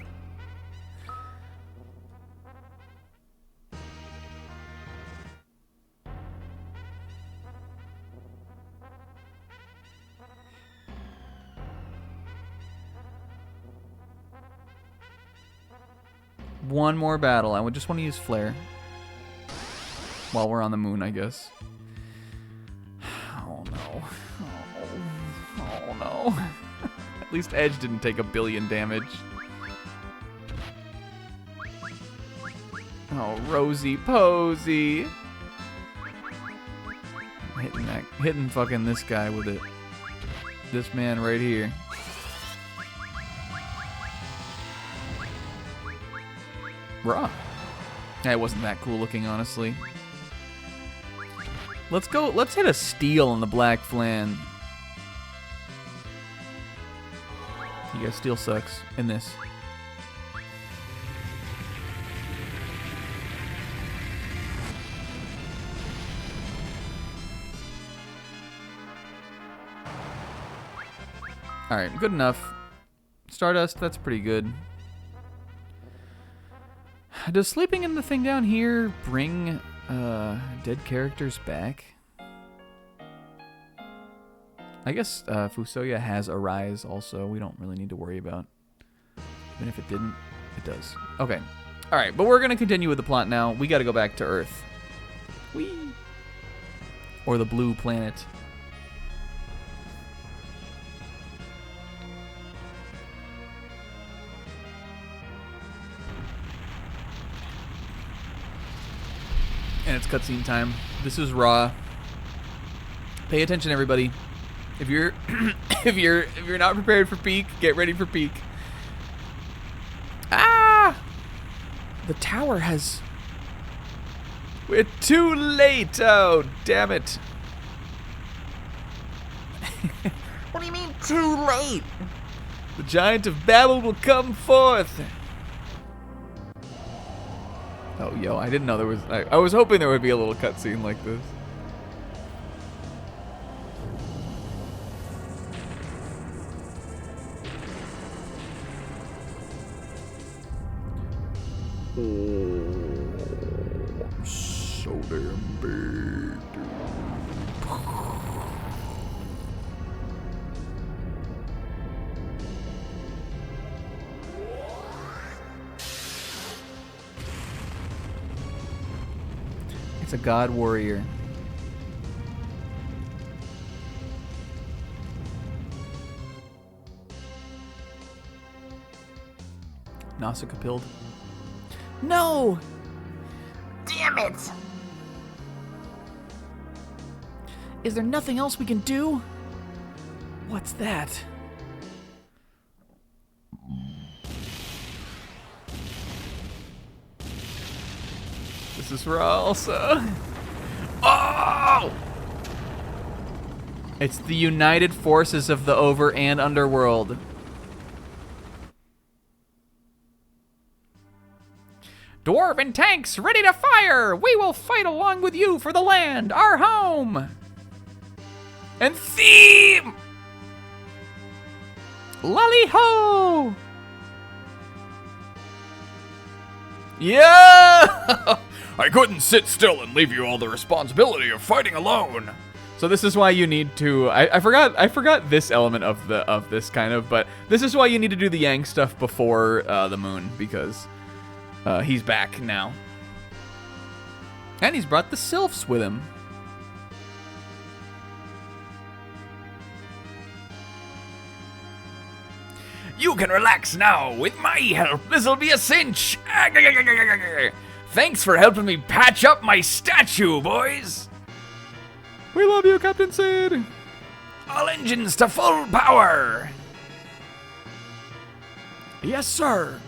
one more battle. I would just want to use Flare. While we're on the moon, I guess. Oh no. Oh no. At least Edge didn't take 1 billion damage. Oh, Rosie Posey. Hitting fucking this guy with it. This man right here. Raw. That wasn't that cool looking, honestly. Let's go. Let's hit a steal on the Black Flan. You guys, steal sucks in this. Alright, good enough. Stardust, that's pretty good. Does sleeping in the thing down here bring dead characters back? I guess Fusoya has Arise also. We don't really need to worry about. Even if it didn't, it does. Okay. Alright, but we're going to continue with the plot now. We got to go back to Earth. Whee! Or the blue planet. And it's cutscene time. This is Raw. Pay attention, everybody. If you're if you're not prepared for peak, get ready for peak. Ah! The tower has. We're too late. Oh, damn it! What do you mean too late? The giant of Babel will come forth. Oh, yo, I didn't know there was... I was hoping there would be a little cutscene like this. I'm so damn big, dude. It's a god warrior. Nausicaa pilled. No! Damn it! Is there nothing else we can do? What's that? This is Raw also. Oh! It's the united forces of the over and underworld. Dwarven tanks ready to fire! We will fight along with you for the land, our home! And theme! Lolly ho! Yeah! I couldn't sit still and leave you all the responsibility of fighting alone. So this is why you need to. I forgot this element of this kind of, but this is why you need to do the Yang stuff before the moon, because he's back now, and he's brought the sylphs with him. You can relax now. With my help, this'll be a cinch. Thanks for helping me patch up my statue, boys. We love you, Captain Sid. All engines to full power. Yes, sir.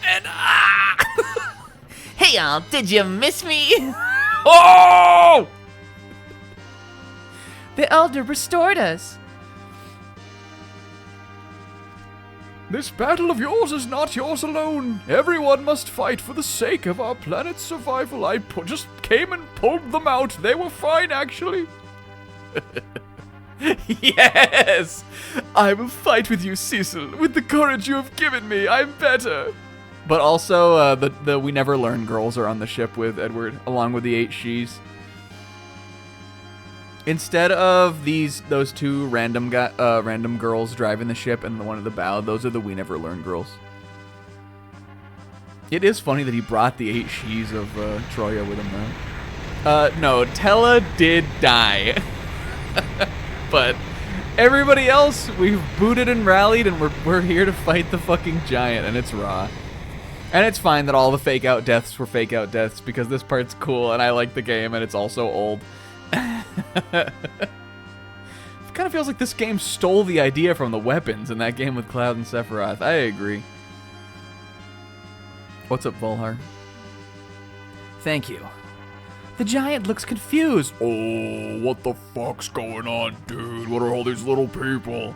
And Hey y'all, did you miss me? oh! The Elder restored us. This battle of yours is not yours alone. Everyone must fight for the sake of our planet's survival. I just came and pulled them out. They were fine, actually. Yes! I will fight with you, Cecil. With the courage you have given me, I'm better. But also, the We Never Learn girls are on the ship with Edward, along with the 8 She's. Instead of those two random girls driving the ship and the one at the bow, those are the We Never Learn girls. It is funny that he brought the 8 she's of Troya with him, though. No, Tella did die. But everybody else, we've booted and rallied, and we're here to fight the fucking giant, and it's Raw. And it's fine that all the fake out deaths were fake out deaths, because this part's cool, and I like the game, and it's also old. It kind of feels like this game stole the idea from the weapons in that game with Cloud and Sephiroth. I agree. What's up, Volhar? Thank you. The giant looks confused. Oh, what the fuck's going on, dude? What are all these little people?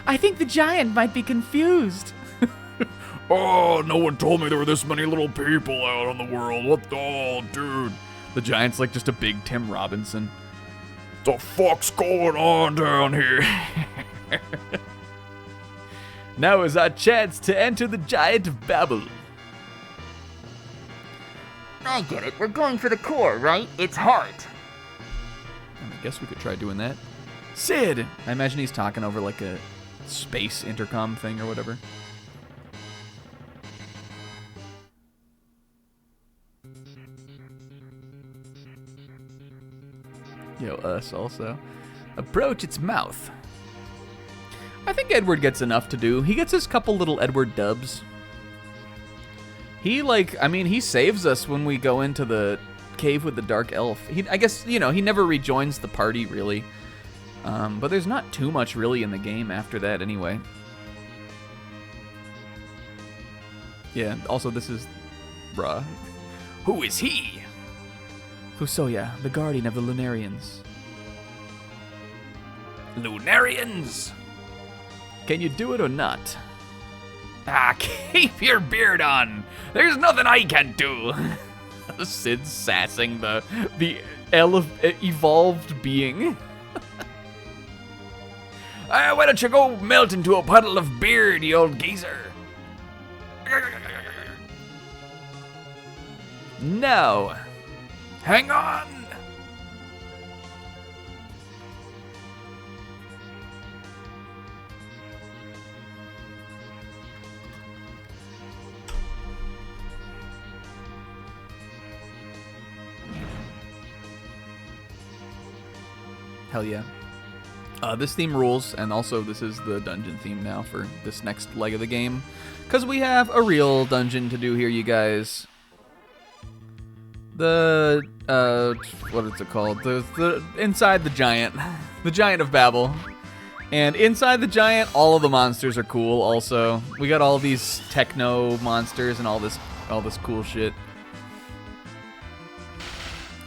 I think the giant might be confused. Oh, no one told me there were this many little people out in the world. What the... Oh, dude. The giant's like just a big Tim Robinson. The fuck's going on down here? Now is our chance to enter the Giant of Babel. I get it. We're going for the core, right? It's heart. I guess we could try doing that. Sid! I imagine he's talking over like a space intercom thing or whatever. Yo, us also. Approach its mouth. I think Edward gets enough to do. He gets his couple little Edward dubs. He, he saves us when we go into the cave with the dark elf. I guess, he never rejoins the party, really. But there's not too much, really, in the game after that, anyway. Yeah, also, this is... Bruh. Who is he? Fusoya, the guardian of the Lunarians. Lunarians! Can you do it or not? Ah, keep your beard on! There's nothing I can't do! Sid sassing the evolved being. Why don't you go melt into a puddle of beard, you old geezer? No. Hang on! Hell yeah. This theme rules, and also this is the dungeon theme now for this next leg of the game. Because we have a real dungeon to do here, you guys. The, what is it called? The inside the giant. The Giant of Babel. And inside the giant, all of the monsters are cool also. We got all these techno monsters and all this cool shit.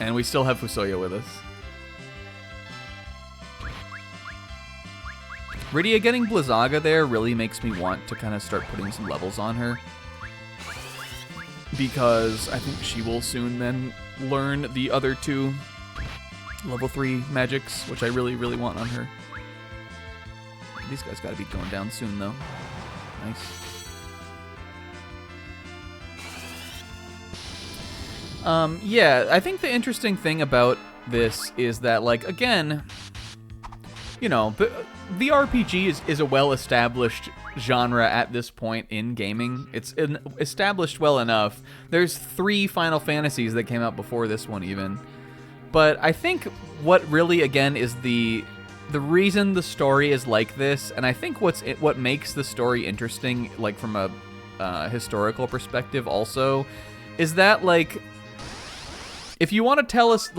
And we still have Fusoya with us. Rydia getting Blizzaga there really makes me want to kind of start putting some levels on her. Because I think she will soon then learn the other 2 level 3 magics, which I really, really want on her. These guys gotta be going down soon, though. Nice. Yeah, I think the interesting thing about this is that, again, the RPG is a well-established genre at this point in gaming. It's established well enough. There's 3 Final Fantasies that came out before this one even. But I think what really, again, is the reason the story is like this, and I think what makes the story interesting, from a historical perspective also, is that, if you want to tell us,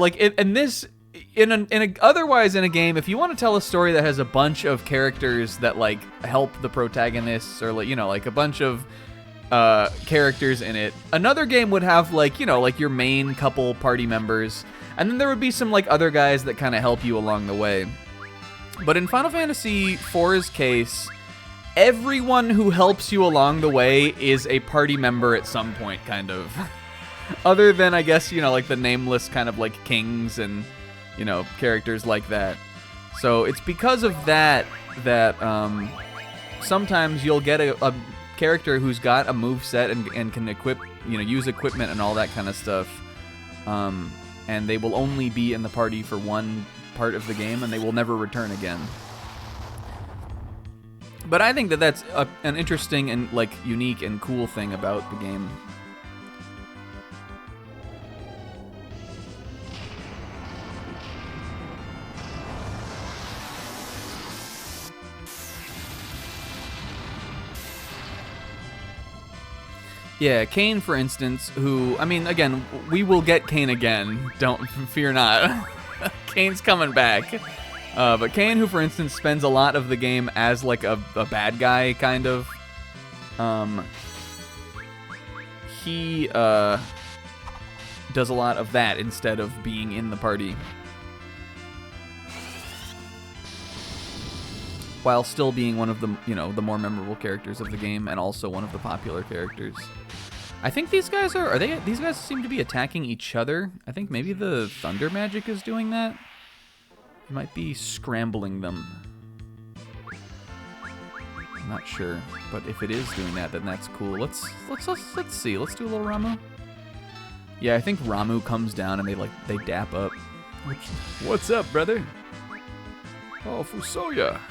otherwise in a game, if you want to tell a story that has a bunch of characters that help the protagonists, or a bunch of characters in it, another game would have your main couple party members, and then there would be some other guys that kind of help you along the way. But in Final Fantasy IV's case, everyone who helps you along the way is a party member at some point, kind of. Other than, I guess, the nameless kind of kings and characters like that. So it's because of that sometimes you'll get a character who's got a move set and can equip, use equipment and all that kind of stuff. and they will only be in the party for one part of the game, and they will never return again. But I think that that's an interesting and like unique and cool thing about the game. Yeah, Kane, for instance, who, I mean, again, we will get Kane again. Don't, fear not. Kane's coming back. But Kane, who, for instance, spends a lot of the game as, like, a bad guy, kind of. He, does a lot of that instead of being in the party. While still being one of the, you know, the more memorable characters of the game, and also one of the popular characters. I think these guys these guys seem to be attacking each other. I think maybe the thunder magic is doing that. It might be scrambling them. I'm not sure, but if it is doing that, then that's cool. Let's see. Let's do a little Ramu. Yeah, I think Ramu comes down and they dap up. What's up, brother? Oh, Fusoya.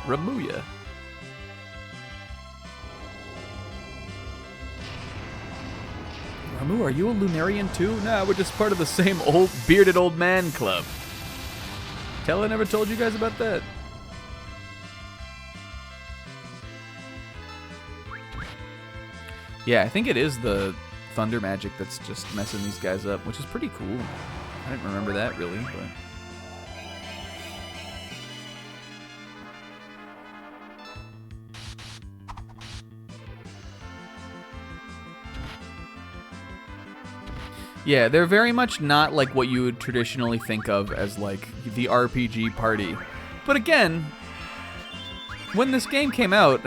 Ramuya. Ramu, are you a Lunarian too? Nah, we're just part of the same old bearded old man club. Tella never told you guys about that. Yeah, I think it is the thunder magic that's just messing these guys up, which is pretty cool. I didn't remember that really, but... Yeah, they're very much not like what you would traditionally think of as like the RPG party. But again, when this game came out,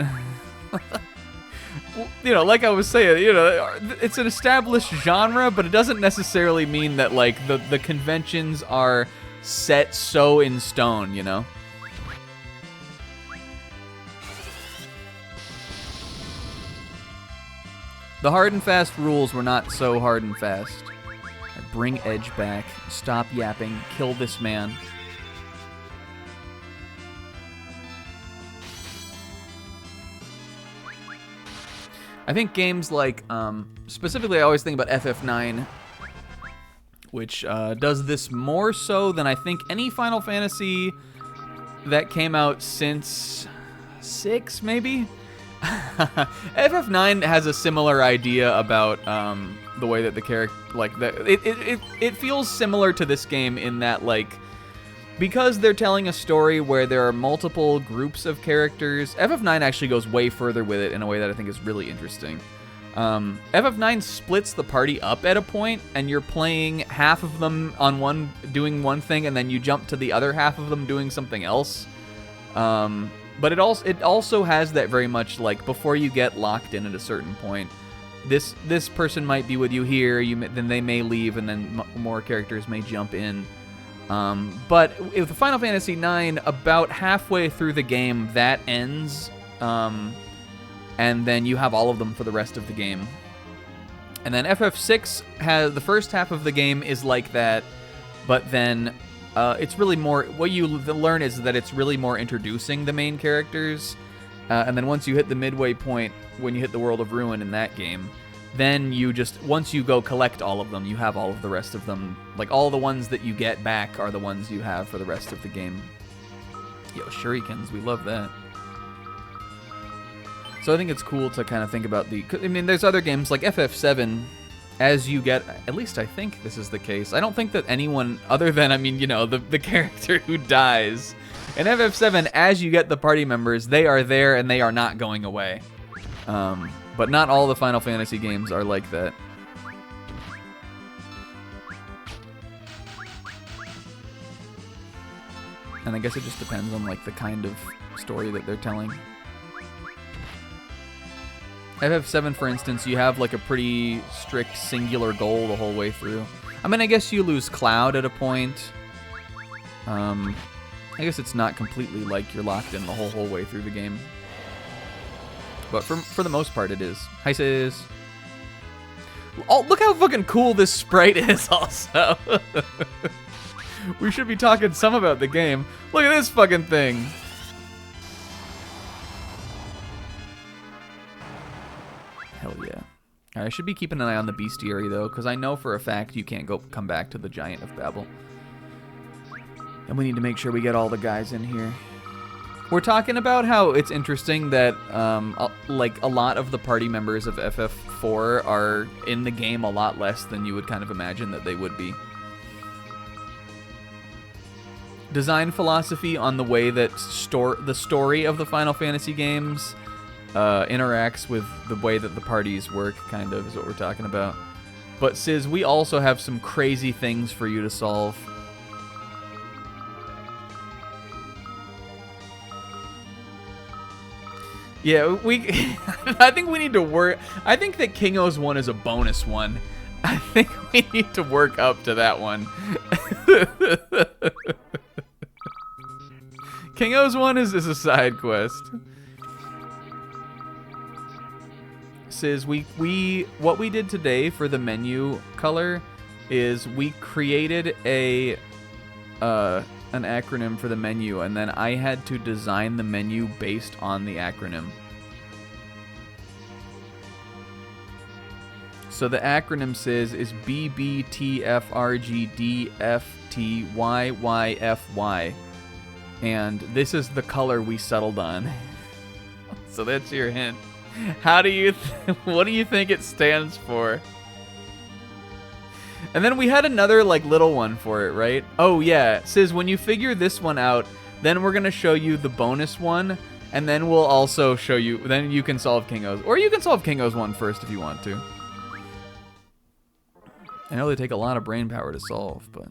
you know, like I was saying, you know, it's an established genre, but it doesn't necessarily mean that like the conventions are set so in stone, you know? The hard and fast rules were not so hard and fast. Bring Edge back. Stop yapping. Kill this man. I think games like, specifically I always think about FF9, which does this more so than I think any Final Fantasy that came out since 6, maybe? FF9 has a similar idea about the way that the character, like, it feels similar to this game in that, like, because they're telling a story where there are multiple groups of characters, FF9 actually goes way further with it in a way that I think is really interesting. FF9 splits the party up at a point, and you're playing half of them on doing one thing, and then you jump to the other half of them doing something else. But it also has that very much, like, before you get locked in at a certain point, this person might be with you here, then they may leave, and then more characters may jump in. But with Final Fantasy IX, about halfway through the game, that ends, and then you have all of them for the rest of the game. And then FF6 has the first half of the game is like that, but then it's really more, what you learn is that it's really more introducing the main characters, and then once you hit the midway point, when you hit the World of Ruin in that game, then you just, once you go collect all of them, you have all of the rest of them. Like, all the ones that you get back are the ones you have for the rest of the game. Yo, shurikens, we love that. So I think it's cool to kind of think about I mean, there's other games like FF7, as you get, at least I think this is the case. I don't think that anyone other than, I mean, you know, the character who dies. In FF7, as you get the party members, they are there and they are not going away. But not all the Final Fantasy games are like that. And I guess it just depends on, like, the kind of story that they're telling. FF7, for instance, you have, like, a pretty strict singular goal the whole way through. I mean, I guess you lose Cloud at a point. I guess it's not completely like you're locked in the whole way through the game. But for the most part, it is. Hi, sis. Oh, look how fucking cool this sprite is also. We should be talking some about the game. Look at this fucking thing. Hell yeah. I should be keeping an eye on the bestiary though, because I know for a fact you can't come back to the Giant of Babel. And we need to make sure we get all the guys in here. We're talking about how it's interesting that like a lot of the party members of FF4 are in the game a lot less than you would kind of imagine that they would be. Design philosophy on the way that the story of the Final Fantasy games interacts with the way that the parties work, kind of, is what we're talking about. But Sis, we also have some crazy things for you to solve. Yeah, I think we need to work. I think that Kingo's one is a bonus one. I think we need to work up to that one. Kingo's one is a side quest. Sis, what we did today for the menu color is we created an acronym for the menu, and then I had to design the menu based on the acronym. So the acronym says is BBTFRGDFTYYFY, and this is the color we settled on. So that's your hint. How do you what do you think it stands for? And then we had another like little one for it, right? Oh yeah, Sis, when you figure this one out, then we're gonna show you the bonus one, and then we'll also show you, then you can solve Kingo's. Or you can solve Kingo's one first if you want to. I know they take a lot of brain power to solve, but...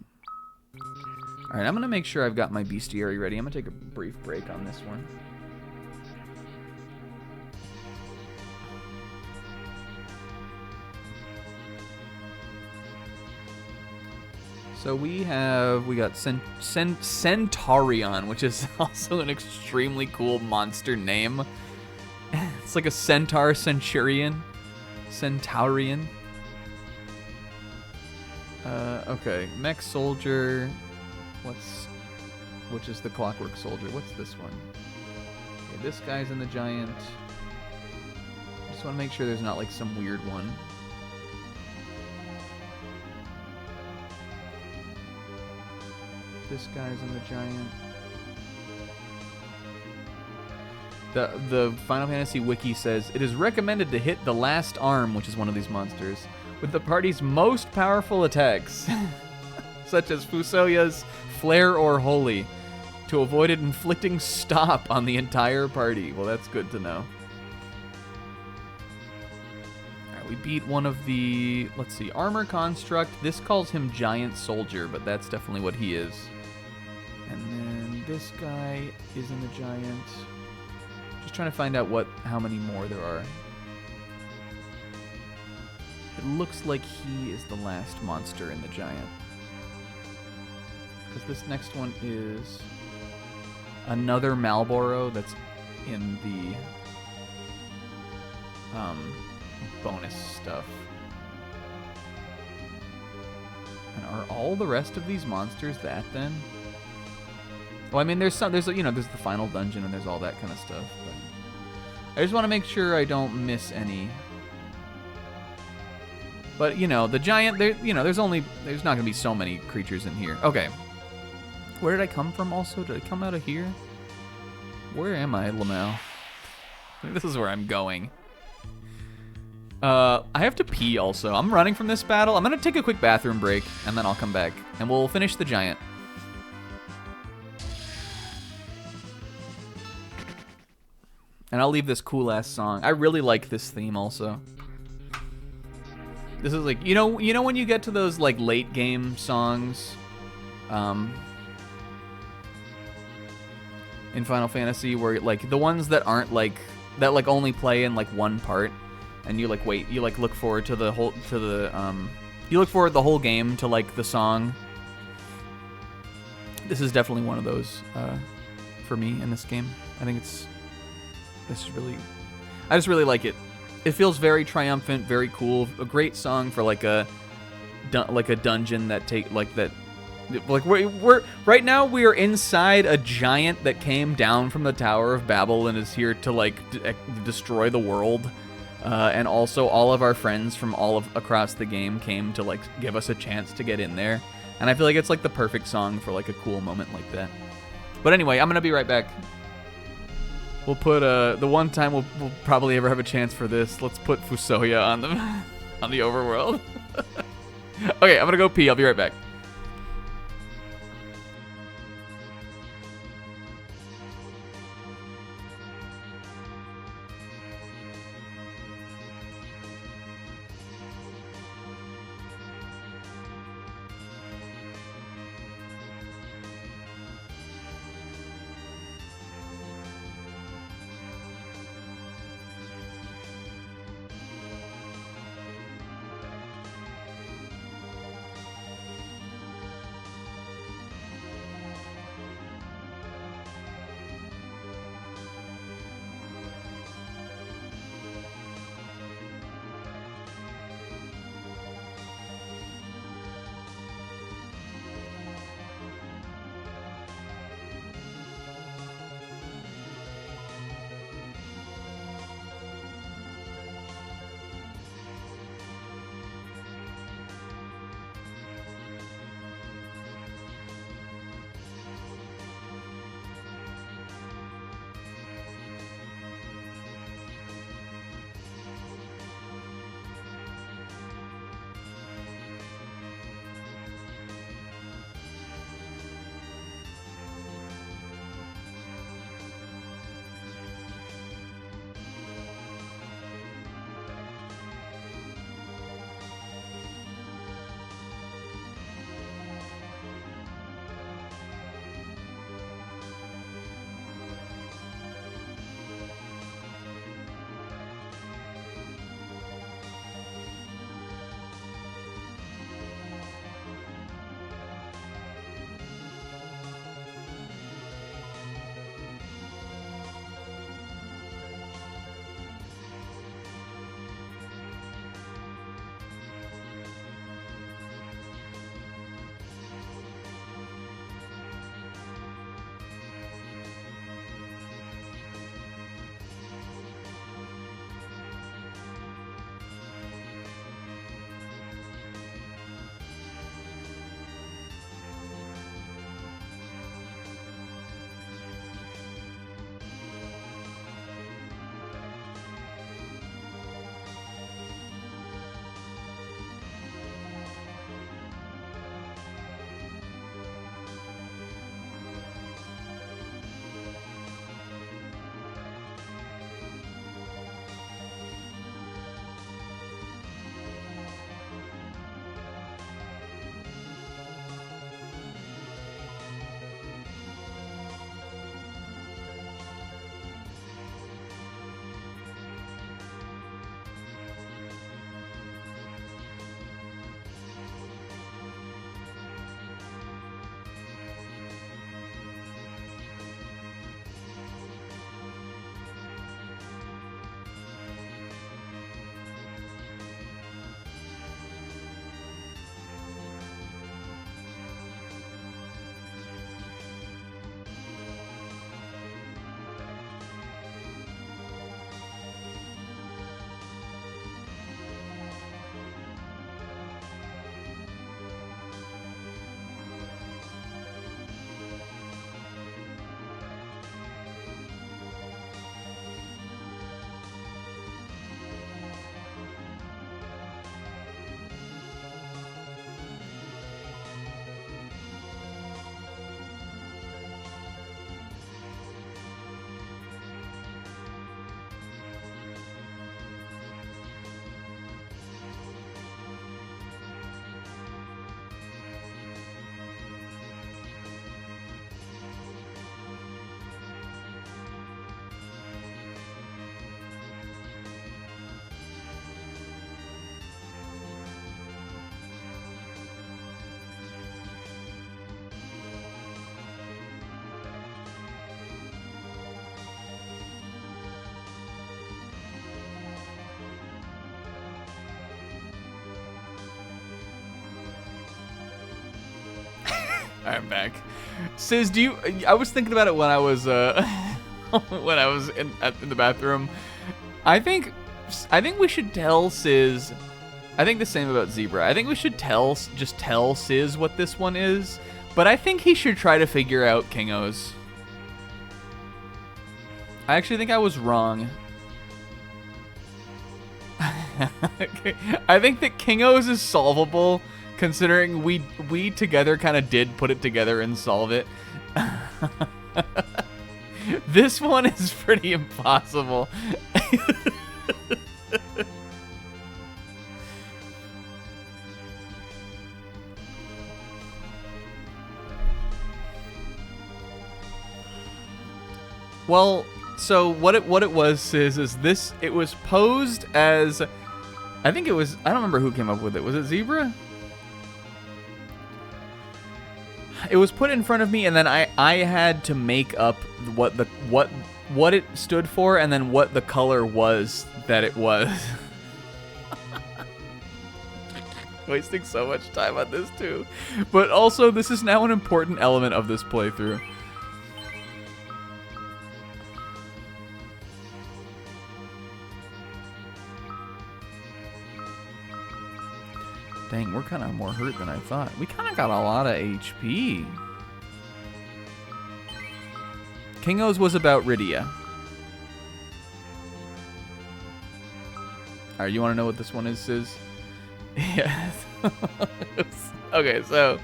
Alright, I'm gonna make sure I've got my bestiary ready. I'm gonna take a brief break on this one. So we got Centaurion, which is also an extremely cool monster name. It's like a centaur centurion. Centaurian. Okay, mech soldier. Which is the clockwork soldier? What's this one? Okay, this guy's in the giant. Just want to make sure there's not like some weird one. This guy's in the giant. The Final Fantasy wiki says, it is recommended to hit the last arm, which is one of these monsters, with the party's most powerful attacks, such as Fusoya's Flare or Holy, to avoid it inflicting stop on the entire party. Well, that's good to know. Alright, we beat one of the, let's see, Armor Construct. This calls him Giant Soldier, but that's definitely what he is. And then this guy is in the giant. Just trying to find out how many more there are. It looks like he is the last monster in the giant. Because this next one is another Malboro that's in the bonus stuff. And are all the rest of these monsters that then? Well, I mean, there's the final dungeon and there's all that kind of stuff. But I just want to make sure I don't miss any. But the giant, there's not gonna be so many creatures in here. Okay, where did I come from? Also, did I come out of here? Where am I, Lamau? This is where I'm going. I have to pee. Also, I'm running from this battle. I'm gonna take a quick bathroom break and then I'll come back and we'll finish the giant. And I'll leave this cool-ass song. I really like this theme also. This is like, you know when you get to those like late game songs in Final Fantasy where like the ones that aren't like, that like only play in like one part and you like wait, you like look forward to the whole, you look forward the whole game to like the song. This is definitely one of those for me in this game. I think this is really, I just really like it. It feels very triumphant, very cool. A great song for like a dungeon we're right now we are inside a giant that came down from the Tower of Babel and is here to destroy the world. And also all of our friends from across the game came to like give us a chance to get in there. And I feel like it's like the perfect song for like a cool moment like that. But anyway, I'm gonna be right back. We'll put the one time we'll probably ever have a chance for this. Let's put Fusoya on the on the overworld. Okay, I'm gonna go pee. I'll be right back. I'm back. Sis, I was thinking about it when I was when I was in the bathroom. I think we should tell Sis. I think the same about Zebra. I think we should just tell Sis what this one is, but I think he should try to figure out Kingo's. I actually think I was wrong. I think that Kingo's is solvable, considering we together kind of did put it together and solve it. This one is pretty impossible. Well, so what it was is this, it was posed as, I think it was, I don't remember who came up with it. Was it Zebra? It was put in front of me, and then I had to make up what it stood for, and then what the color was that it was. Wasting so much time on this too. But also, this is now an important element of this playthrough. Dang, we're kind of more hurt than I thought. We kind of got a lot of HP. Kingo's was about Rydia. Alright, you want to know what this one is, Sis? Yes. Okay, so...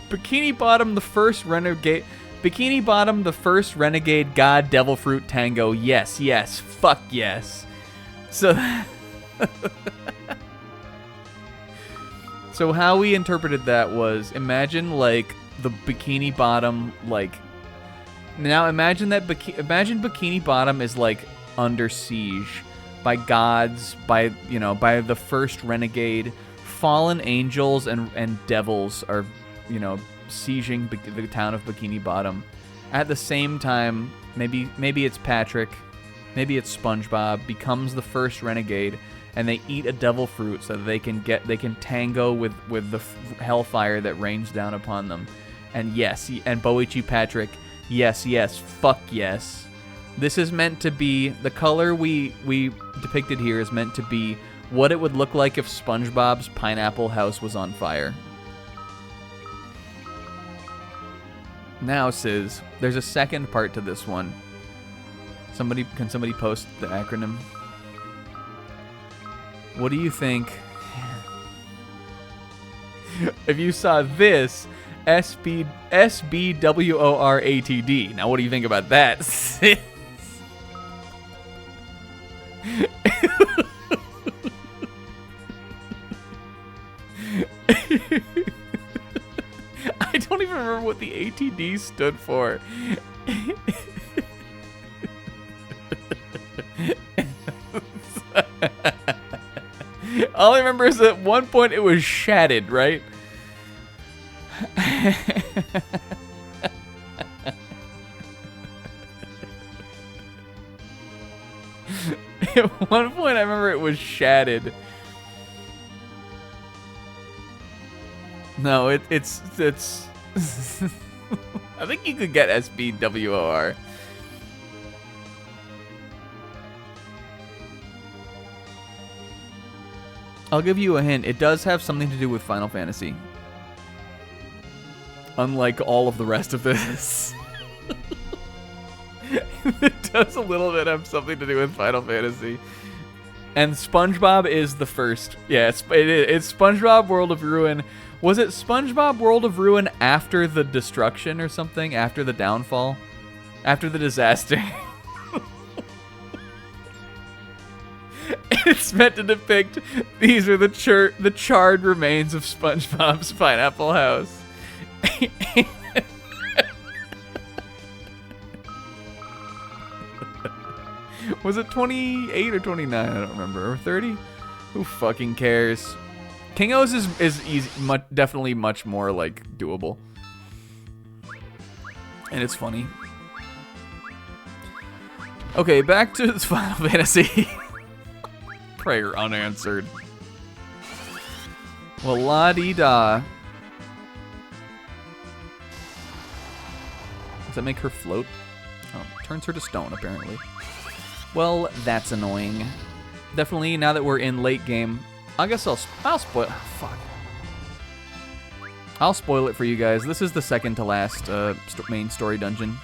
Bikini Bottom, the first renegade... Bikini Bottom, the first renegade god devil fruit tango. Yes, yes. Fuck yes. So... So how we interpreted that was, imagine like the Bikini Bottom, like, now imagine that imagine Bikini Bottom is like under siege by gods, by the first renegade. Fallen angels and devils are, sieging the town of Bikini Bottom. At the same time, maybe it's Patrick, maybe it's SpongeBob becomes the first renegade. And they eat a devil fruit so that they can tango with the hellfire that rains down upon them. And yes, and Boichi Patrick, yes, fuck yes. This is meant to be, the color we depicted here is meant to be what it would look like if SpongeBob's pineapple house was on fire. Now, Sis, there's a second part to this one. Can somebody post the acronym? What do you think if you saw this SBWORATD? Now, what do you think about that? I don't even remember what the ATD stood for. All I remember is that at one point it was shattered, right? At one point I remember it was shattered. No, it's I think you could get SBWOR. I'll give you a hint. It does have something to do with Final Fantasy. Unlike all of the rest of this. It does a little bit have something to do with Final Fantasy. And SpongeBob is the first. Yeah, it's SpongeBob World of Ruin. Was it SpongeBob World of Ruin after the destruction or something? After the downfall? After the disaster? It's meant to depict these are the charred remains of SpongeBob's pineapple house. Was it 28 or 29? I don't remember. Or 30? Who fucking cares? Kingo's is easy, definitely much more like doable, and it's funny. Okay, back to Final Fantasy. Prayer unanswered. Well, la-dee-da. Does that make her float? Oh, turns her to stone, apparently. Well, that's annoying. Definitely, now that we're in late game, I guess I'll spoil... Fuck. I'll spoil it for you guys. This is the second to last main story dungeon.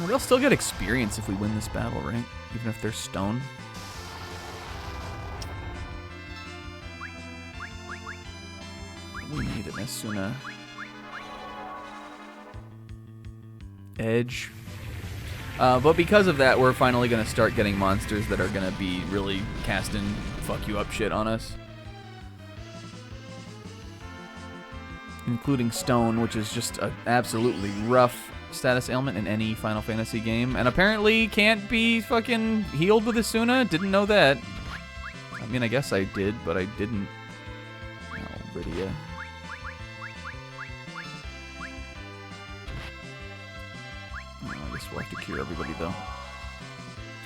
They'll still get experience if we win this battle, right? Even if they're stone. We need it, Asuna. Edge. But because of that, we're finally going to start getting monsters that are going to be really casting fuck you up shit on us. Including Stone, which is just an absolutely rough status ailment in any Final Fantasy game. And apparently can't be fucking healed with Asuna. Didn't know that. I mean, I guess I did, but I didn't. Oh, Rydia. Oh, I guess we'll have to cure everybody, though.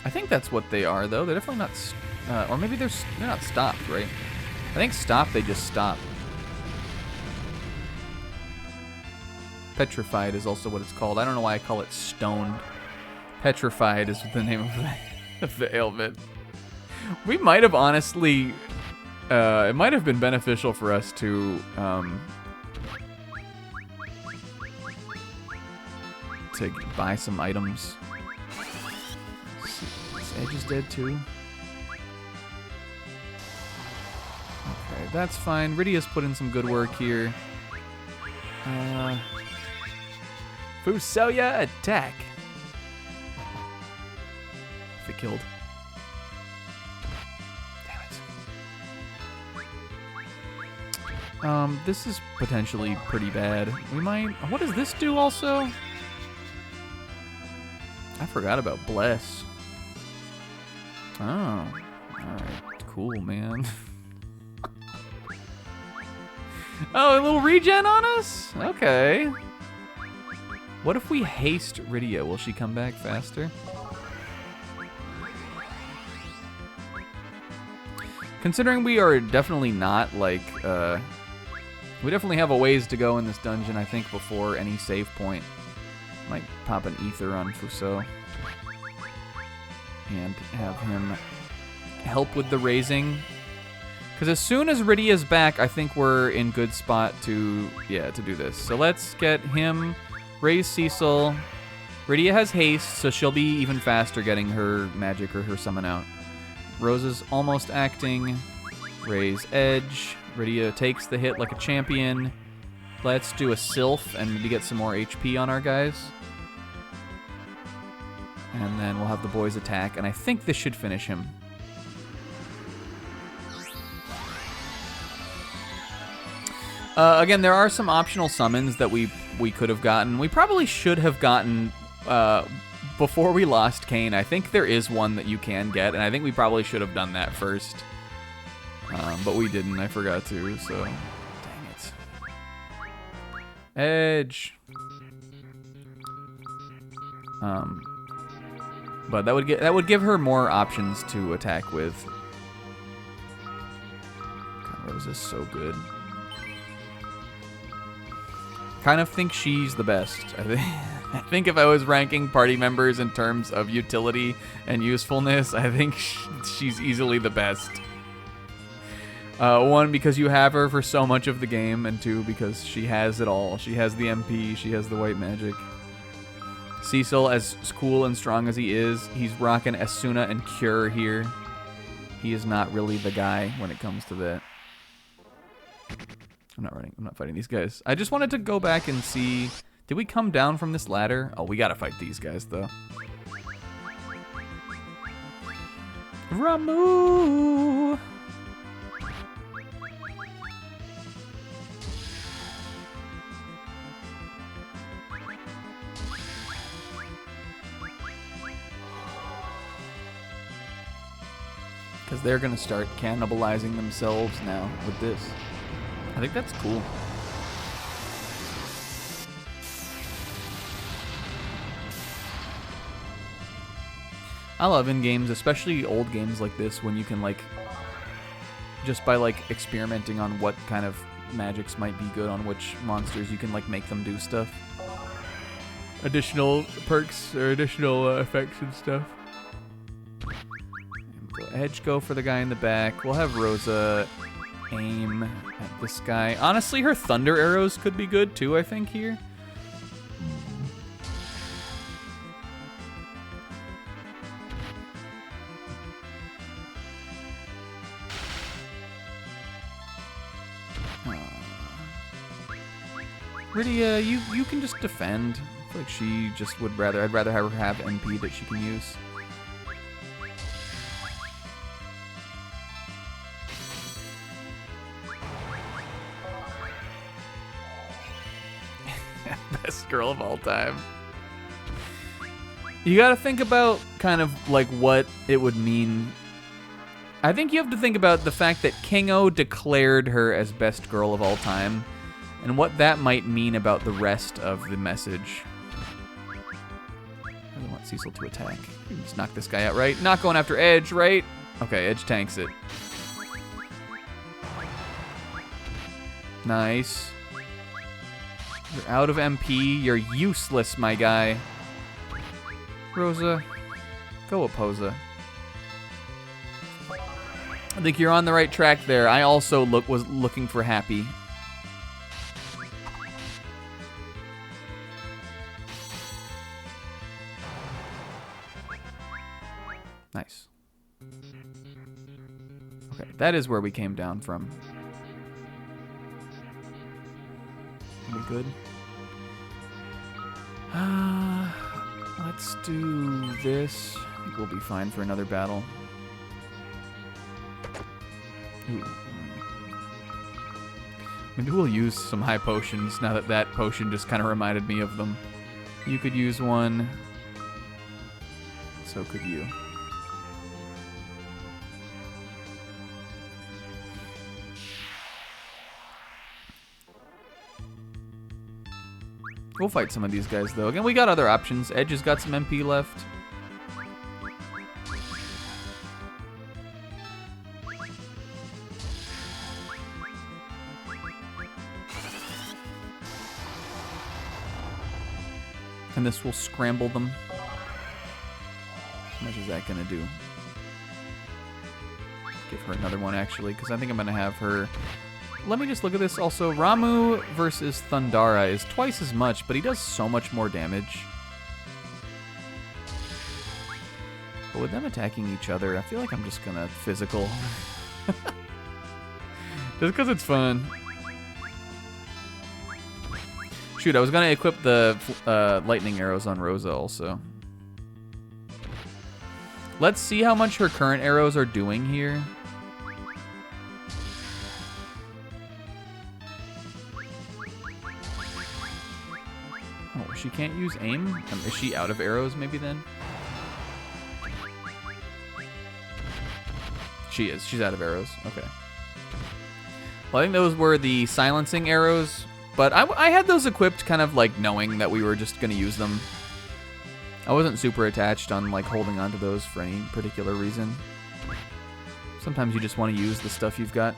I think that's what they are, though. They're definitely not... or maybe they're not stopped, right? I think stop, they just stop. Petrified is also what it's called. I don't know why I call it stoned. Petrified is the name of the ailment. We might have honestly... it might have been beneficial for us to buy some items. This Edge is dead too. Okay, that's fine. Rydia's put in some good work here. Fusoya attack. If it killed. Damn it. This is potentially pretty bad. We might... What does this do also? I forgot about Bless. Oh. Alright. Cool, man. Oh, a little regen on us? Okay. What if we haste Rydia? Will she come back faster? Considering we are definitely not, like, we definitely have a ways to go in this dungeon, I think, before any save point. Might pop an ether on Fuso. And have him help with the raising. Because as soon as Rydia's back, I think we're in good spot to do this. So let's get him, raise Cecil. Rydia has haste, so she'll be even faster getting her magic or her summon out. Rosa's almost acting. Raise Edge. Rydia takes the hit like a champion. Let's do a Sylph and maybe get some more HP on our guys. And then we'll have the boys attack, and I think this should finish him. Again, there are some optional summons that we could have gotten. We probably should have gotten before we lost Kain. I think there is one that you can get, and I think we probably should have done that first. But we didn't. I forgot to, so... Dang it. Edge. But that would give her more options to attack with. God, Rosa's so good. Kind of think she's the best. I think if I was ranking party members in terms of utility and usefulness, I think she's easily the best. One, because you have her for so much of the game, and two, because she has it all. She has the MP, she has the white magic. Cecil, as cool and strong as he is, he's rocking Asuna and Cure here. He is not really the guy when it comes to that. I'm not fighting these guys. I just wanted to go back and see... Did we come down from this ladder? Oh, we gotta fight these guys, though. Ramu! Because they're gonna start cannibalizing themselves now with this. I think that's cool. I love in games, especially old games like this, when you can, like, just by, like, experimenting on what kind of magics might be good on which monsters, you can, like, make them do stuff. additional perks or additional effects and stuff. Edge go for the guy in the back. We'll have Rosa aim at this guy. Honestly, her thunder arrows could be good too, I think, here. Rydia, you can just defend. I feel like she just would rather. I'd rather have her have MP that she can use. Best girl of all time. You gotta think about kind of like what it would mean. I think you have to think about the fact that King-O declared her as best girl of all time, and what that might mean about the rest of the message. I don't want Cecil to attack. You can just knock this guy out, right? Not going after Edge, right? Okay, Edge tanks it. Nice. You're out of MP. You're useless, my guy. Rosa, go Oposa. I think you're on the right track there. I also was looking for Happy. Nice. Okay, that is where we came down from. Are we good? Let's do this. I think we'll be fine for another battle. Ooh. Maybe we'll use some high potions now that that potion just kind of reminded me of them. You could use one. So could you. We'll fight some of these guys, though. Again, we got other options. Edge has got some MP left. And this will scramble them. How much is that going to do? Give her another one, actually, because I think I'm going to have her... Let me just look at this also. Ramu versus Thundara is twice as much, but he does so much more damage. But with them attacking each other, I feel like I'm just gonna physical. Just because it's fun. Shoot, I was gonna equip the lightning arrows on Rosa also. Let's see how much her current arrows are doing here. Oh, she can't use aim? Is she out of arrows maybe then? She is. She's out of arrows. Okay. Well, I think those were the silencing arrows, but I had those equipped kind of like knowing that we were just going to use them. I wasn't super attached on like holding onto those for any particular reason. Sometimes you just want to use the stuff you've got.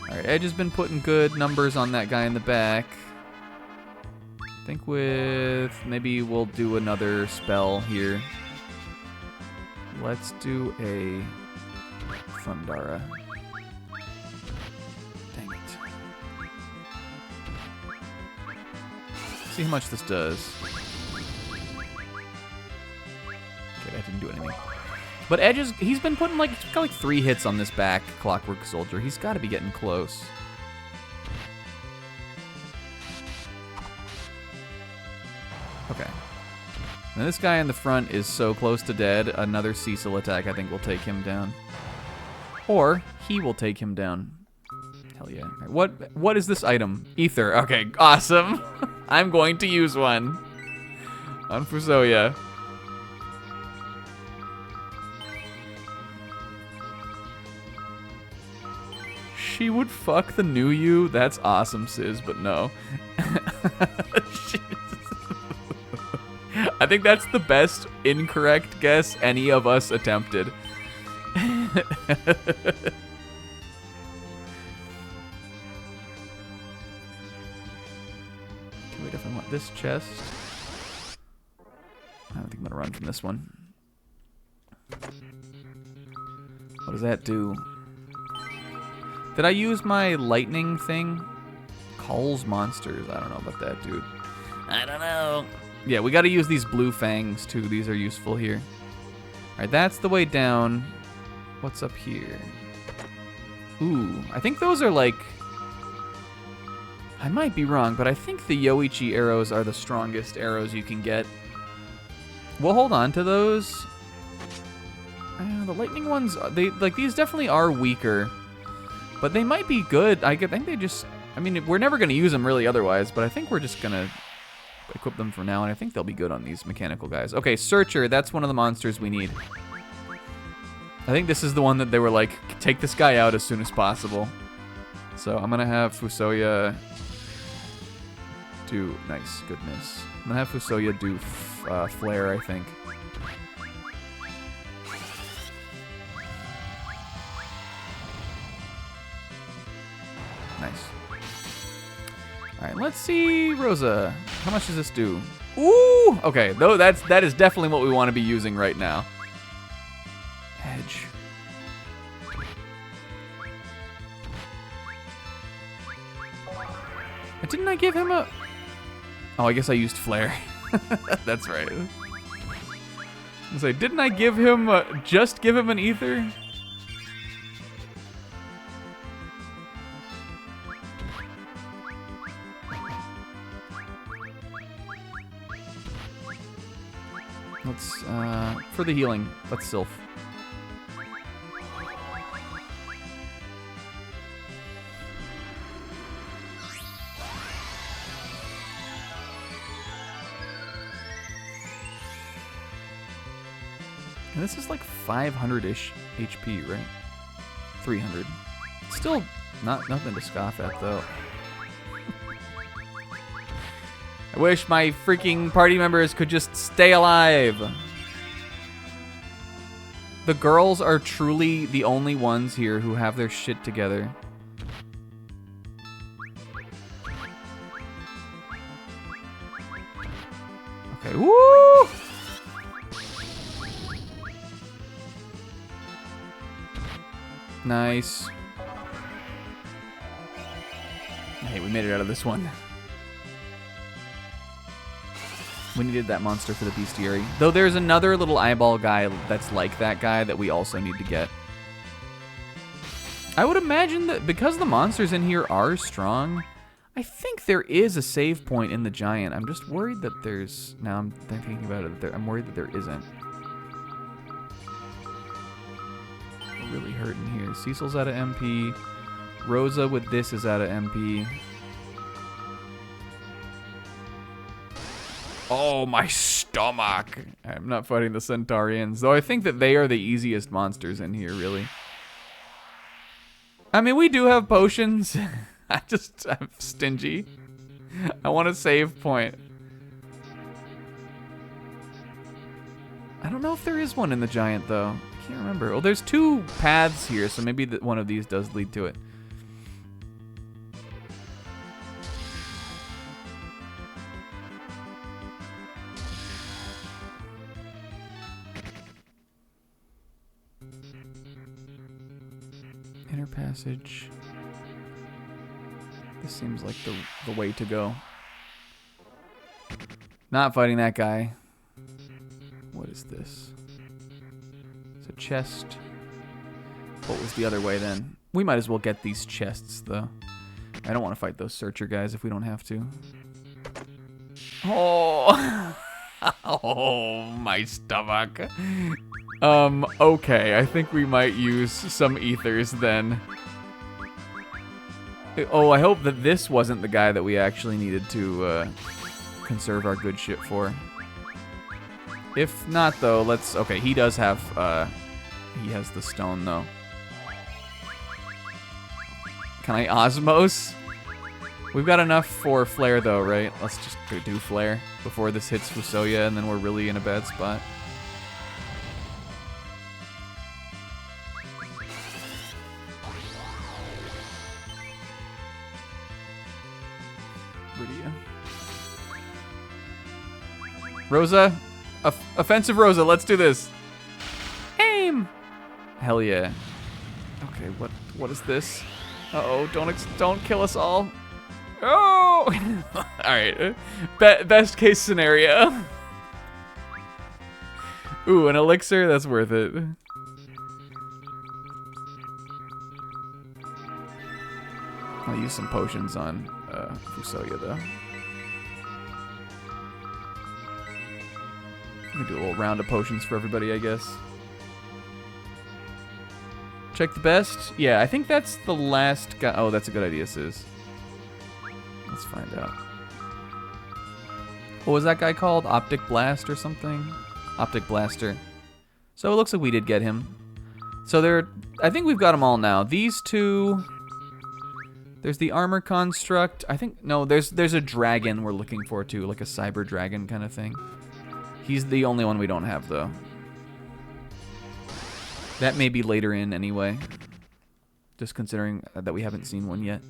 Alright, Edge has been putting good numbers on that guy in the back. I think with... maybe we'll do another spell here. Let's do a Thundara. Dang it. See how much this does. Okay, that didn't do anything. But Edge is, he's been putting like, he's got like 3 hits on this back Clockwork Soldier. He's got to be getting close. Okay. Now this guy in the front is so close to dead. Another Cecil attack I think will take him down. Or he will take him down. Hell yeah. Right, what is this item? Ether. Okay, awesome. I'm going to use one. On Fusoya. She would fuck the new you? That's awesome, Sis, but no. I think that's the best incorrect guess any of us attempted. Wait, if I want this chest. I don't think I'm gonna run from this one. What does that do? Did I use my lightning thing? Calls monsters. I don't know about that, dude. I don't know. Yeah, we gotta use these blue fangs too. These are useful here. Alright, that's the way down. What's up here? Ooh, I think those are like... I might be wrong, but I think the Yoichi arrows are the strongest arrows you can get. We'll hold on to those. The lightning ones, these definitely are weaker. But they might be good. I think they just... I mean, we're never going to use them really otherwise, but I think we're just going to equip them for now, and I think they'll be good on these mechanical guys. Okay, Searcher, that's one of the monsters we need. I think this is the one that they were like, take this guy out as soon as possible. So I'm going to have Fusoya do... Nice, goodness. I'm going to have Fusoya do Flare, I think. Nice. Alright, let's see Rosa. How much does this do? Ooh! Okay, though that is definitely what we want to be using right now. Edge. Didn't I give him a... Oh, I guess I used Flare. That's right. I was gonna say, didn't I give him just give him an ether? Let's, for the healing, let's Sylph. And this is like 500-ish HP, right? 300. Still nothing to scoff at, though. I wish my freaking party members could just stay alive. The girls are truly the only ones here who have their shit together. Okay, woo! Nice. Hey, we made it out of this one. We needed that monster for the bestiary. Though there's another little eyeball guy that's like that guy that we also need to get. I would imagine that because the monsters in here are strong, I think there is a save point in the giant. I'm just worried that there's... Now I'm thinking about it. I'm worried that there isn't. We're really hurting here. Cecil's out of MP. Rosa with this is out of MP. Oh, my stomach. I'm not fighting the Centaurians, though I think that they are the easiest monsters in here, really. I mean, we do have potions. I'm stingy. I want a save point. I don't know if there is one in the giant, though. I can't remember. Well, there's two paths here, so maybe one of these does lead to it. Inner passage. This seems like the way to go. Not fighting that guy. What is this? It's a chest. What was the other way then? We might as well get these chests, though. I don't want to fight those searcher guys if we don't have to. Oh! Oh, my stomach. Okay, I think we might use some ethers then. Oh, I hope that this wasn't the guy that we actually needed to conserve our good shit for. If not, though, let's... Okay, he does have... he has the stone, though. Can I Osmos? We've got enough for Flare, though, right? Let's just do Flare before this hits Fusoya, and then we're really in a bad spot. Rosa, offensive Rosa, let's do this. Aim. Hell yeah. Okay, what is this? Uh-oh, don't kill us all. Oh! All right, best case scenario. Ooh, an elixir, that's worth it. I'll use some potions on Fusoya though. We do a little round of potions for everybody, I guess. Check the best. Yeah, I think that's the last guy. Oh, that's a good idea, Sis. Let's find out. What was that guy called? Optic Blast or something? Optic Blaster. So it looks like we did get him. So I think we've got them all now. These two. There's the armor construct. I think, no, there's a dragon we're looking for too, like a cyber dragon kind of thing. He's the only one we don't have though. That may be later in anyway. Just considering that we haven't seen one yet.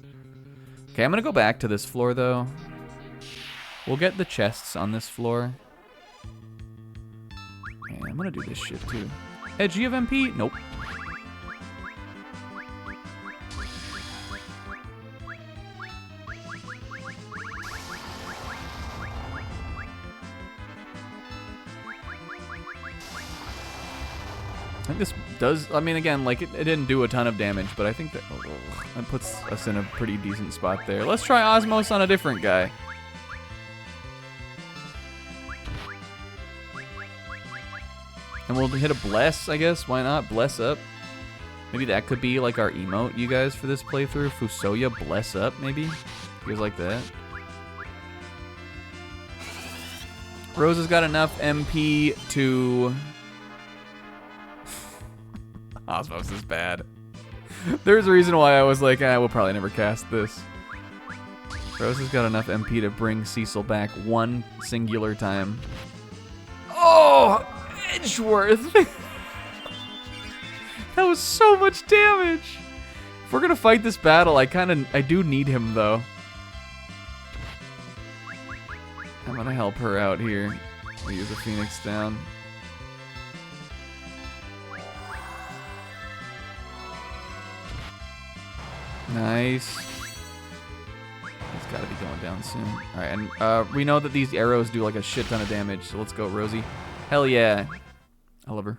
Okay, I'm gonna go back to this floor though. We'll get the chests on this floor. And I'm gonna do this shit too. Edge, do you have MP? Nope. I think this does, I mean, again, like, it didn't do a ton of damage, but I think that puts us in a pretty decent spot there. Let's try Osmos on a different guy. And we'll hit a Bless, I guess. Why not? Bless up. Maybe that could be, like, our emote, you guys, for this playthrough. Fusoya, Bless up, maybe? You guys like that? Rosa's got enough MP to... Osmos is bad. There's a reason why I was like, we'll probably never cast this. Rose has got enough MP to bring Cecil back one singular time. Oh, Edgeworth! That was so much damage. If we're gonna fight this battle, I do need him though. I'm gonna help her out here. I'll use a Phoenix down. Nice. It's gotta be going down soon. Alright, and we know that these arrows do like a shit ton of damage, so let's go, Rosie. Hell yeah. I love her.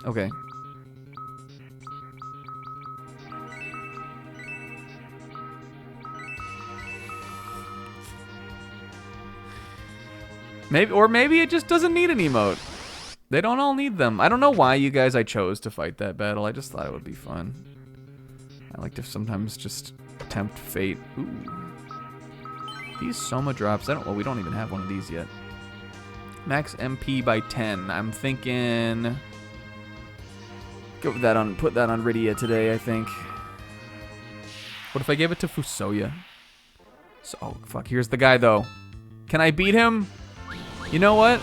Okay. Maybe it just doesn't need an emote. They don't all need them. I don't know why you guys I chose to fight that battle. I just thought it would be fun. I like to sometimes just tempt fate. Ooh. These Soma drops, well, we don't even have one of these yet. Max MP by 10. I'm thinking... put that on Rydia today, I think. What if I gave it to Fusoya? So, oh, fuck, here's the guy, though. Can I beat him? You know what?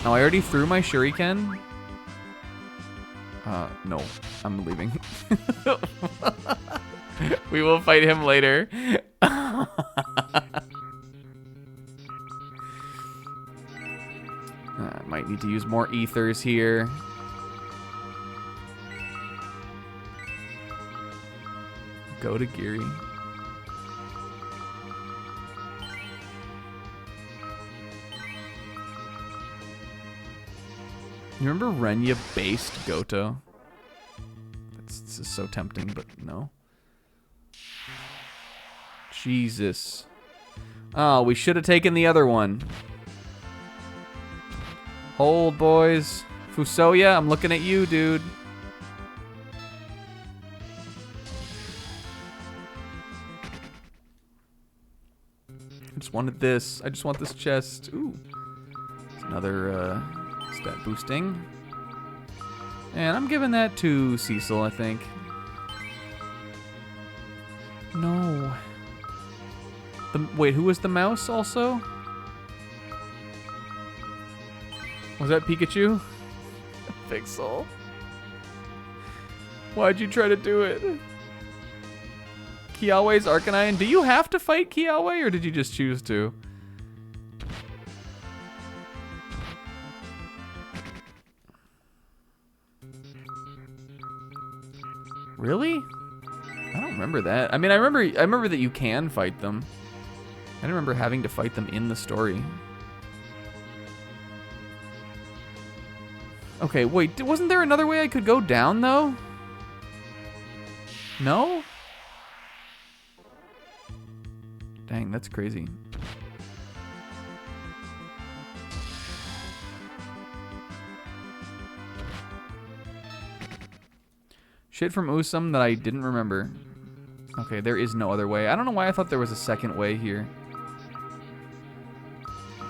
Oh, I already threw my shuriken. No. I'm leaving. We will fight him later. Might need to use more ethers here. Go to Geary. You remember Renya based Goto? This is so tempting, but no. Jesus. Oh, we should have taken the other one. Hold, boys. Fusoya, I'm looking at you, dude. I just wanted this. I just want this chest. Ooh. It's another stat boosting. And I'm giving that to Cecil, I think. No. Wait, who was the mouse also? Was that Pikachu? Pixel. Why'd you try to do it? Kiawe's Arcanine. Do you have to fight Kiawe, or did you just choose to? Really? I don't remember that. I mean, I remember that you can fight them. I don't remember having to fight them in the story. Okay, wait, wasn't there another way I could go down, though? No? Dang, that's crazy. Shit from Usum that I didn't remember. Okay, there is no other way. I don't know why I thought there was a second way here.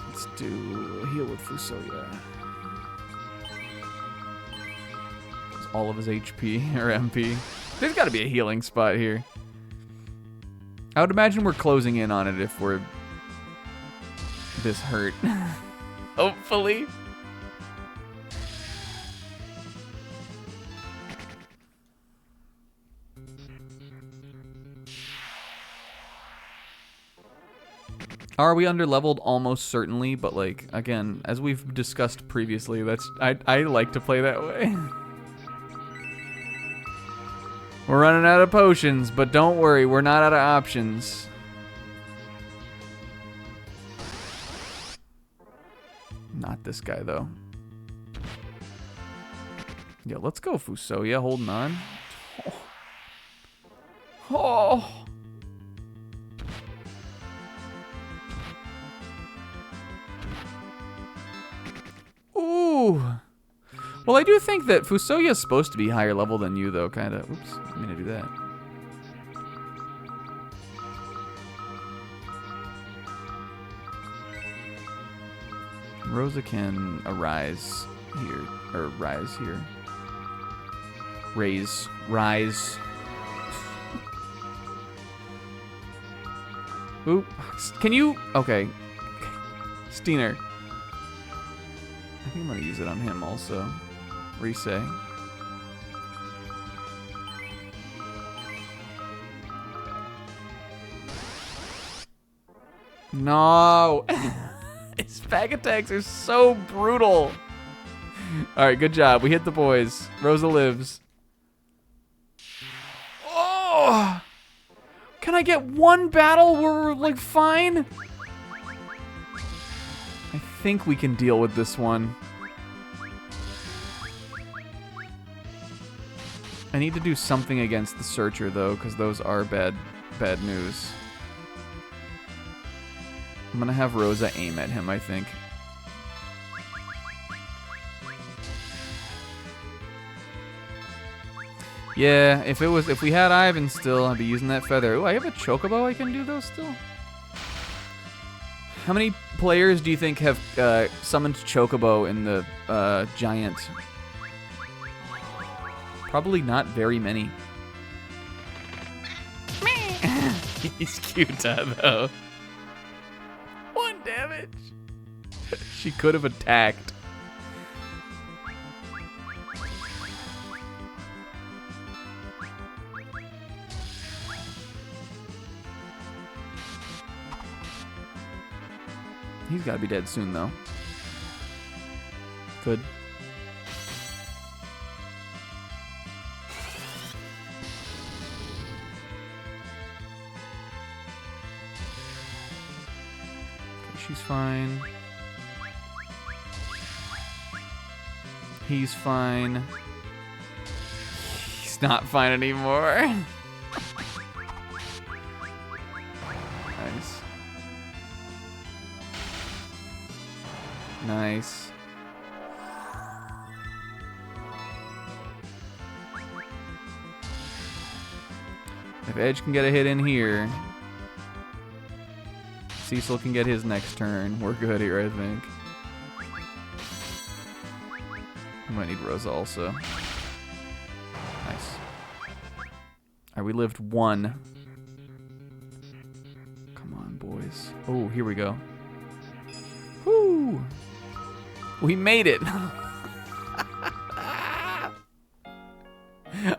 Let's do heal with Fusoya. All of his HP or MP. There's got to be a healing spot here. I would imagine we're closing in on it if we're this hurt. Hopefully. Are we underleveled? Almost certainly, but like again, as we've discussed previously, I like to play that way. We're running out of potions, but don't worry, we're not out of options. Not this guy, though. Yeah, let's go, Fusoya, holding on. Oh. Ooh. Well, I do think that Fusoya is supposed to be higher level than you, though, kind of. Oops, I didn't mean to do that. Rosa can arise here, or rise here. Rise. Oop, can you, okay. Steiner. I think I'm gonna use it on him also. Resay. No! His back attacks are so brutal. Alright, good job. We hit the boys. Rosa lives. Oh! Can I get one battle where we're like fine? I think we can deal with this one. I need to do something against the Searcher, though, because those are bad news. I'm gonna have Rosa aim at him, I think. Yeah, if we had Ivan still, I'd be using that feather. Ooh, I have a Chocobo I can do those still? How many players do you think have summoned Chocobo in the Giant? Probably not very many. He's cute, though. 1 damage. She could have attacked. He's got to be dead soon, though. Good. She's fine. He's fine. He's not fine anymore. Nice. Nice. If Edge can get a hit in here, Cecil can get his next turn. We're good here, I think. We might need Rosa also. Nice. Alright, we lived 1. Come on, boys. Oh, here we go. Whoo! We made it!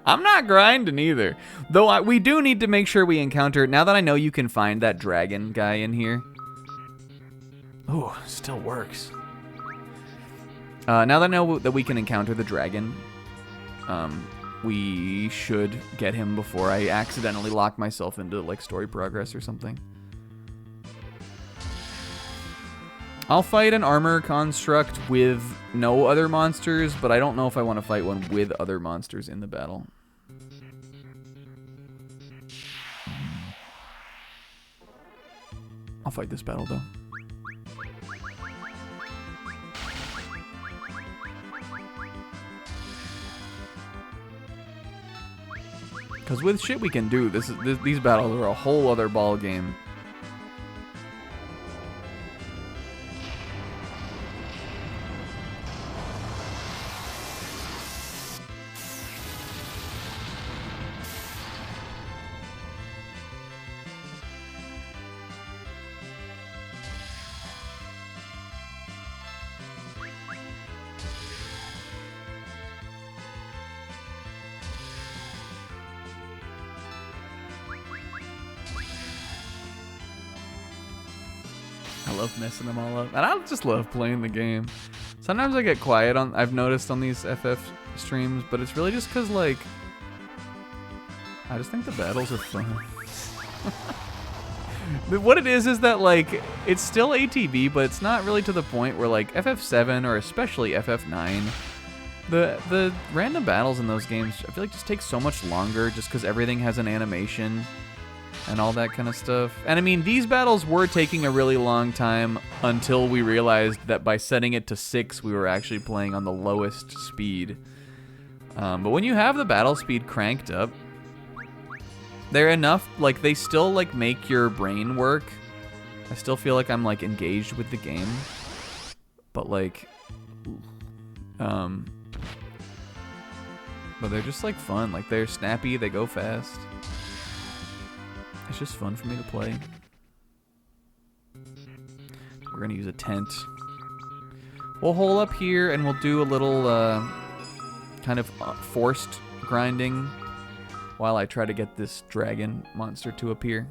I'm not grinding either. Though we do need to make sure we encounter... Now that I know you can find that dragon guy in here. Oh, still works. Now that I know that we can encounter the dragon, we should get him before I accidentally lock myself into like story progress or something. I'll fight an armor construct with no other monsters, but I don't know if I want to fight one with other monsters in the battle. I'll fight this battle though. Because with shit we can do, these battles are a whole other ball game. I love messing them all up. And I just love playing the game. Sometimes I get quiet I've noticed on these FF streams, but it's really just because, like, I just think the battles are fun. What it is that, like, it's still ATV, but it's not really to the point where, like, FF7 or especially FF9, the random battles in those games, I feel like just take so much longer just because everything has an animation and all that kind of stuff. And I mean, these battles were taking a really long time until we realized that by setting it to 6, we were actually playing on the lowest speed. But when you have the battle speed cranked up, they're enough, like, they still, like, make your brain work. I still feel like I'm, like, engaged with the game. But, like, but they're just, like, fun. Like, they're snappy, they go fast. It's just fun for me to play. We're gonna use a tent. We'll hole up here and we'll do a little kind of forced grinding while I try to get this dragon monster to appear.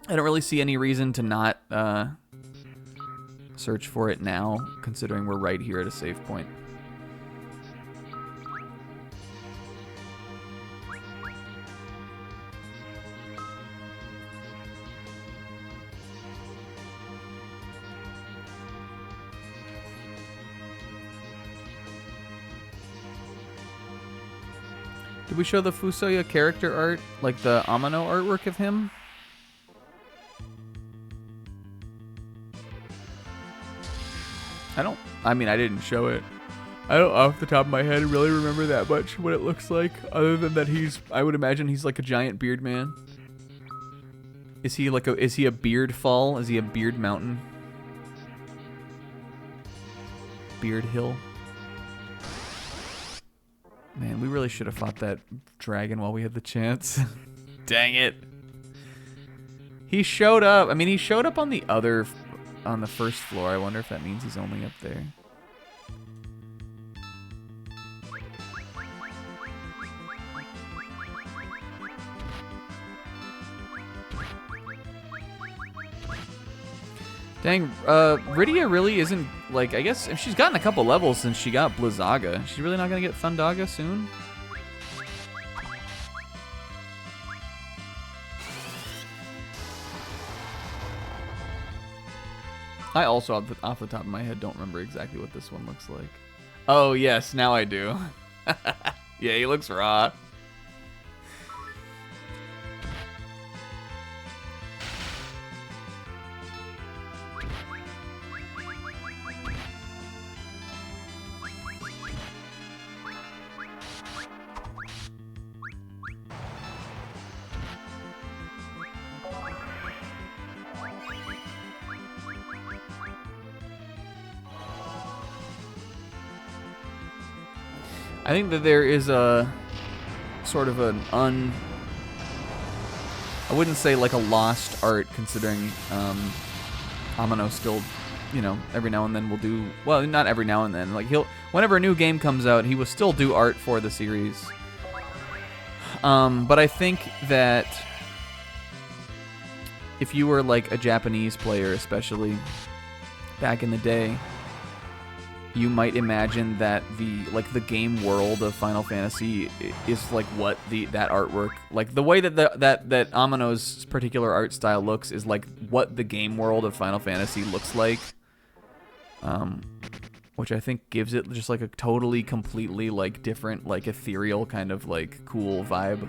I don't really see any reason to not search for it now, considering we're right here at a save point. Did we show the Fusoya character art, like the Amano artwork of him? I mean, I didn't show it. I don't, off the top of my head, really remember that much what it looks like, other than that I would imagine he's like a giant beard man. Is he a beard fall? Is he a beard mountain? Beard hill? Man, we really should have fought that dragon while we had the chance. Dang it. He showed up. I mean, he showed up on the first floor. I wonder if that means he's only up there. Dang, Rydia really isn't, like, I guess if she's gotten a couple levels since she got Blizzaga. She's really not gonna get Thundaga soon? I also, off the top of my head, don't remember exactly what this one looks like. Oh, yes, now I do. Yeah, he looks raw. I think that there is a sort of an I wouldn't say like a lost art, considering Amano still, you know, every now and then will do, well, not every now and then, like whenever a new game comes out, he will still do art for the series. But I think that if you were like a Japanese player, especially back in the day, you might imagine that the game world of Final Fantasy is like what that artwork, like the way that that Amano's particular art style looks is like what the game world of Final Fantasy looks like. Which I think gives it just like a totally, completely like different, like ethereal kind of like cool vibe.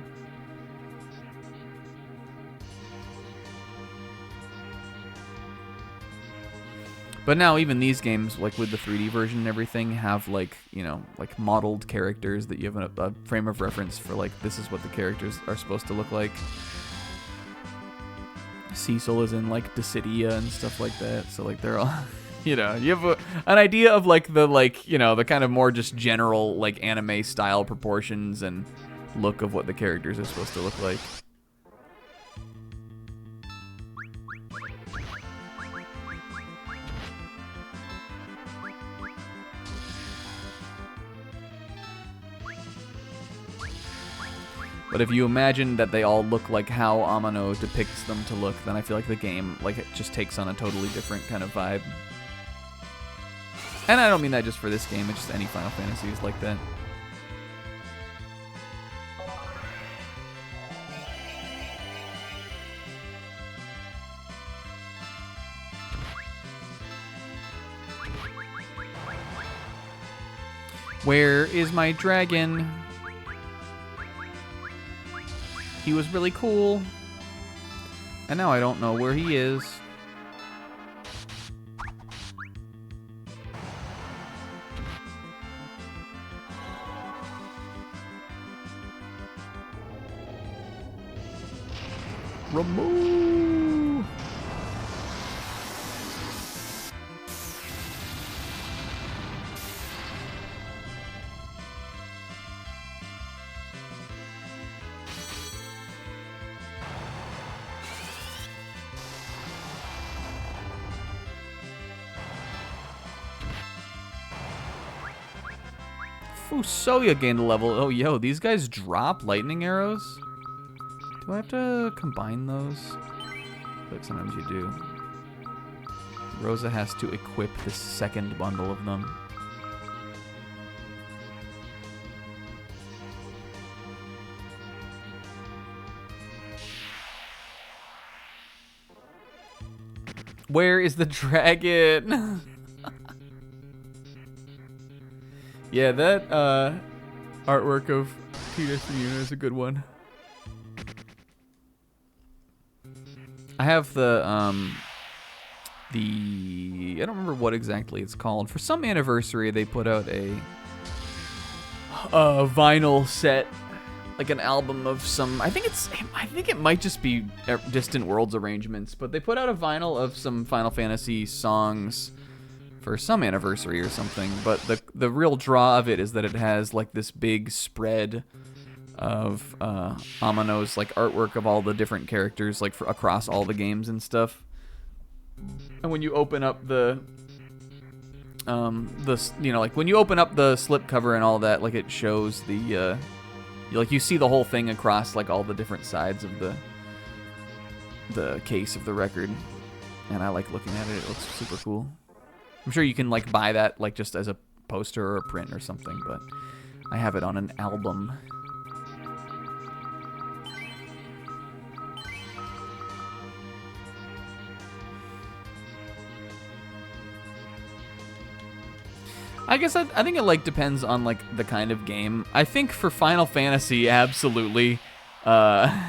But now even these games, like with the 3D version and everything, have like, you know, like modeled characters that you have a frame of reference for, like, this is what the characters are supposed to look like. Cecil is in like Dissidia and stuff like that, so like they're all... You know, you have an idea of like the you know, the kind of more just general like anime style proportions and look of what the characters are supposed to look like. But if you imagine that they all look like how Amano depicts them to look, then I feel like the game, like, it just takes on a totally different kind of vibe. And I don't mean that just for this game, it's just any Final Fantasy is like that. Where is my dragon? He was really cool. And now I don't know where he is. Remove. Fusoya gained a level. Oh, yo, these guys drop lightning arrows? Do I have to combine those? Like sometimes you do. Rosa has to equip the second bundle of them. Where is the dragon? Yeah, that artwork of Tidus and Yuna is a good one. I have the I don't remember what exactly it's called. For some anniversary, they put out a vinyl set, like an album of some. I think it might just be Distant Worlds arrangements, but they put out a vinyl of some Final Fantasy songs for some anniversary or something. But the real draw of it is that it has like this big spread of Amano's like artwork of all the different characters like across all the games and stuff. And when you open up the you know, like when you open up the slipcover and all that, like it shows the like you see the whole thing across like all the different sides of the case of the record. And I like looking at it. It looks super cool. I'm sure you can like buy that like just as a poster or a print or something, but I have it on an album. I guess I think it like depends on like the kind of game. I think for Final Fantasy, absolutely, the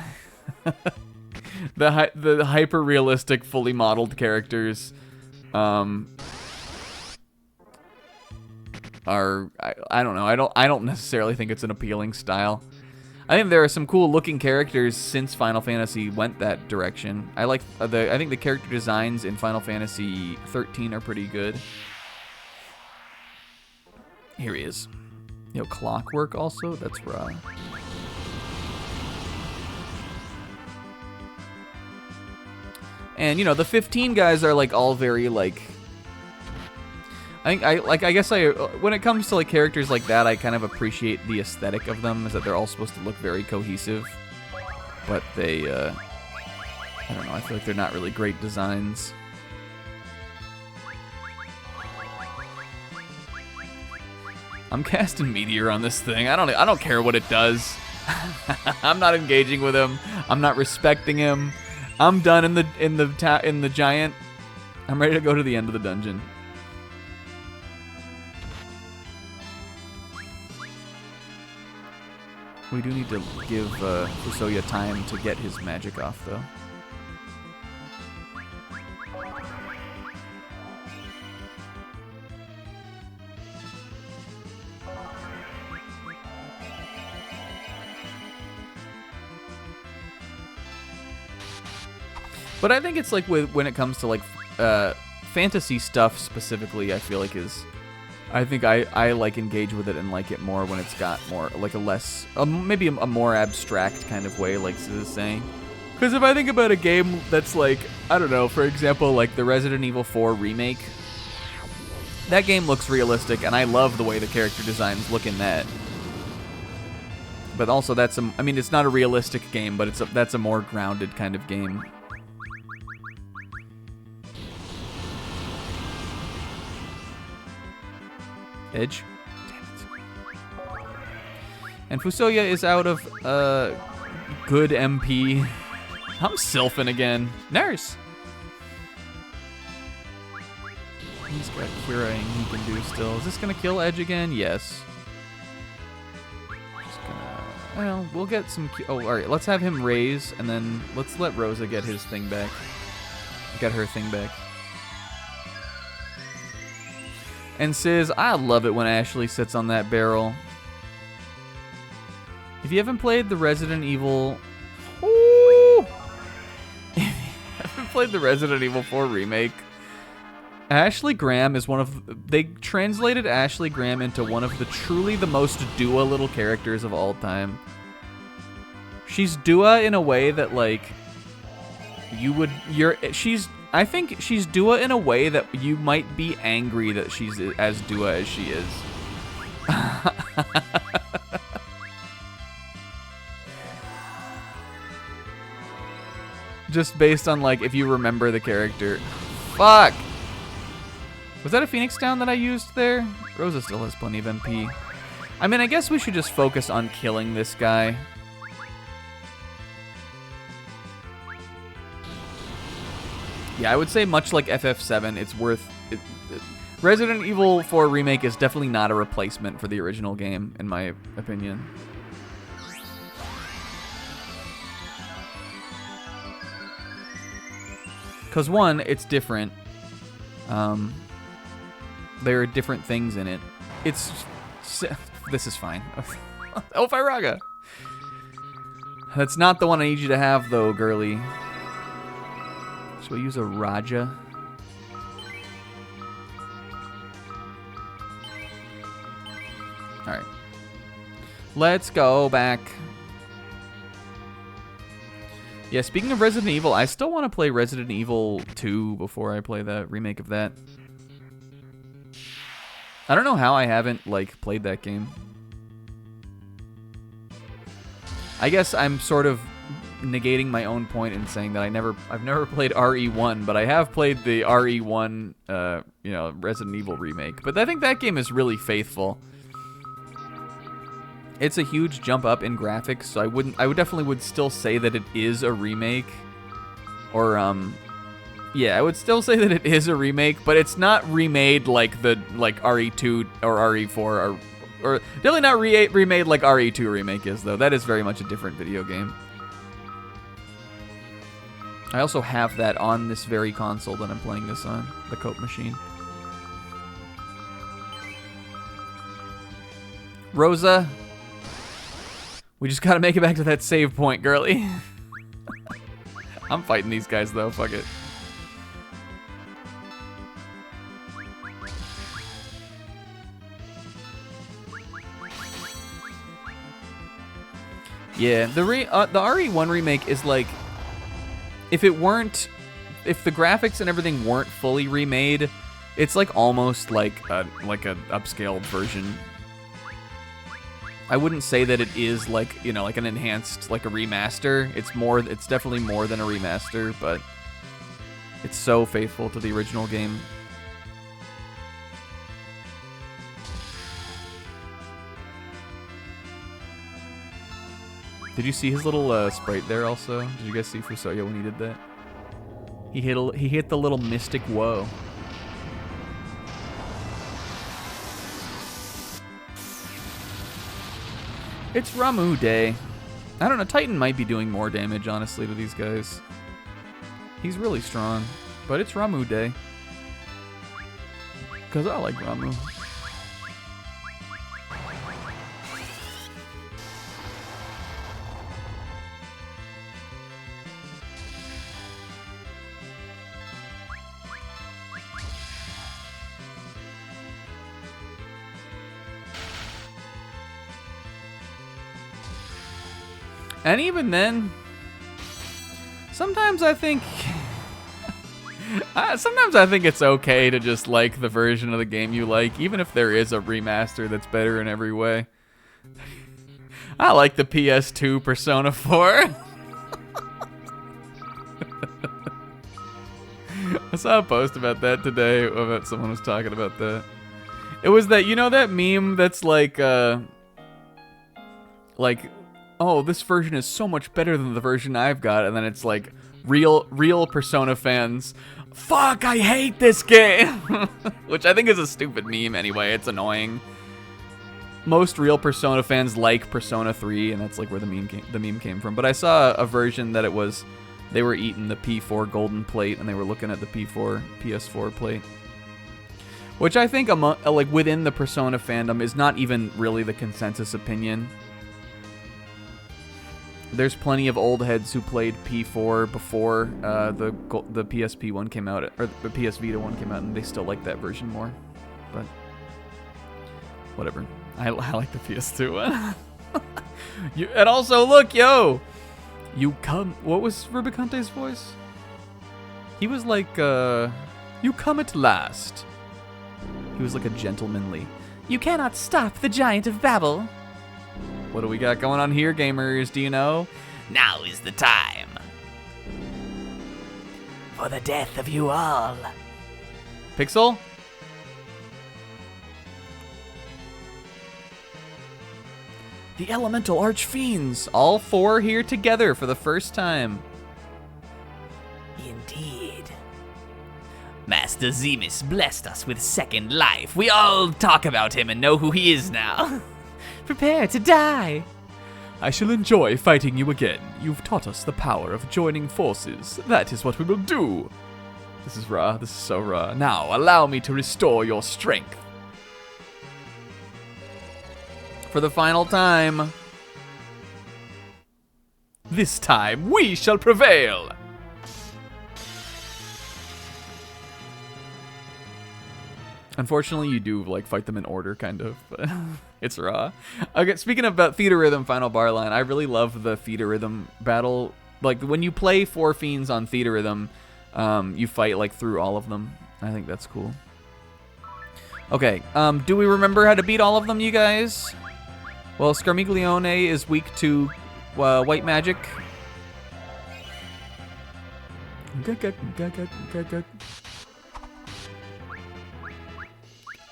hyper realistic, fully modeled characters, are I don't know. I don't necessarily think it's an appealing style. I think there are some cool looking characters since Final Fantasy went that direction. I like I think the character designs in Final Fantasy 13 are pretty good. Here he is. You know, Clockwork also. That's raw. And you know, the 15 guys are like all very like. I guess when it comes to like characters like that, I kind of appreciate the aesthetic of them, is that they're all supposed to look very cohesive, but they I don't know, I feel like they're not really great designs. I'm casting Meteor on this thing. I don't care what it does. I'm not engaging with him. I'm not respecting him. I'm done in the giant. I'm ready to go to the end of the dungeon. We do need to give Fusoya time to get his magic off, though. But I think it's like when it comes to like fantasy stuff specifically, I feel like I think I like engage with it and like it more when it's got more like a less maybe a more abstract kind of way, like Sis is saying. Because if I think about a game that's like, I don't know, for example, like the Resident Evil 4 remake, that game looks realistic, and I love the way the character designs look in that. But also I mean, it's not a realistic game, but that's a more grounded kind of game. Edge. Damn it. And Fusoya is out of good MP. I'm Sylphin again. Nurse. He's got curing he can do still. Is this gonna kill Edge again? Yes. Just gonna. Well, we'll get some. Oh, all right. Let's have him raise, and then let's let Rosa get his thing back. Get her thing back. And Sis, I love it when Ashley sits on that barrel. If you haven't played the Resident Evil... Ooh! If you haven't played the Resident Evil 4 remake, Ashley Graham is one of... They translated Ashley Graham into one of the most Dua little characters of all time. She's Dua in a way that, like... I think she's Dua in a way that you might be angry that she's as Dua as she is. Just based on, like, if you remember the character. Fuck! Was that a Phoenix Down that I used there? Rosa still has plenty of MP. I mean, I guess we should just focus on killing this guy. Yeah, I would say much like FF7, it's worth... Resident Evil 4 Remake is definitely not a replacement for the original game, in my opinion. Because one, it's different. There are different things in it. It's... This is fine. Oh, Firaga! That's not the one I need you to have, though, girly. So we use a Raja. Alright. Let's go back. Yeah, speaking of Resident Evil, I still want to play Resident Evil 2 before I play the remake of that. I don't know how I haven't, like, played that game. I guess I'm sort of negating my own point in saying that I've never played RE1, but I have played the RE1 Resident Evil remake. But I think that game is really faithful. It's a huge jump up in graphics, so I definitely would still say that it is a remake. Or yeah, I would still say that it is a remake, but it's not remade like RE2 or RE4 or definitely not remade like RE2 remake is, though. That is very much a different video game. I also have that on this very console that I'm playing this on, the Cope machine. Rosa, we just gotta make it back to that save point, girly. I'm fighting these guys, though. Fuck it. Yeah, the RE1 remake is like, if the graphics and everything weren't fully remade, it's like almost like an upscaled version. I wouldn't say that it is like, like an enhanced, like a remaster. It's definitely more than a remaster, but it's so faithful to the original game. Did you see his little sprite there also? Did you guys see Fusoya when he did that? He hit the little mystic woe. It's Ramu Day. I don't know, Titan might be doing more damage, honestly, to these guys. He's really strong, but it's Ramu Day. Because I like Ramu. And even then, sometimes I think it's okay to just like the version of the game you like, even if there is a remaster that's better in every way. I like the PS2 Persona 4. I saw a post about that today, about someone was talking about that. It was that, you know that meme that's like, oh, this version is so much better than the version I've got, and then it's like real Persona fans, fuck, I hate this game, which I think is a stupid meme anyway. It's annoying. Most real Persona fans like Persona 3, and that's like where the meme came from. But I saw a version that it was they were eating the P4 golden plate, and they were looking at the PS4 plate, which I think like within the Persona fandom is not even really the consensus opinion. There's plenty of old heads who played P4 before the PSP one came out, or the PS Vita one came out, and they still like that version more. But whatever, I like the PS2 one. And also, look, yo, you come. What was Rubicante's voice? He was like, you come at last. He was like a gentlemanly. You cannot stop the giant of Babel. What do we got going on here, gamers? Do you know? Now is the time for the death of you all. Pixel? The Elemental Archfiends, all four here together for the first time. Indeed. Master Zemus blessed us with second life. We all talk about him and know who he is now. Prepare to die. I shall enjoy fighting you again. You've taught us the power of joining forces. That is what we will do. This is raw. This is so raw. Now, allow me to restore your strength. For the final time. This time, we shall prevail. Unfortunately, you do like fight them in order, kind of, but it's raw. Okay, speaking about Theater Rhythm Final Bar Line, I really love the Theater Rhythm battle. Like when you play 4 Fiends on Theater Rhythm, you fight like through all of them. I think that's cool. Okay, do we remember how to beat all of them, you guys? Well, Scarmiglione is weak to white magic.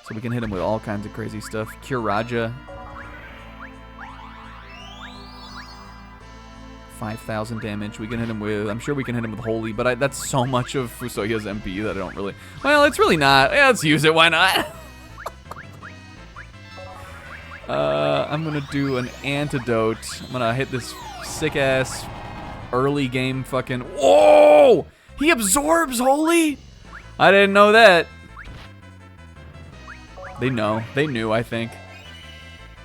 So we can hit him with all kinds of crazy stuff. Cure Raja. 5,000 damage. We can hit him with... I'm sure we can hit him with Holy, but that's so much of Fusoya's MP that I don't really... Well, it's really not. Yeah, let's use it. Why not? I'm going to do an antidote. I'm going to hit this sick-ass early game fucking... Whoa! He absorbs Holy? I didn't know that. They know. They knew, I think.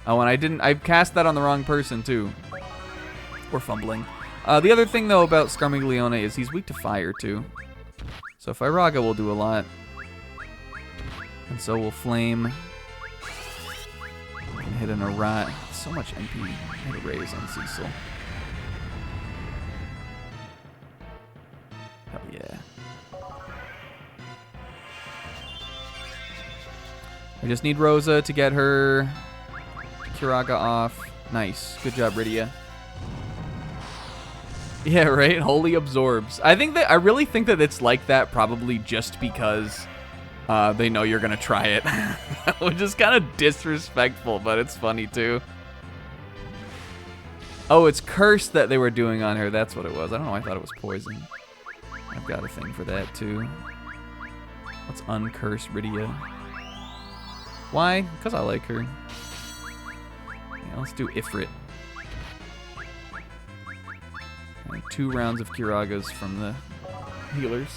Oh, and I cast that on the wrong person, too. We're fumbling. The other thing, though, about Scarmiglione is he's weak to fire, too. So Firaga will do a lot. And so will Flame. We can hit an Arat. So much MP. Hit a raise on Cecil. Hell yeah. I just need Rosa to get her Kiraga off. Nice. Good job, Rydia. Yeah, right? Holy absorbs. I really think that it's like that probably just because they know you're going to try it. Which is kind of disrespectful, but it's funny too. Oh, it's cursed that they were doing on her. That's what it was. I don't know. I thought it was poison. I've got a thing for that too. Let's uncurse Rydia. Why? Because I like her. Yeah, let's do Ifrit. And 2 rounds of Kiragas from the healers.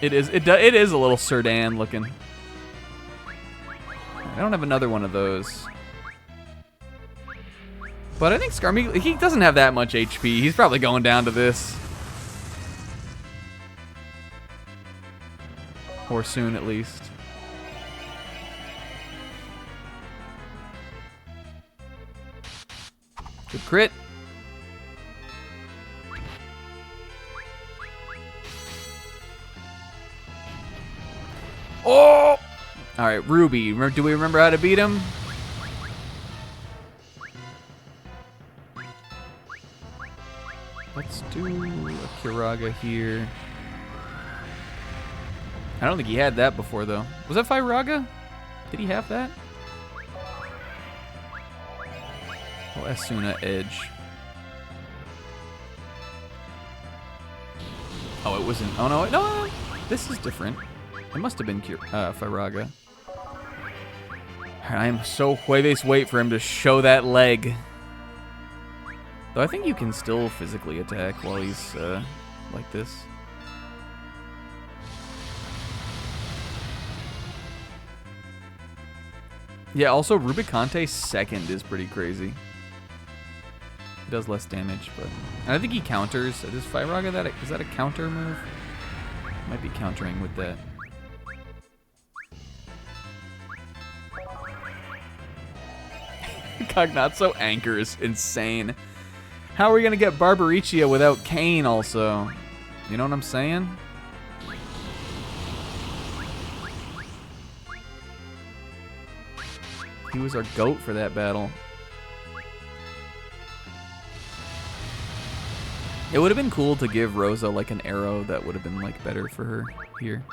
It is a little Serdan looking. I don't have another one of those. But I think Skarmory, he doesn't have that much HP. He's probably going down to this. Or soon, at least. Good crit. Oh! Alright, Ruby. Do we remember how to beat him? Let's do a Kiraga here. I don't think he had that before, though. Was that Firaga? Did he have that? Oh, Asuna Edge. Oh, it wasn't. Oh, no. No, this is different. It must have been Firaga. I'm so wait for him to show that leg. Though I think you can still physically attack while he's like this. Yeah, also Rubiconte's second is pretty crazy. He does less damage, but and I think he counters. Is Firaga is that a counter move? Might be countering with that. Cognazzo Anchor is insane. How are we gonna get Barbaricia without Kane also? You know what I'm saying? He was our GOAT for that battle. It would have been cool to give Rosa like an arrow that would have been like better for her here.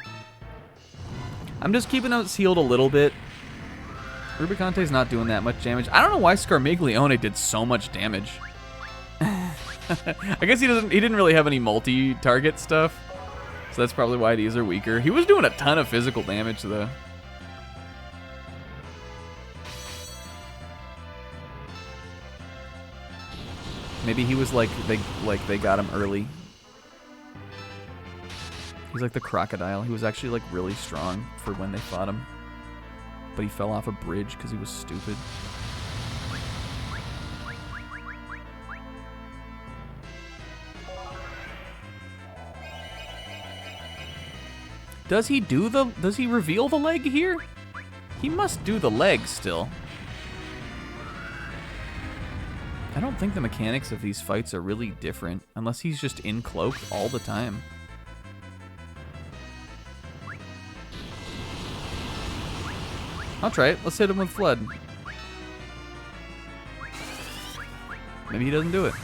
I'm just keeping us healed a little bit. Rubiconte's not doing that much damage. I don't know why Scarmiglione did so much damage. I guess he didn't really have any multi-target stuff. So that's probably why these are weaker. He was doing a ton of physical damage though. Maybe he was like they got him early. He's like the crocodile. He was actually like really strong for when they fought him. But he fell off a bridge because he was stupid. Does he reveal the leg here? He must do the leg still. I don't think the mechanics of these fights are really different, unless he's just in cloak all the time. I'll try it. Let's hit him with Flood. Maybe he doesn't do it.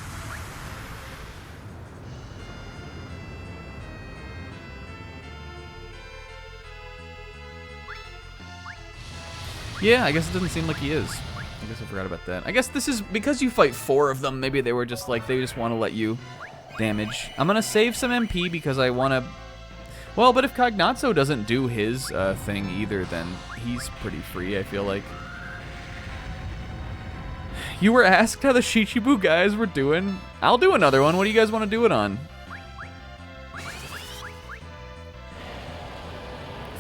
Yeah, I guess it doesn't seem like he is. I guess I forgot about that. I guess this is because you fight 4 of them. Maybe they were just like, they just want to let you damage. I'm going to save some MP because I want to... Well, but if Cognazzo doesn't do his thing either, then he's pretty free, I feel like. You were asked how the Shichibu guys were doing. I'll do another one. What do you guys want to do it on?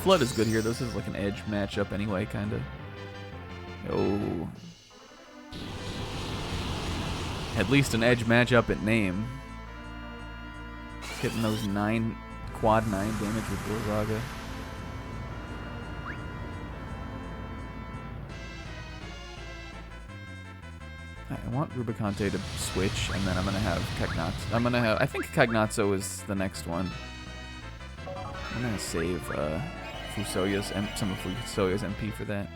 Flood is good here. This is like an edge matchup anyway, kind of. Oh. At least an edge matchup at name. Hitting those quad 9 damage with Gorzaga. I want Rubicante to switch, and then I'm gonna have Cagnazzo. I think Cagnazzo is the next one. I'm gonna save some of Fusoya's MP for that.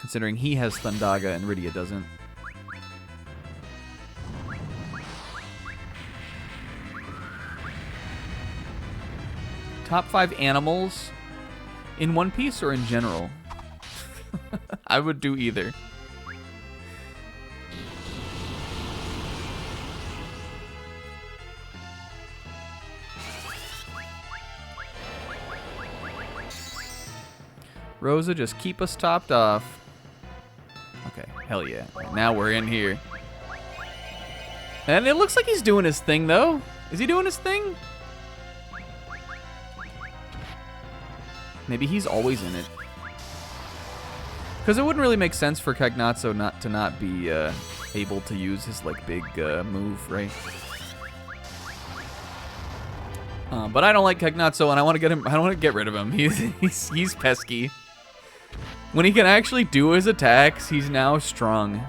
Considering he has Thundaga and Rydia doesn't. Top 5 animals in One Piece or in general? I would do either. Rosa, just keep us topped off. Okay, hell yeah. Now we're in here. And it looks like he's doing his thing, though. Is he doing his thing? Maybe he's always in it. Because it wouldn't really make sense for Cagnazzo not be able to use his like big move, right? But I don't like Cagnazzo, and I want to get him. I don't want to get rid of him. He's pesky. When he can actually do his attacks, he's now strong.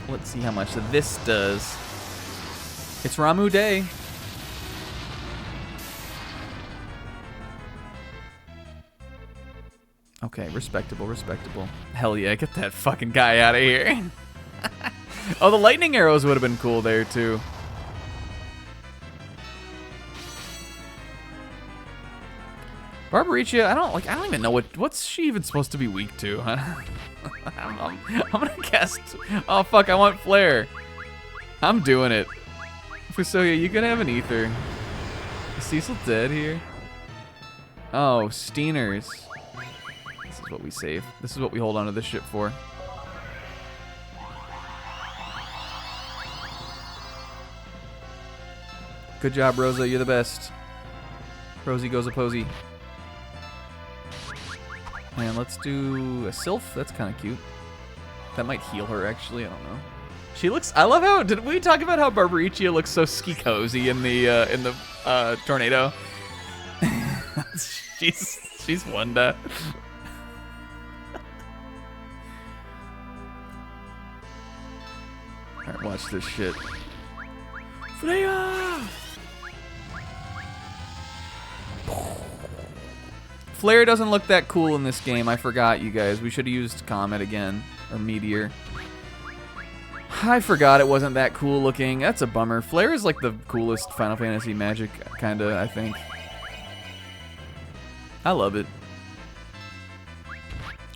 Let's see how much this does. It's Ramu Day. Okay, respectable, respectable. Hell yeah, get that fucking guy out of here. Oh, the lightning arrows would have been cool there too. Barbaricia, I don't even know what's she even supposed to be weak to. I'm gonna guess. Oh fuck, I want Flare. I'm doing it. Fusoya, you can have an ether. Is Cecil dead here? Oh, Steeners. This is what we save. This is what we hold onto this ship for. Good job, Rosa. You're the best. Rosie goes a posy. And let's do a Sylph. That's kind of cute. That might heal her, actually. I don't know. She looks. I love how. Did we talk about how Barbaricia looks so ski cozy in the tornado? she's Wanda. All right, watch this shit. Freya! Flare doesn't look that cool in this game. I forgot, you guys. We should have used Comet again. Or Meteor. I forgot it wasn't that cool looking. That's a bummer. Flare is like the coolest Final Fantasy magic, kinda, I think. I love it.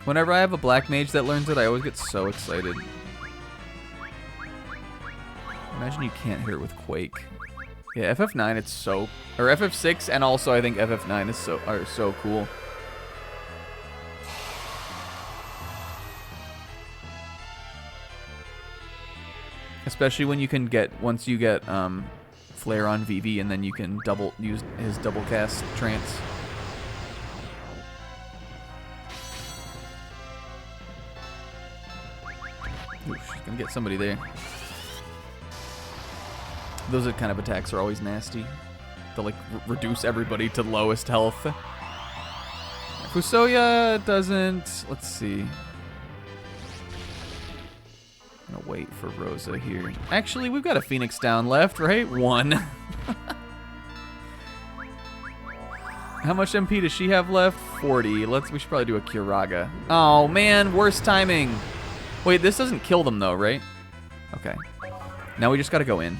Whenever I have a black mage that learns it, I always get so excited. Imagine you can't hit it with Quake. Yeah, FF9, it's so... Or FF6, and also I think FF9 is so cool. Especially when you can get... Once you get Flare on Vivi, and then you can use his double cast trance. Ooh, she's gonna get somebody there. Those kind of attacks are always nasty. To like reduce everybody to lowest health. Fusoya doesn't. Let's see. I'm gonna wait for Rosa here. Actually, we've got a Phoenix down left, right? One. How much MP does she have left? 40. We should probably do a Kiraga. Oh man, worst timing. Wait, this doesn't kill them though, right? Okay. Now we just gotta go in.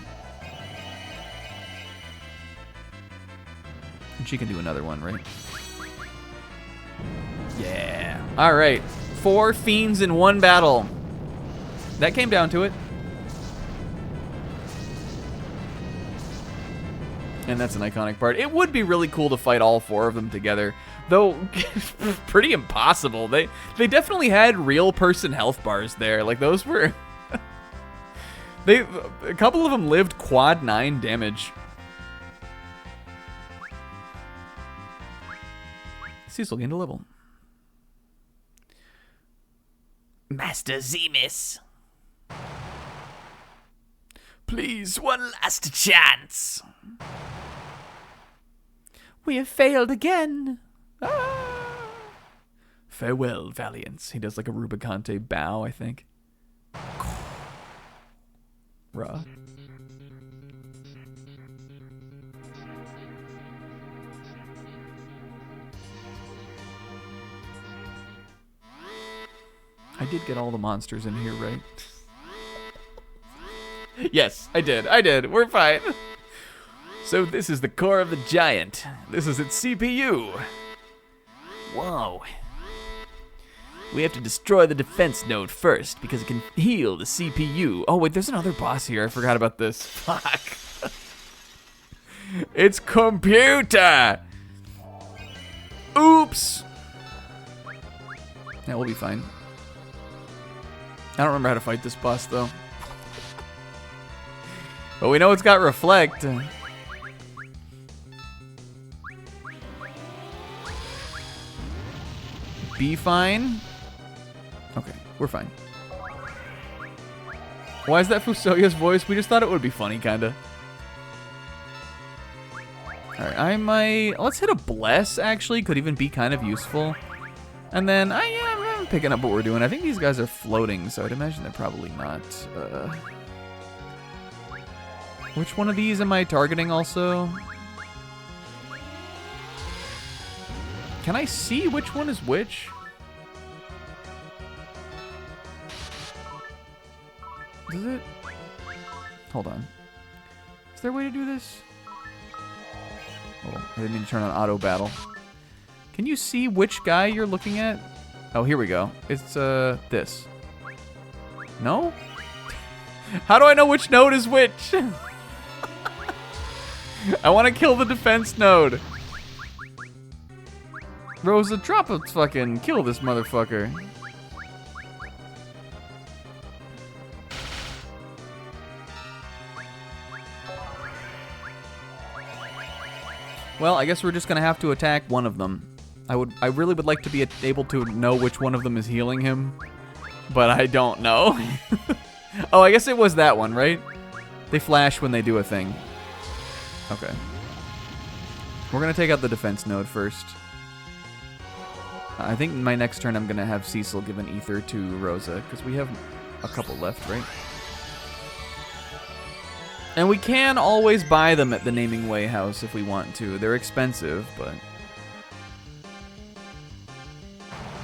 And she can do another one, right? Yeah. All right. 4 fiends in one battle. That came down to it. And that's an iconic part. It would be really cool to fight all 4 of them together. Though, pretty impossible. They definitely had real person health bars there. Like, those were... a couple of them lived quad 9 damage. Cecil gained a level. Master Zemis. Please, One last chance. We have failed again. Ah. Farewell, Valiance. He does like a Rubicante bow, I think. Ruh. I did get all the monsters in here, right? Yes, I did. We're fine. So this is the core of the giant. This is its CPU. Whoa. We have to destroy the defense node first because it can heal the CPU. Oh, wait, there's another boss here. I forgot about this. Fuck. It's computer! Oops! Yeah, we'll be fine. I don't remember how to fight this boss, though. But we know it's got reflect. Be fine. Okay, we're fine. Why is that Fusoya's voice? We just thought it would be funny, kinda. Alright, I might... Let's hit a Bless, actually. Could even be kind of useful. And then, I'm picking up what we're doing. I think these guys are floating, so I'd imagine they're probably not. Which one of these am I targeting also? Can I see which one is which? Does it? Hold on. Is there a way to do this? Oh, I didn't mean to turn on auto battle. Can you see which guy you're looking at? Oh, here we go. It's this. No? How do I know which node is which? I want to kill the defense node. Rosa, drop a fucking kill this motherfucker. Well, I guess we're just gonna have to attack one of them. I really would like to be able to know which one of them is healing him, but I don't know. Oh, I guess it was that one, right? They flash when they do a thing. Okay. We're gonna take out the defense node first. I think my next turn I'm gonna have Cecil give an ether to Rosa, because we have a couple left, right? And we can always buy them at the Naming Way house if we want to. They're expensive, but...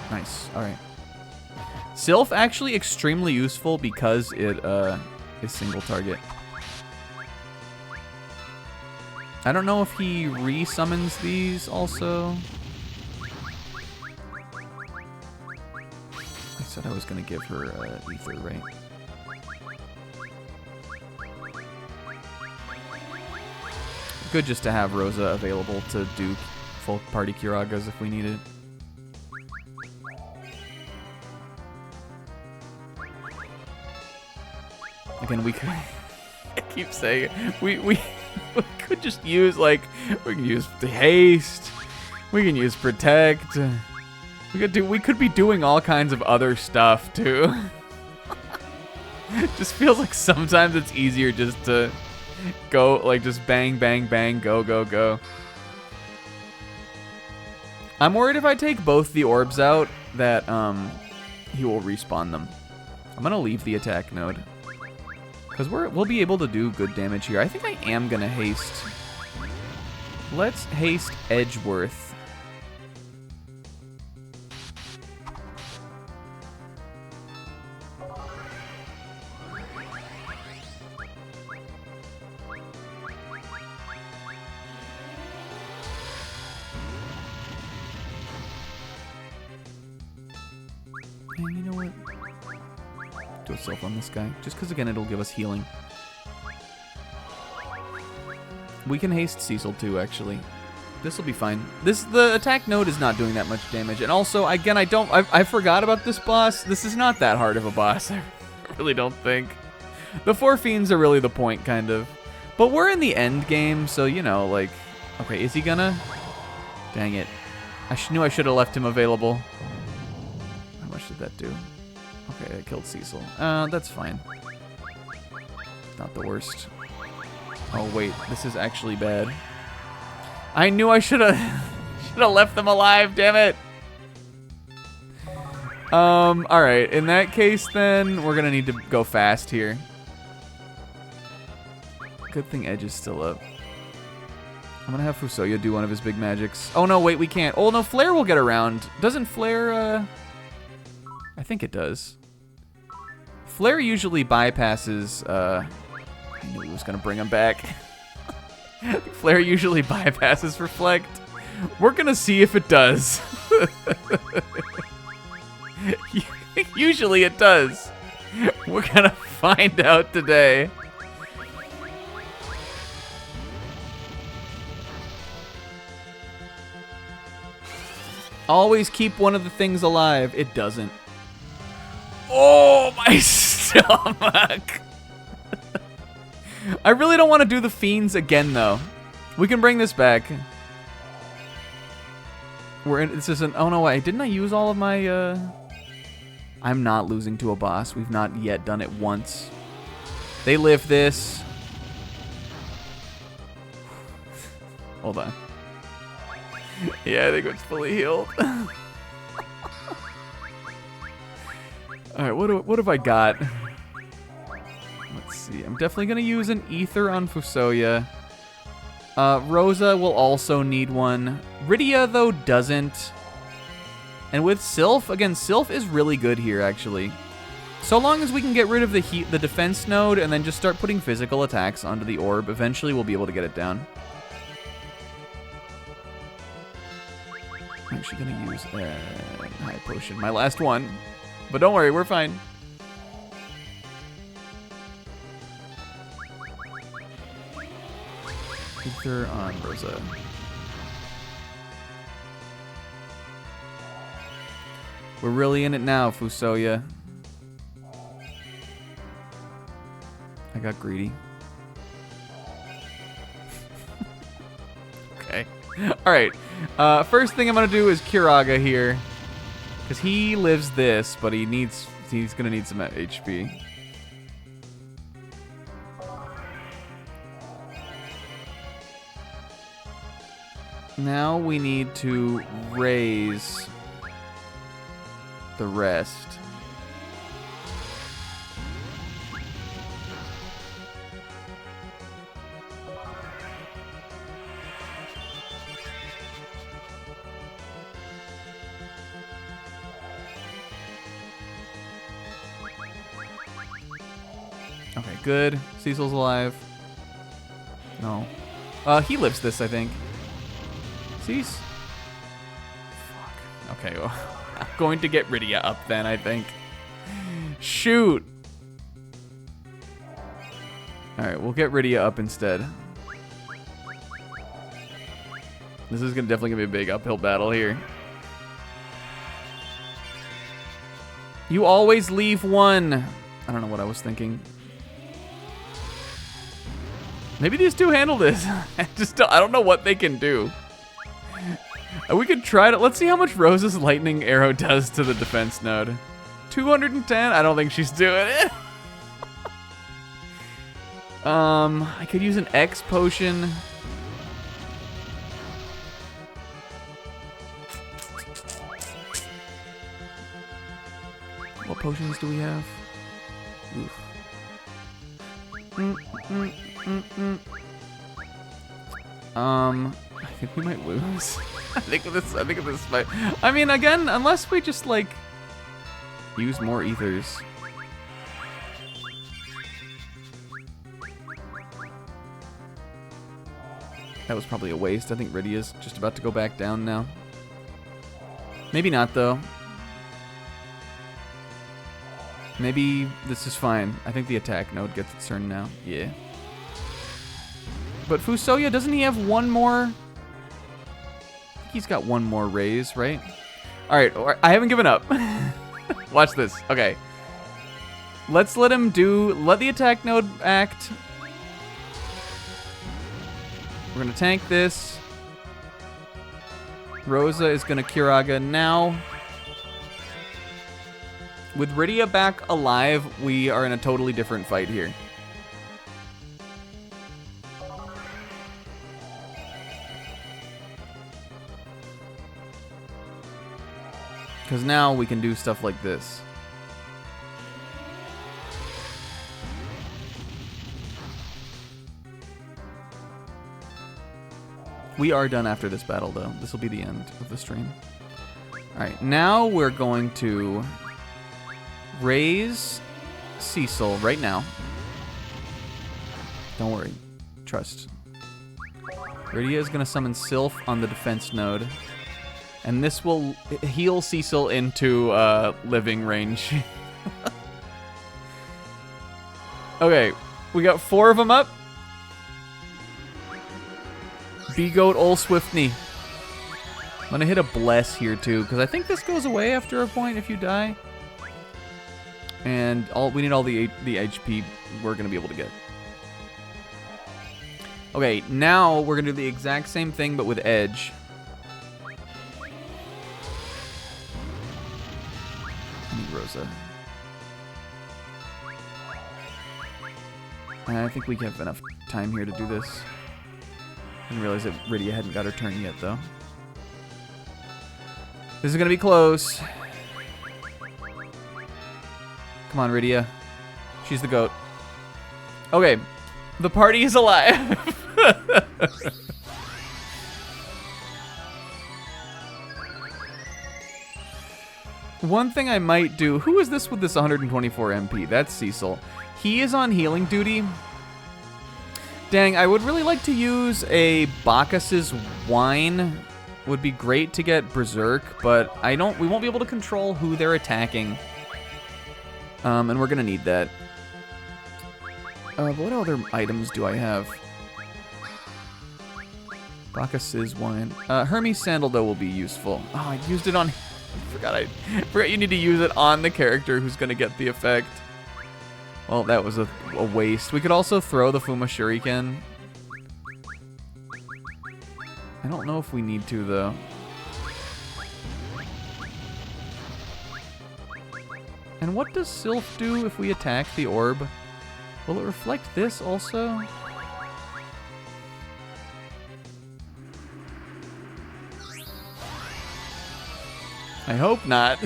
Nice, alright. Sylph actually extremely useful because it is single target. I don't know if he re-summons these also. I said I was gonna give her ether, right? Good just to have Rosa available to do full party Kiragas if we need it. Again, we could... I keep saying it. We could just use, like... We can use the haste. We can use protect. We could be doing all kinds of other stuff, too. Just feels like sometimes it's easier just to... Go, like, just bang, bang, bang, go, go, go. I'm worried if I take both the orbs out that, he will respawn them. I'm gonna leave the attack node. Because we'll be able to do good damage here. I think I am gonna haste. Let's haste Edgeworth. And you know what? Do a self on this guy. Just because, again, it'll give us healing. We can haste Cecil, too, actually. This will be fine. The attack node is not doing that much damage. And also, again, I forgot about this boss. This is not that hard of a boss. I really don't think. The 4 fiends are really the point, kind of. But we're in the end game, so, you know, like... Okay, is he gonna? Dang it. I knew I should have left him available. How much did that do? Okay, I killed Cecil. That's fine. Not the worst. Oh, wait. This is actually bad. I knew I should have left them alive, damn it. Alright. In that case, then, we're gonna need to go fast here. Good thing Edge is still up. I'm gonna have Fusoya do one of his big magics. Oh, no, wait, we can't. Oh, no, Flare will get around. Doesn't Flare, I think it does. Flare usually bypasses, I knew he was gonna bring him back. Flare usually bypasses Reflect. We're gonna see if it does. Usually it does. We're gonna find out today. Always keep one of the things alive. It doesn't. Oh, my stomach. I really don't want to do the fiends again, though. We can bring this back. We're in. This isn't. Oh no! Wait, didn't I use all of my? I'm not losing to a boss. We've not yet done it once. They live this. Hold on. Yeah, I think it's fully healed. All right, what have I got? Let's see. I'm definitely gonna use an ether on Fusoya. Rosa will also need one. Rydia, though, doesn't. And with Sylph, again, Sylph is really good here, actually. So long as we can get rid of the defense node and then just start putting physical attacks onto the orb, eventually we'll be able to get it down. I'm actually going to use high potion, my last one. But don't worry, we're fine. Ether on Rosa. We're really in it now, Fusoya. I got greedy. Okay. Alright. First thing I'm gonna do is Kiraga here. Because he lives this, but he's gonna need some HP. Now we need to raise the rest. Okay, good. Cecil's alive. No. He lives this, I think. Cease? Fuck. Okay, well, I'm going to get Rydia up then, I think. Shoot! Alright, we'll get Rydia up instead. This is definitely gonna be a big uphill battle here. You always leave one! I don't know what I was thinking. Maybe these two handle this. I don't know what they can do. We could try to. Let's see how much Rose's lightning arrow does to the defense node. 210? I don't think she's doing it. I could use an X potion. What potions do we have? Oof. I think we might lose. I think this might. I mean, again, unless we just like use more ethers. That was probably a waste. I think Rydia's just about to go back down now. Maybe not though. Maybe this is fine. I think the attack node gets its turn now. Yeah. But Fusoya, doesn't he have one more? I think he's got one more raise, right? Alright, I haven't given up. Watch this. Okay. Let's let him let the attack node act. We're gonna tank this. Rosa is gonna Kiraga now. With Rydia back alive, we are in a totally different fight here. Because now we can do stuff like this. We are done after this battle, though. This will be the end of the stream. Alright, now we're going to raise Cecil right now. Don't worry. Trust. Rydia is going to summon Sylph on the defense node. And this will heal Cecil into living range. Okay, we got 4 of them up. B-Goat Ol Swiftney. I'm gonna hit a bless here too, because I think this goes away after a point if you die. And we need all the HP we're gonna be able to get. Okay, now we're gonna do the exact same thing but with Edge. I need Rosa. I think we have enough time here to do this. I didn't realize that Rydia hadn't got her turn yet, though. This is gonna be close. Come on, Rydia. She's the goat. Okay, the party is alive. One thing I might do... Who is this with this 124 MP? That's Cecil. He is on healing duty. Dang, I would really like to use a Bacchus's Wine. Would be great to get Berserk, but we won't be able to control who they're attacking. And we're gonna need that. But what other items do I have? Bacchus's Wine. Hermes Sandal, though, will be useful. Oh, I used it on... I forgot you need to use it on the character who's gonna get the effect. Well, that was a waste. We could also throw the Fuma Shuriken. I don't know if we need to, though. And what does Sylph do if we attack the orb? Will it reflect this also? I hope not.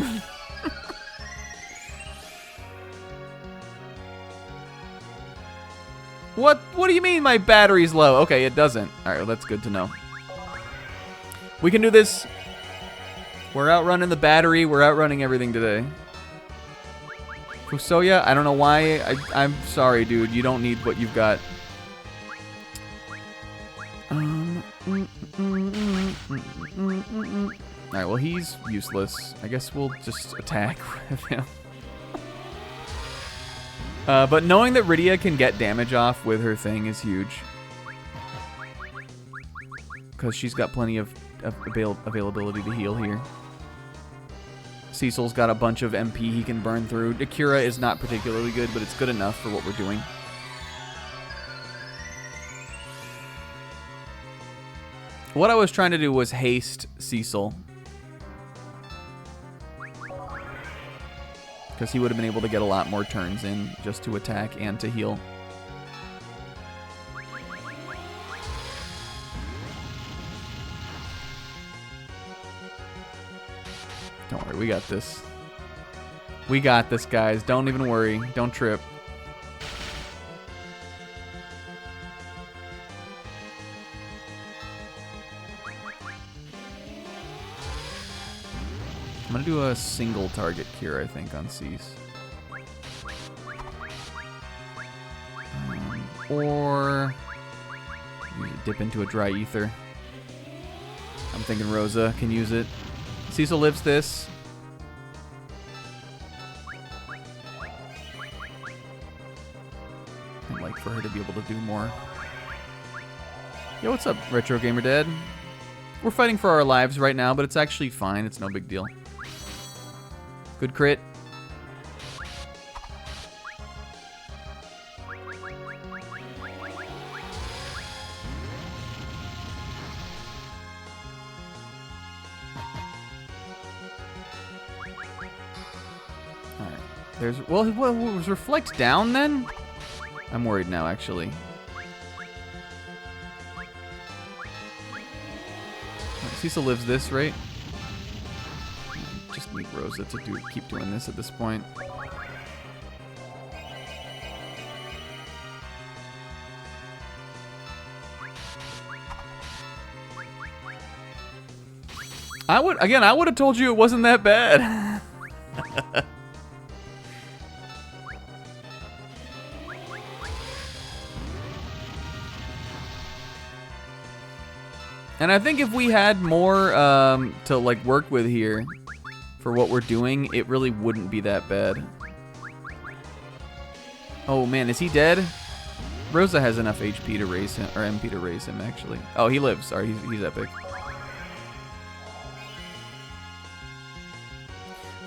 What do you mean my battery's low? Okay, it doesn't. All right, well, that's good to know. We can do this. We're outrunning the battery. We're outrunning everything today. Fusoya, I don't know why. I'm sorry, dude. You don't need what you've got. Alright, well, he's useless. I guess we'll just attack with him. But knowing that Rydia can get damage off with her thing is huge. Because she's got plenty of availability to heal here. Cecil's got a bunch of MP he can burn through. Akira is not particularly good, but it's good enough for what we're doing. What I was trying to do was haste Cecil. Because he would have been able to get a lot more turns in just to attack and to heal. Don't worry, we got this. We got this, guys. Don't even worry. Don't trip. I'm gonna do a single target cure, I think, on Cease. Or use it, dip into a dry ether. I'm thinking Rosa can use it. Cecil lives this. I'd like for her to be able to do more. Yo, what's up, Retro Gamer Dad? We're fighting for our lives right now, but it's actually fine. It's no big deal. Good crit. Alright. There's... Well, what was Reflect down then? I'm worried now, actually. Cecil lives this, right? Just need Rosa to keep doing this at this point. I would have told you it wasn't that bad. And I think if we had more to like work with here for what we're doing, it really wouldn't be that bad. Oh man, is he dead? Rosa has enough HP to raise him, or MP to raise him actually. Oh, he lives. Sorry, he's epic.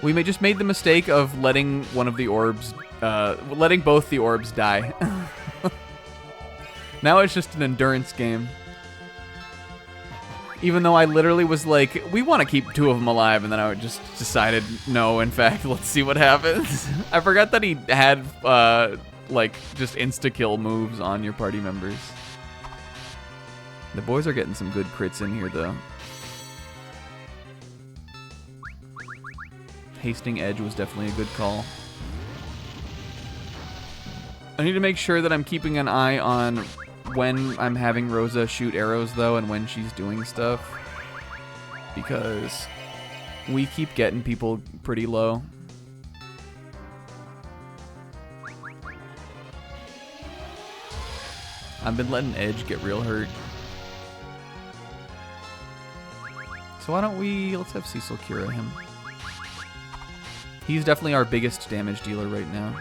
We just made the mistake of letting one of the orbs, letting both the orbs die. Now it's just an endurance game. Even though I literally was like, we want to keep 2 of them alive, and then I just decided, no, in fact, let's see what happens. I forgot that he had, like, just insta-kill moves on your party members. The boys are getting some good crits in here, though. Hasting Edge was definitely a good call. I need to make sure that I'm keeping an eye on when I'm having Rosa shoot arrows, though, and when she's doing stuff. Because we keep getting people pretty low. I've been letting Edge get real hurt. So why don't let's have Cecil Cura him. He's definitely our biggest damage dealer right now.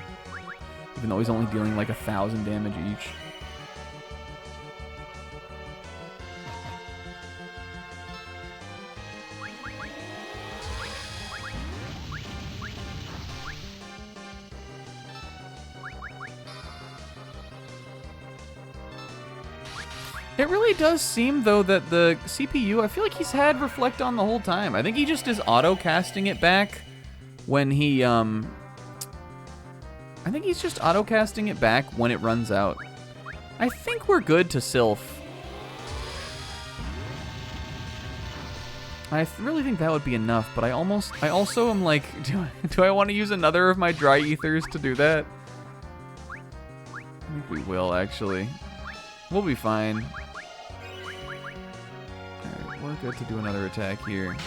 Even though he's only dealing like 1,000 damage each. It really does seem, though, that the CPU, I feel like he's had Reflect on the whole time. I think he just is auto-casting it back when he, I think he's just auto-casting it back when it runs out. I think we're good to Sylph. I really think that would be enough, but I also am like, do I want to use another of my dry ethers to do that? I think we will, actually. We'll be fine. Alright, we're good to do another attack here.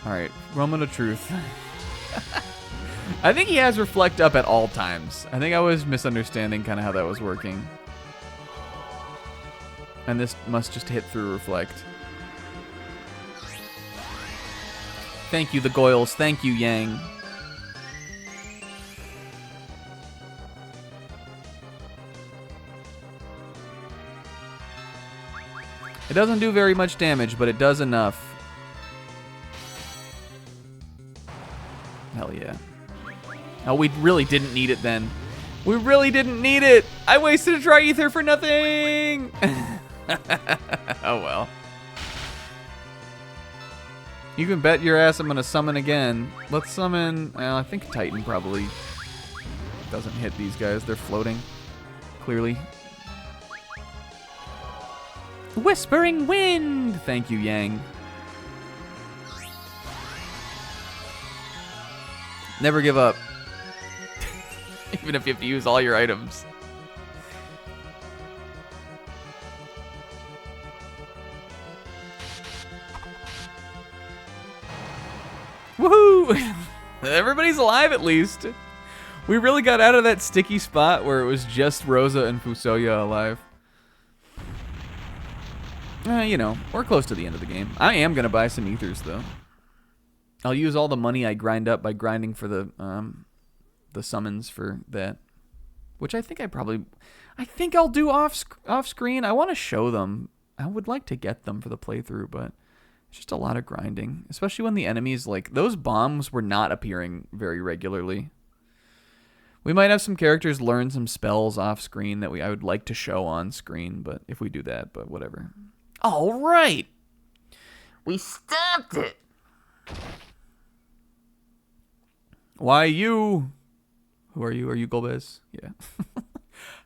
Alright, Moment of Truth. I think he has Reflect up at all times. I think I was misunderstanding kind of how that was working. And this must just hit through Reflect. Thank you, the Goyles. Thank you, Yang. It doesn't do very much damage, but it does enough. Hell yeah. Oh, we really didn't need it then. We really didn't need it. I wasted a dry ether for nothing. Oh well. You can bet your ass I'm gonna summon again. Let's summon, well, I think Titan probably doesn't hit these guys. They're floating, clearly. Whispering Wind! Thank you, Yang. Never give up. Even if you have to use all your items. Woohoo! Everybody's alive at least. We really got out of that sticky spot where it was just Rosa and Fusoya alive. You know, we're close to the end of the game. I am going to buy some ethers, though. I'll use all the money I grind up by grinding for the summons for that. Which I think I'll do off screen. I want to show them. I would like to get them for the playthrough, but it's just a lot of grinding. Especially when the enemies, like, those bombs were not appearing very regularly. We might have some characters learn some spells off screen that I would like to show on screen, but if we do that, but whatever. All right. We stopped it. Why you? Who are you? Are you Golbez? Yeah.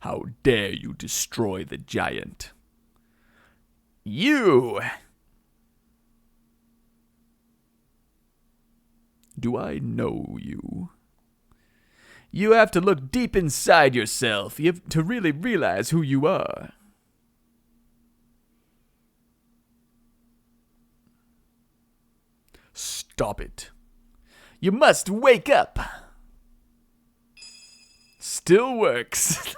How dare you destroy the giant? You! Do I know you? You have to look deep inside yourself. You have to really realize who you are. Stop it. You must wake up. Still works.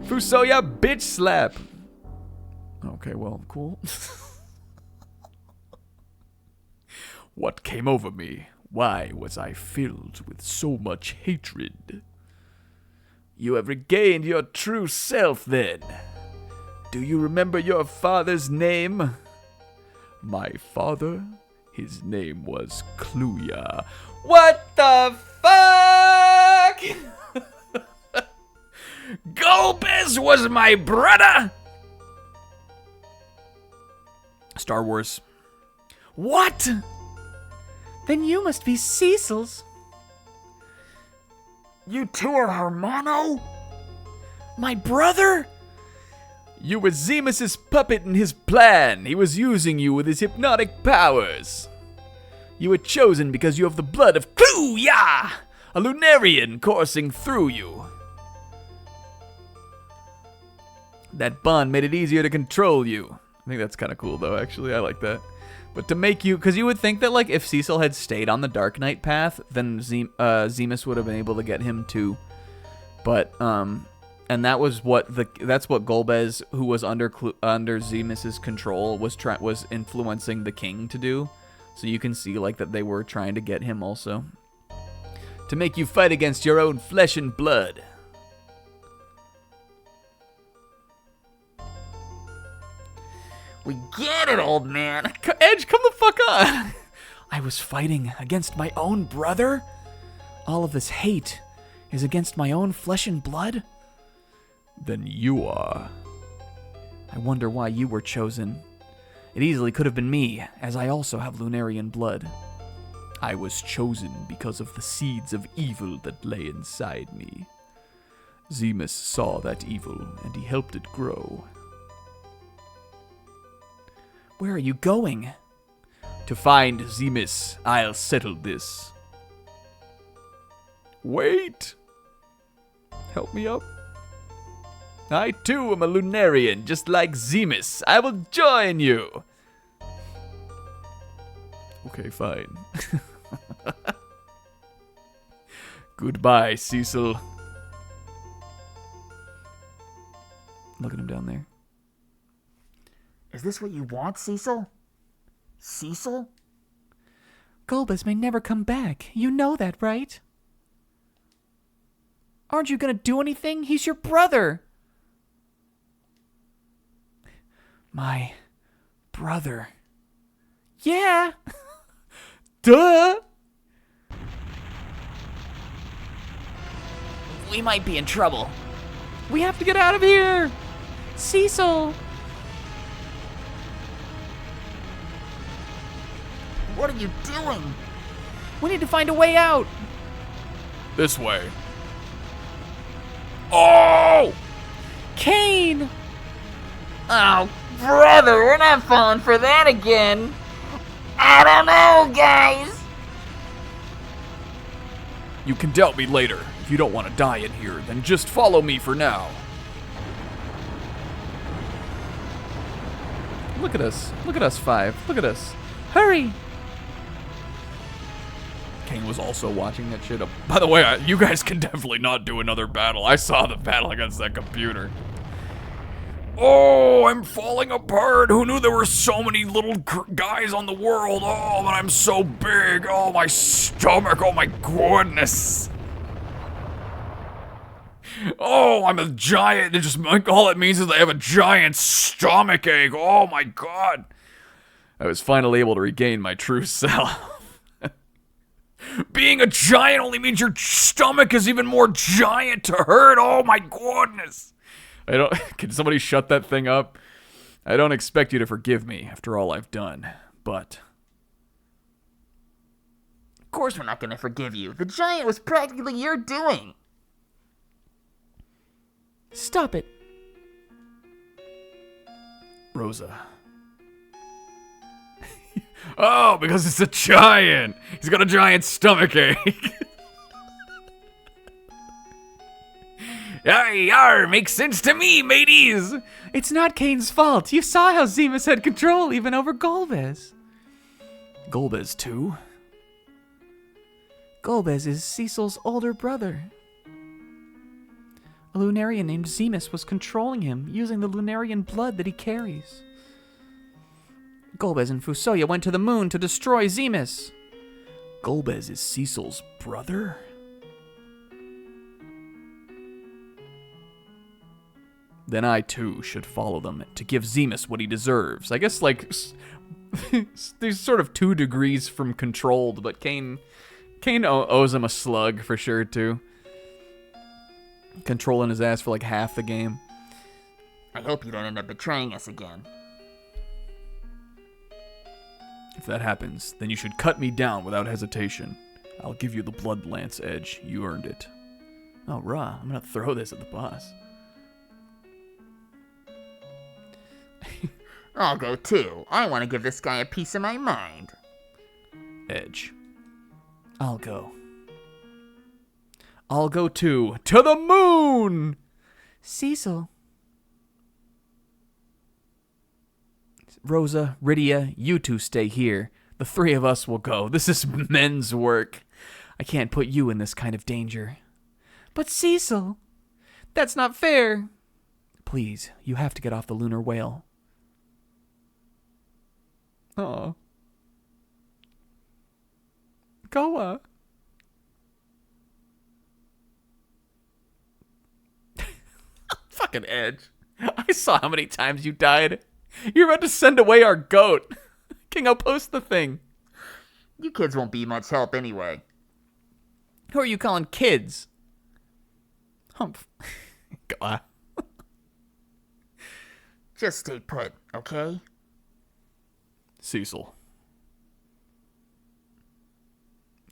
Fusoya bitch slap. Okay, well, cool. What came over me? Why was I filled with so much hatred? You have regained your true self then. Do you remember your father's name? My father, his name was Kluya. What the fuck? Golbez was my brother! Star Wars. What? Then you must be Cecil's. You two are Hermano? My brother? You were Zemus's puppet in his plan. He was using you with his hypnotic powers. You were chosen because you have the blood of Kluya, a Lunarian coursing through you. That bond made it easier to control you. I think that's kind of cool, though, actually. I like that. But to make you... Because you would think that, like, if Cecil had stayed on the Dark Knight path, then Zemus would have been able to get him, too. But, and that was what that's what Golbez, who was under Zemus's control, was influencing the king to do. So you can see, like, that they were trying to get him also. To make you fight against your own flesh and blood. We get it, old man. Edge, come the fuck on! I was fighting against my own brother? All of this hate is against my own flesh and blood? Then you are. I wonder why you were chosen. It easily could have been me, as I also have Lunarian blood. I was chosen because of the seeds of evil that lay inside me. Zemus saw that evil, and he helped it grow. Where are you going? To find Zemus, I'll settle this. Wait! Help me up. I too am a Lunarian, just like Zemus. I will join you. Okay, fine. Goodbye, Cecil. Look at him down there. Is this what you want, Cecil? Cecil? Golbez may never come back. You know that, right? Aren't you gonna do anything? He's your brother. My brother. Yeah. Duh. We might be in trouble. We have to get out of here. Cecil. What are you doing? We need to find a way out. This way. Oh! Kane! Oh, brother, we're not falling for that again. I don't know, guys. You can doubt me later. If you don't want to die in here, then just follow me for now. Look at us. Look at us, Five. Look at us. Hurry. Kane was also watching that shit. By the way, you guys can definitely not do another battle. I saw the battle against that computer. Oh, I'm falling apart. Who knew there were so many little guys on the world? Oh, but I'm so big. Oh, my stomach. Oh, my goodness. Oh, I'm a giant. It just all it means is I have a giant stomach ache. Oh, my God. I was finally able to regain my true self. Being a giant only means your stomach is even more giant to hurt. Oh, my goodness. Can somebody shut that thing up? I don't expect you to forgive me after all I've done, but... Of course we're not gonna forgive you. The giant was practically your doing. Stop it. Rosa. Oh, because it's a giant. He's got a giant stomach ache. Yar, makes sense to me, mateys. It's not Kane's fault. You saw how Zemus had control even over Golbez. Golbez too? Golbez is Cecil's older brother. A Lunarian named Zemus was controlling him, using the Lunarian blood that he carries. Golbez and Fusoya went to the moon to destroy Zemus. Golbez is Cecil's brother? Then I, too, should follow them to give Zemus what he deserves. I guess, like, there's sort of 2 degrees from controlled, but Kane owes him a slug for sure, too. Controlling his ass for, like, half the game. I hope you don't end up betraying us again. If that happens, then you should cut me down without hesitation. I'll give you the Blood Lance edge. You earned it. Oh, rah. I'm gonna throw this at the boss. I'll go too. I want to give this guy a piece of my mind. Edge. I'll go. I'll go too. To the moon! Cecil. Rosa, Rydia, you 2 stay here. The 3 of us will go. This is men's work. I can't put you in this kind of danger. But Cecil, that's not fair. Please, you have to get off the lunar whale. Aw. Goa. Fucking Edge. I saw how many times you died. You're about to send away our goat. King, I'll post the thing. You kids won't be much help anyway. Who are you calling kids? Humph. Goa. Just stay put, okay? Cecil.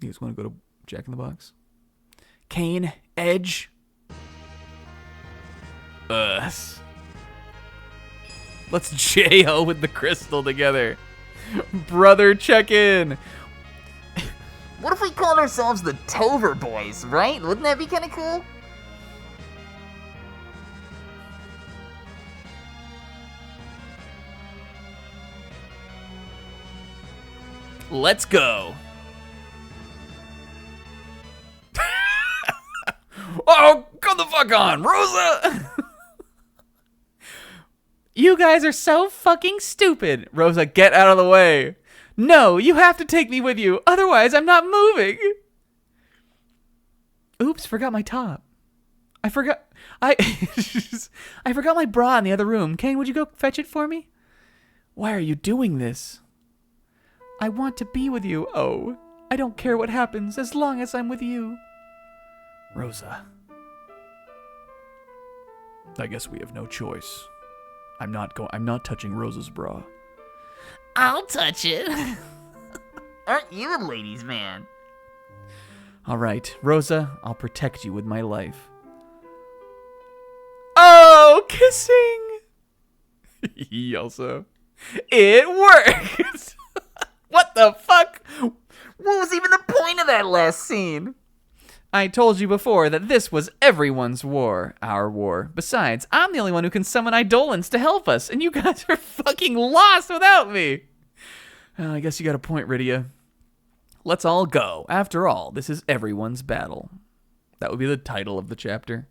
You guys want to go to Jack in the Box? Kane, Edge. Us. Let's J.O. with the crystal together. Brother, check in. What if we called ourselves the Tover Boys, right? Wouldn't that be kind of cool? Let's go. Oh, come the fuck on, Rosa! You guys are so fucking stupid. Rosa, get out of the way. No, you have to take me with you. Otherwise, I'm not moving. Oops, forgot my top. I forgot my bra in the other room. Kane, would you go fetch it for me? Why are you doing this? I want to be with you. Oh, I don't care what happens as long as I'm with you. Rosa. I guess we have no choice. I'm not touching Rosa's bra. I'll touch it. Aren't you a ladies' man? All right, Rosa, I'll protect you with my life. Oh, kissing! He also. It worked! What the fuck? What was even the point of that last scene? I told you before that this was everyone's war, our war. Besides, I'm the only one who can summon Eidolons to help us, and you guys are fucking lost without me. I guess you got a point, Rydia. Let's all go. After all, this is everyone's battle. That would be the title of the chapter.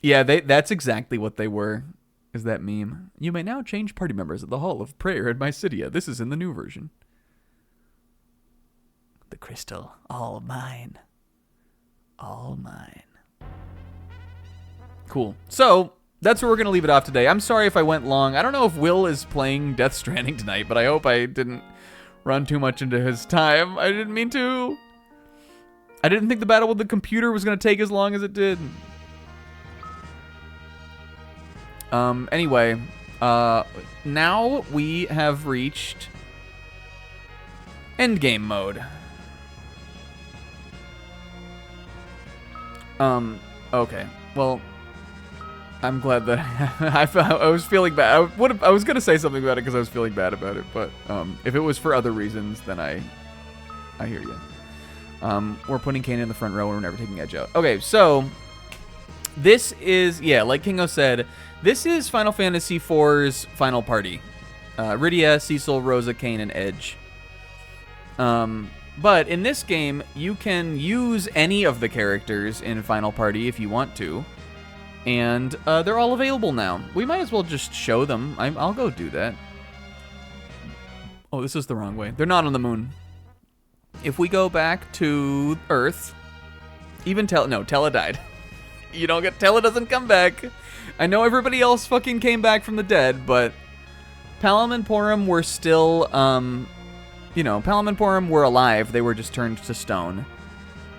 Yeah, that's exactly what they were, is that meme. You may now change party members at the Hall of Prayer at Mysidia. This is in the new version. The crystal, all mine. All mine. Cool. So, that's where we're going to leave it off today. I'm sorry if I went long. I don't know if Will is playing Death Stranding tonight, but I hope I didn't run too much into his time. I didn't mean to. I didn't think the battle with the computer was going to take as long as it did. Anyway, now we have reached endgame mode. Okay. Well, I'm glad that I was feeling bad. I was gonna say something about it because I was feeling bad about it, but if it was for other reasons, then I hear you. We're putting Kane in the front row and we're never taking Edge out. Okay, so this is, yeah, like Kingo said, this is Final Fantasy IV's final party. Rydia, Cecil, Rosa, Kane, and Edge. But in this game, you can use any of the characters in Final Party if you want to. And they're all available now. We might as well just show them. I'll go do that. Oh, this is the wrong way. They're not on the moon. If we go back to Earth, even Tella died. You don't get, Tella doesn't come back. I know everybody else fucking came back from the dead, but Palom and Porum were still, Palom and Porum were alive. They were just turned to stone.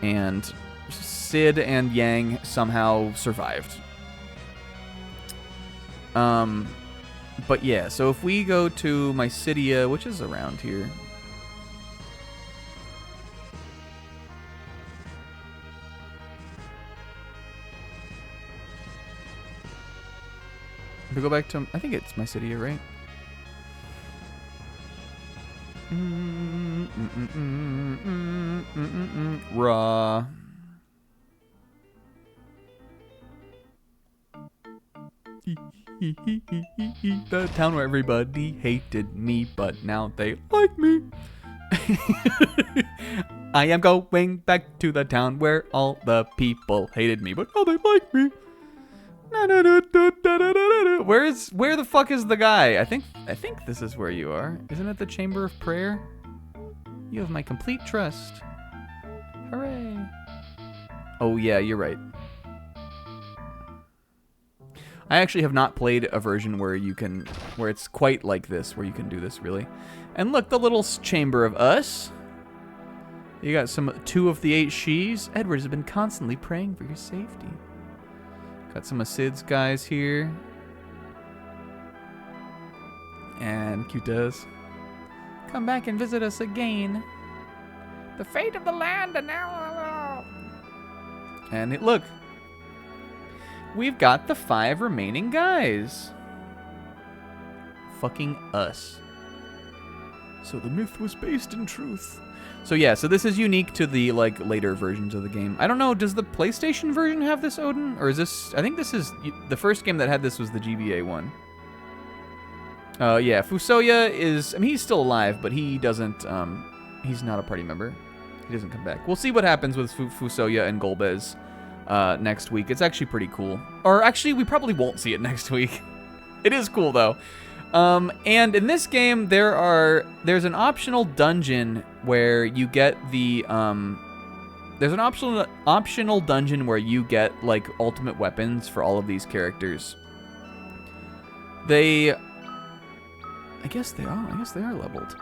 And Sid and Yang somehow survived. But yeah, so if we go to Mysidia, which is around here. If we go back to, I think it's Mysidia, right? Raw. The town where everybody hated me, but now they like me. I am going back to the town where all the people hated me, but now they like me. Where the fuck is the guy? I think this is where you are. Isn't it the Chamber of Prayer? You have my complete trust. Hooray. Oh yeah, you're right. I actually have not played a version where it's quite like this, where you can do this, really. And look, the little chamber of us. You got 2 of the 8 she's. Edward has been constantly praying for your safety. Got some of Sid's guys here. And Q-Does. Come back and visit us again. The fate of the land and now. And look. We've got the 5 remaining guys. Fucking us. So the myth was based in truth. So yeah, so this is unique to the later versions of the game. I don't know, does the PlayStation version have this, Odin? Or is this, I think this is, the first game that had this was the GBA one. Yeah, Fusoya is, I mean, he's still alive, but he doesn't, he's not a party member. He doesn't come back. We'll see what happens with Fusoya and Golbez next week. It's actually pretty cool. Or actually, we probably won't see it next week. It is cool, though. And in this game, there's an optional dungeon where you get the, there's an optional dungeon where you get, ultimate weapons for all of these characters. I guess they are leveled.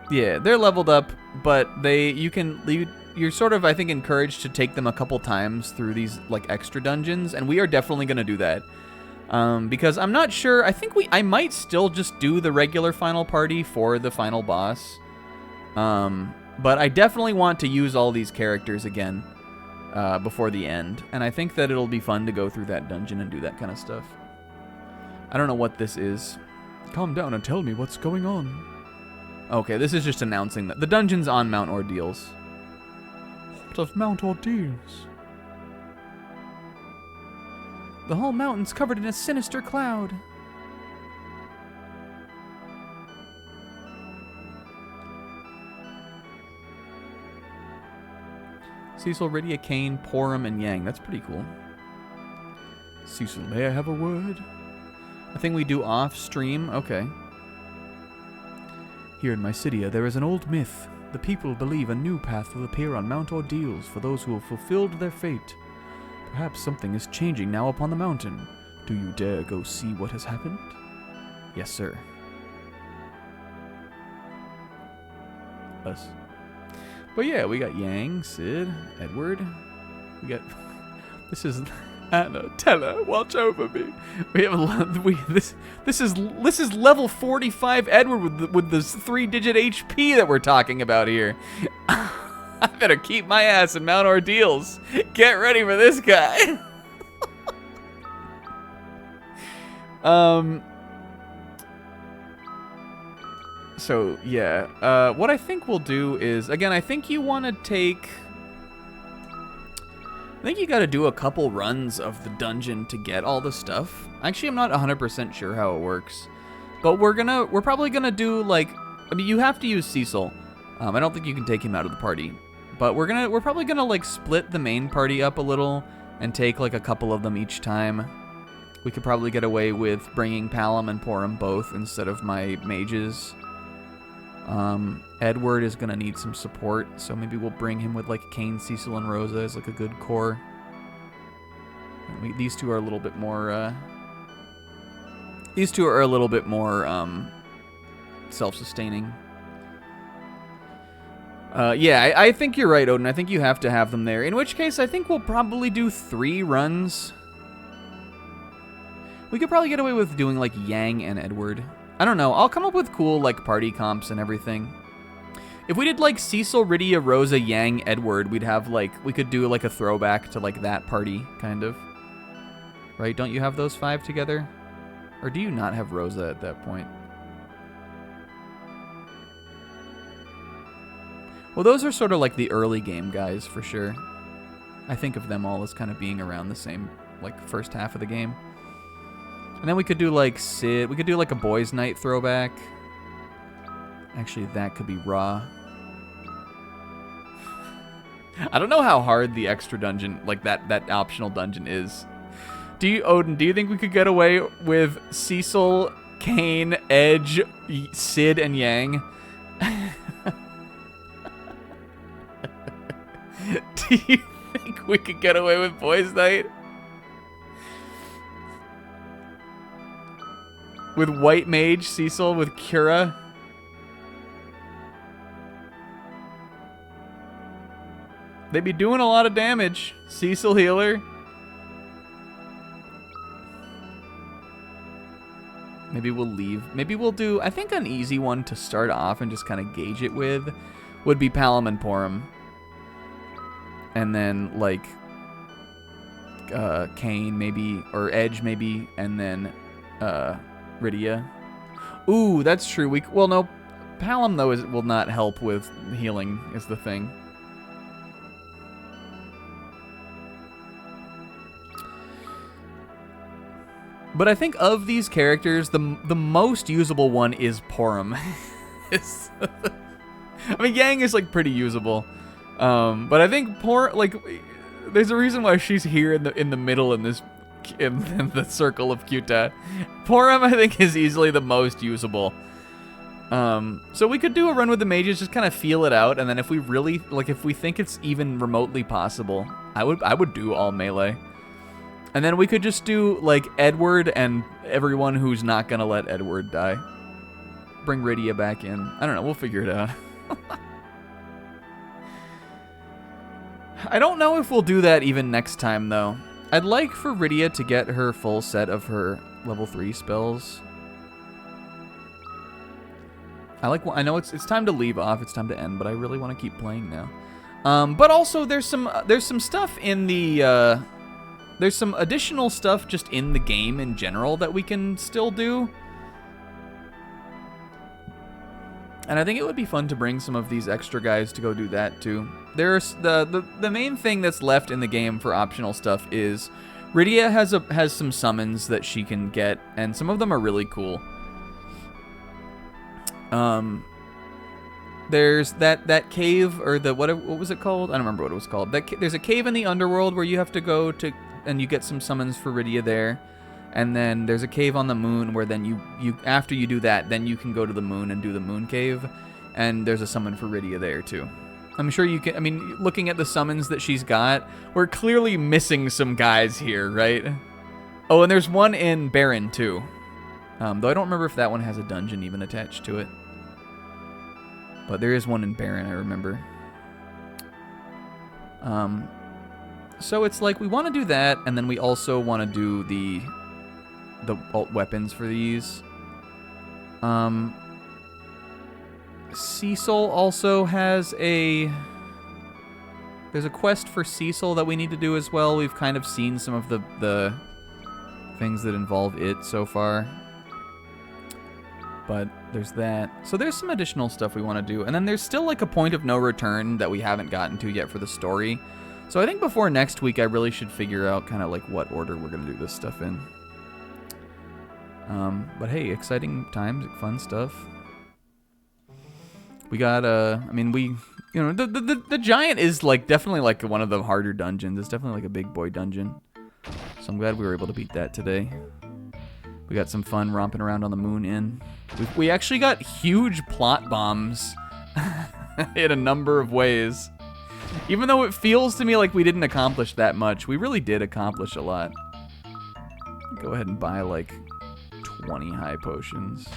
Yeah, they're leveled up, but you're sort of, I think, encouraged to take them a couple times through these, extra dungeons, and we are definitely going to do that. Because I'm not sure, I might still just do the regular final party for the final boss. But I definitely want to use all these characters again, before the end. And I think that it'll be fun to go through that dungeon and do that kind of stuff. I don't know what this is. Calm down and tell me what's going on. Okay, this is just announcing that the dungeon's on Mount Ordeals. What of Mount Ordeals? The whole mountain's covered in a sinister cloud. Cecil, Rydia, Kane, Porum, and Yang. That's pretty cool. Cecil, may I have a word? A thing we do off stream? Okay. Here in Mysidia, there is an old myth. The people believe a new path will appear on Mount Ordeals for those who have fulfilled their fate. Perhaps something is changing now upon the mountain. Do you dare go see what has happened? Yes, sir. Us. But yeah, we got Yang, Sid, Edward. We got... This is... Anna, Tella, watch over me. We have this is level 45 Edward with this 3-digit HP that we're talking about here. I better keep my ass in Mount Ordeals. Get ready for this guy. So yeah, what I think we'll do is, again, I think you want to take. I think you got to do a couple runs of the dungeon to get all the stuff. Actually, I'm not 100% sure how it works, but we're probably gonna do I mean, you have to use Cecil. I don't think you can take him out of the party. But we're probably gonna like split the main party up a little and take like a couple of them each time. We could probably get away with bringing Palom and Porum both instead of my mages. Edward is gonna need some support, so maybe we'll bring him with like Kane, Cecil, and Rosa as like a good core. These two are a little bit more. These two are a little bit more self-sustaining. Yeah, I think you're right, Odin. I think you have to have them there. In which case, I think we'll probably do 3 runs. We could probably get away with doing, like, Yang and Edward. I don't know. I'll come up with cool, like, party comps and everything. If we did, like, Cecil, Rydia, Rosa, Yang, Edward, we'd have, like, we could do, like, a throwback to, like, that party, kind of. Right? Don't you have those 5 together? Or do you not have Rosa at that point? Well, those are sort of like the early game guys, for sure. I think of them all as kind of being around the same, like, first half of the game. And then we could do, like, Sid. We could do, like, a boys' night throwback. Actually, that could be Raw. I don't know how hard the extra dungeon, like, that optional dungeon is. Odin, do you think we could get away with Cecil, Kane, Edge, Sid, and Yang? Do you think we could get away with boys' night? With White Mage, Cecil, with Kira? They'd be doing a lot of damage. Cecil healer. Maybe we'll leave. Maybe we'll do, I think an easy one to start off and just kind of gauge it with would be Palom and Porum. And then, like, Kane, maybe, or Edge, maybe, and then, Rydia. Ooh, that's true. Well, no, Palom, though, will not help with healing, is the thing. But I think of these characters, the most usable one is Porum. I mean, Yang is, like, pretty usable. But I think there's a reason why she's here in the middle in the circle of Kyuta. Porum, I think, is easily the most usable. So we could do a run with the mages, just kind of feel it out, and then if we really, like, if we think it's even remotely possible, I would do all melee. And then we could just do, like, Edward and everyone who's not gonna let Edward die. Bring Rydia back in. I don't know, we'll figure it out. I don't know if we'll do that even next time, though. I'd like for Rydia to get her full set of her level 3 spells. I know it's time to leave off, it's time to end, but I really want to keep playing now. But also there's some stuff in the there's some additional stuff just in the game in general that we can still do. And I think it would be fun to bring some of these extra guys to go do that too. There's the main thing that's left in the game for optional stuff is Rydia has some summons that she can get, and some of them are really cool. There's that cave, or what was it called? I don't remember what it was called. There's a cave in the underworld where you have to go to, and you get some summons for Rydia there. And then there's a cave on the moon where then you after you do that, then you can go to the moon and do the moon cave. And there's a summon for Rydia there too. I'm sure you can, I mean, looking at the summons that she's got, we're clearly missing some guys here, right? Oh, and there's one in Baron too. Though I don't remember if that one has a dungeon even attached to it. But there is one in Baron, I remember. So it's like we want to do that, and then we also want to do the alt weapons for these. Cecil also has there's a quest for Cecil that we need to do as well. We've kind of seen some of the things that involve it so far. But there's that. So there's some additional stuff we want to do. And then there's still like a point of no return that we haven't gotten to yet for the story. So I think before next week, I really should figure out kind of like what order we're going to do this stuff in. But hey, exciting times, fun stuff. We got I mean, the giant is like definitely like one of the harder dungeons. It's definitely like a big boy dungeon. So I'm glad we were able to beat that today. We got some fun romping around on the Moon Inn. We actually got huge plot bombs in a number of ways. Even though it feels to me like we didn't accomplish that much, we really did accomplish a lot. Go ahead and buy like 20 high potions.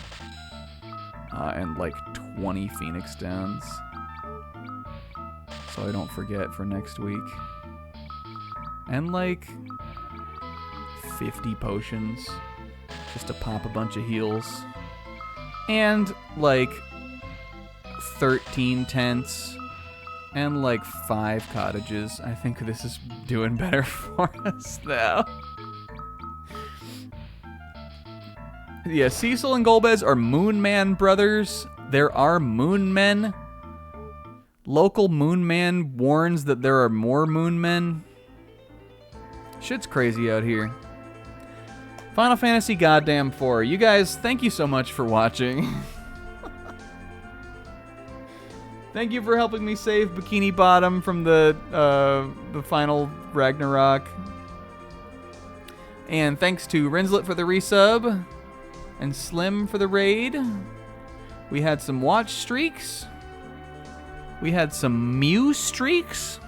And like 20 Phoenix Downs. So I don't forget for next week. And like 50 potions. Just to pop a bunch of heals. And like 13 tents. And like 5 cottages. I think this is doing better for us now. Yeah, Cecil and Golbez are Moonman brothers. There are Moonmen. Local Moonman warns that there are more Moonmen. Shit's crazy out here. Final Fantasy Goddamn 4. You guys, thank you so much for watching. Thank you for helping me save Bikini Bottom from the final Ragnarok. And thanks to Rinslet for the resub. And Slim for the raid. We had some watch streaks. We had some Mew streaks.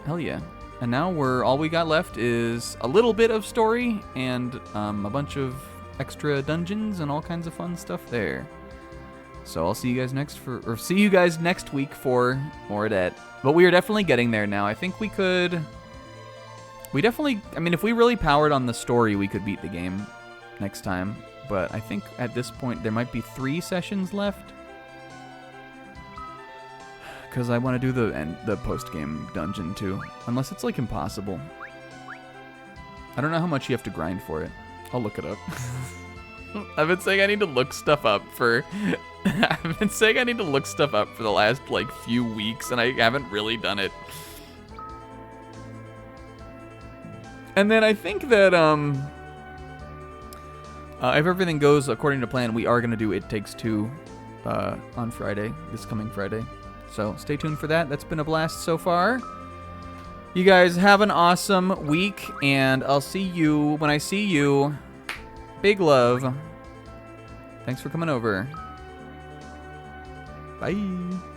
Hell yeah. And now all we got left is a little bit of story and a bunch of extra dungeons and all kinds of fun stuff there. So I'll see you guys see you guys next week for more of that. But we are definitely getting there now. I think we could. I mean, if we really powered on the story, we could beat the game next time. But I think at this point there might be 3 sessions left. Because I want to do the post-game dungeon too. Unless it's like impossible. I don't know how much you have to grind for it. I'll look it up. I've been saying I need to look stuff up for the last like few weeks, and I haven't really done it. And then I think that if everything goes according to plan, we are gonna do It Takes Two on Friday, this coming Friday. So stay tuned for that. That's been a blast so far. You guys have an awesome week, and I'll see you when I see you. Big love. Thanks for coming over. Bye.